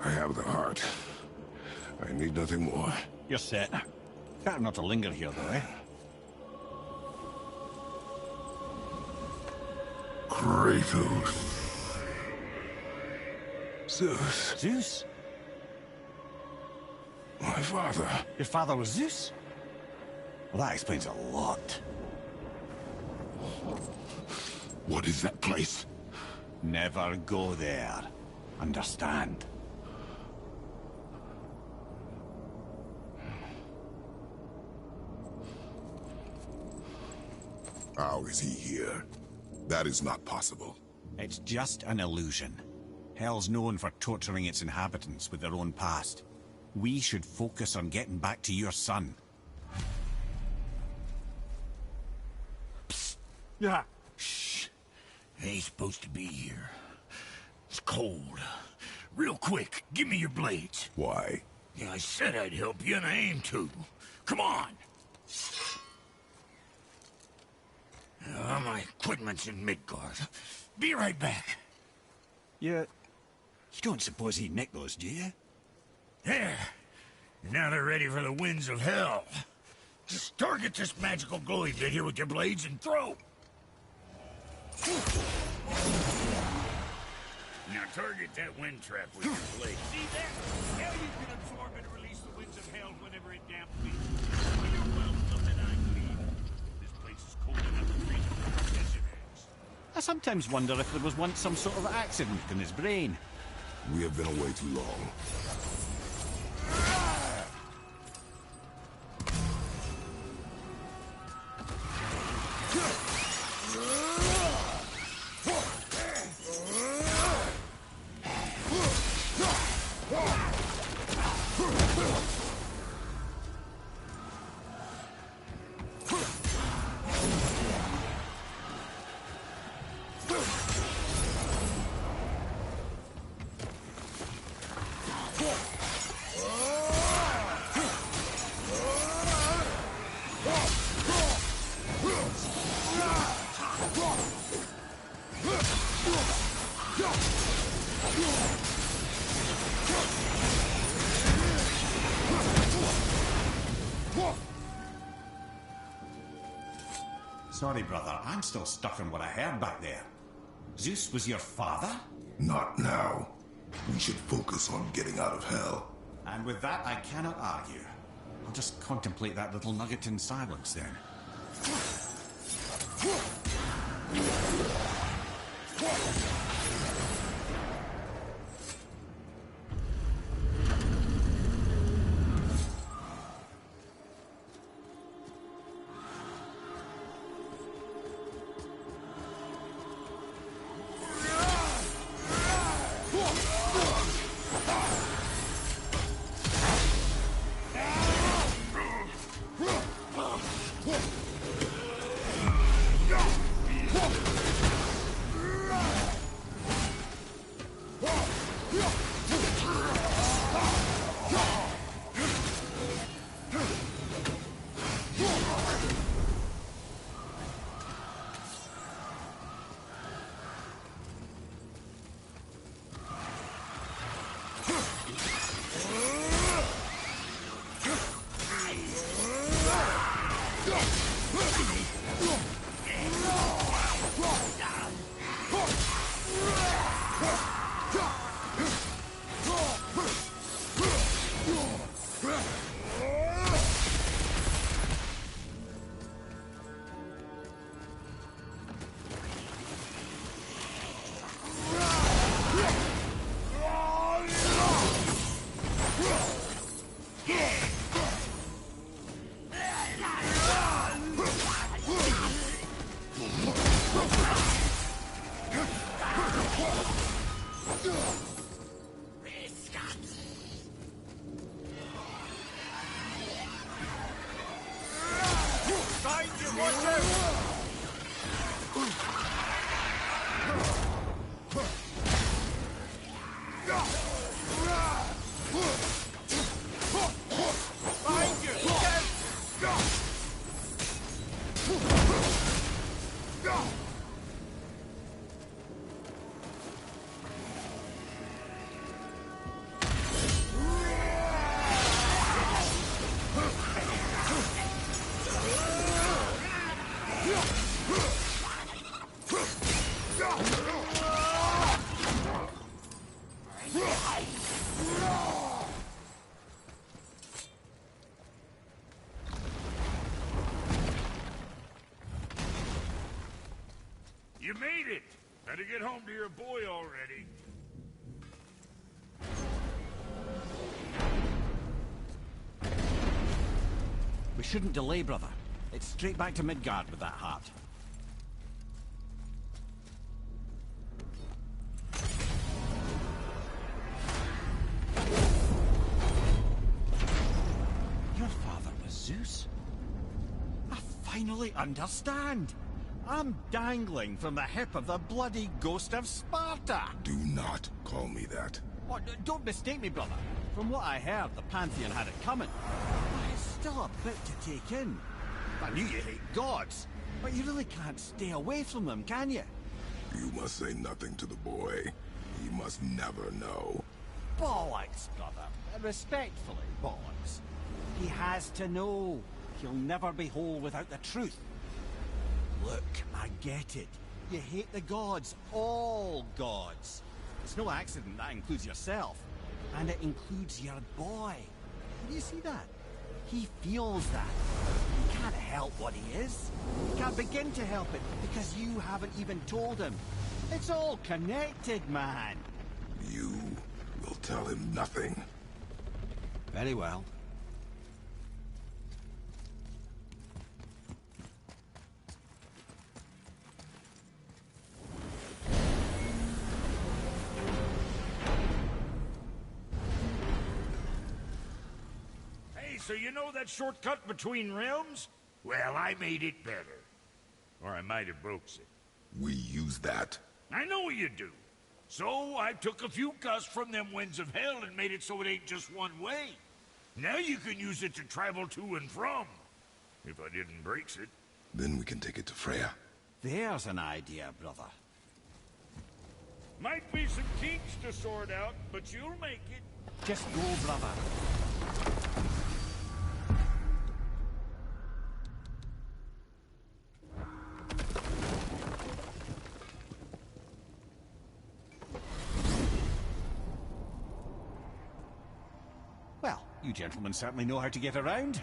I have the heart. I need nothing more. You're set. Better not to linger here, though, eh? Kratos. Zeus. Zeus? My father. Your father was Zeus? Well, that explains a lot. What is that place? Never go there. Understand? How is he here? That is not possible. It's just an illusion. Hell's known for torturing its inhabitants with their own past. We should focus on getting back to your son. Psst. Yeah. Shh. Ain't supposed to be here. It's cold. Real quick, give me your blades. Why? Yeah, I said I'd help you, and I aim to. Come on. My equipment's in Midgard. Be right back. You don't suppose he nicked those, do you? There. Now they're ready for the winds of hell. Just target this magical glowy bit here with your blades and throw. Now target that wind trap with your blade. See that? Now you can absorb and release the winds of hell whenever it damp me. You're welcome and I leave. This place is cold enough to freeze a desert eggs. I sometimes wonder if there was once some sort of accident in his brain. We have been away too long. Sorry, brother. I'm still stuck on what I heard back there. Zeus was your father? Not now. We should focus on getting out of hell. And with that, I cannot argue. I'll just contemplate that little nugget in silence, then. Watch out! Behind you! You made it! Better get home to your boy already. We shouldn't delay, brother. It's straight back to Midgard with that heart. Your father was Zeus? I finally understand. I'm dangling from the hip of the bloody ghost of Sparta. Do not call me that. Oh, don't mistake me, brother. From what I heard, the Pantheon had it coming. But it's still a bit to take in. I knew you hate gods, but you really can't stay away from them, can you? You must say nothing to the boy. He must never know. Bollocks, brother. Respectfully, bollocks. He has to know. He'll never be whole without the truth. Look, I get it. You hate the gods. All gods. It's no accident that includes yourself. And it includes your boy. Do you see that? He feels that. He can't help what he is. He can't begin to help it because you haven't even told him. It's all connected, man. You will tell him nothing. Very well. So you know that shortcut between realms? Well, I made it better. Or I might have broke it. We use that. I know you do. So I took a few cuss from them winds of hell and made it so it ain't just one way. Now you can use it to travel to and from. If I didn't break it. Then we can take it to Freya. There's an idea, brother. Might be some kinks to sort out, but you'll make it. Just go, brother. Well, you gentlemen certainly know how to get around.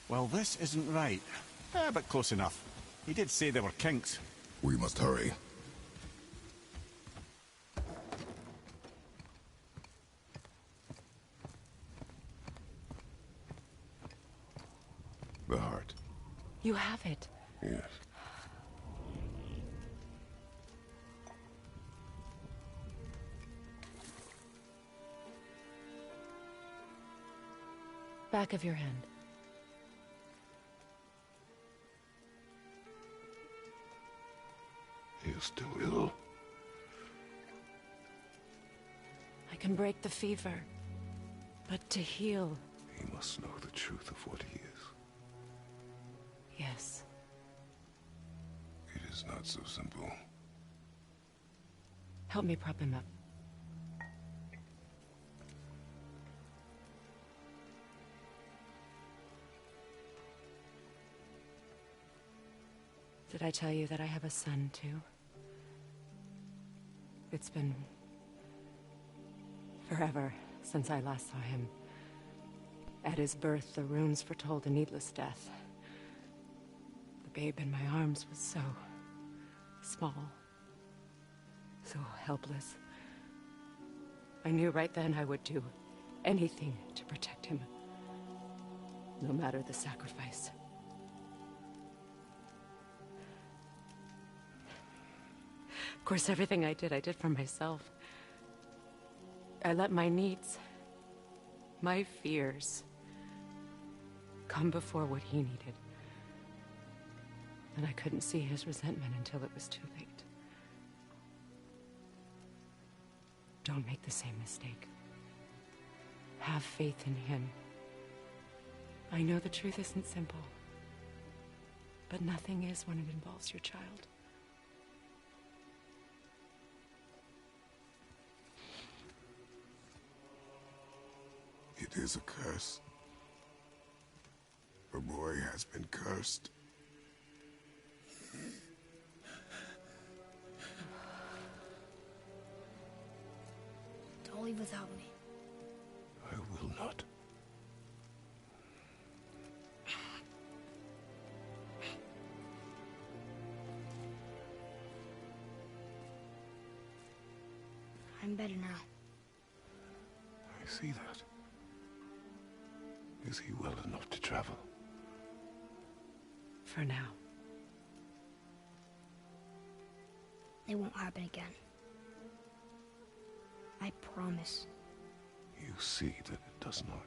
Well, this isn't right. But close enough. He did say there were kinks. We must hurry. The heart. You have it. Yes. Back of your hand. He is still ill. I can break the fever, but to heal... He must know the truth of what he is. Yes. It is not so simple. Help me prop him up. Did I tell you that I have a son, too? It's been forever since I last saw him. At his birth, the runes foretold a needless death. The babe in my arms was so small, so helpless. I knew right then I would do anything to protect him, no matter the sacrifice. Of course, everything I did for myself. I let my needs, my fears, come before what he needed. And I couldn't see his resentment until it was too late. Don't make the same mistake. Have faith in him. I know the truth isn't simple, but nothing is when it involves your child. It is a curse. The boy has been cursed. Don't leave without me. I will not. I'm better now. I see that. Is he well enough to travel? For now. It won't happen again. I promise. You see that it does not.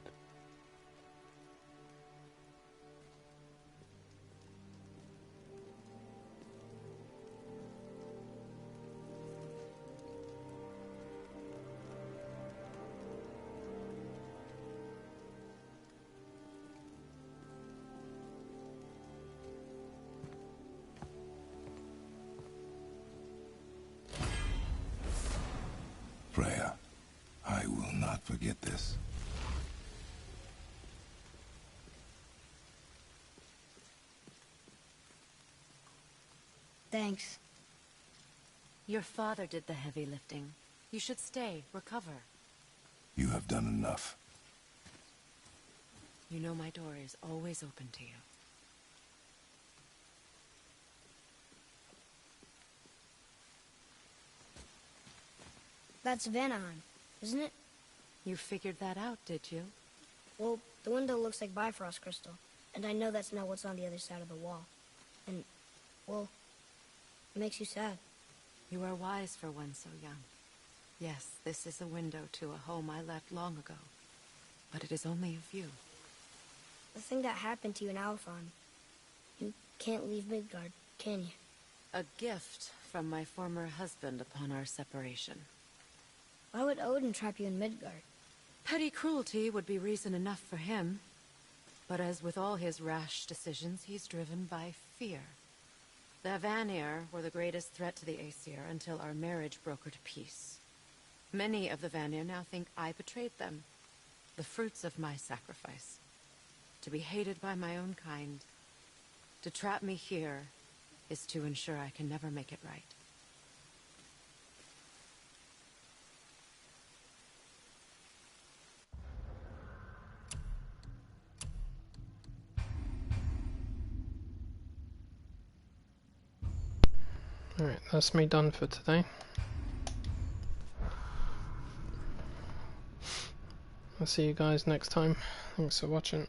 Freya, I will not forget this. Thanks. Your father did the heavy lifting. You should stay, recover. You have done enough. You know my door is always open to you. That's Vanaheim, isn't it? You figured that out, did you? Well, the window looks like Bifrost crystal, and I know that's not what's on the other side of the wall. And, well, it makes you sad. You are wise for one so young. Yes, this is a window to a home I left long ago, but it is only a view. The thing that happened to you in Alphon, you can't leave Midgard, can you? A gift from my former husband upon our separation. Why would Odin trap you in Midgard? Petty cruelty would be reason enough for him. But as with all his rash decisions, he's driven by fear. The Vanir were the greatest threat to the Aesir until our marriage brokered peace. Many of the Vanir now think I betrayed them. The fruits of my sacrifice. To be hated by my own kind. To trap me here is to ensure I can never make it right. Alright, that's me done for today. I'll see you guys next time. Thanks for watching.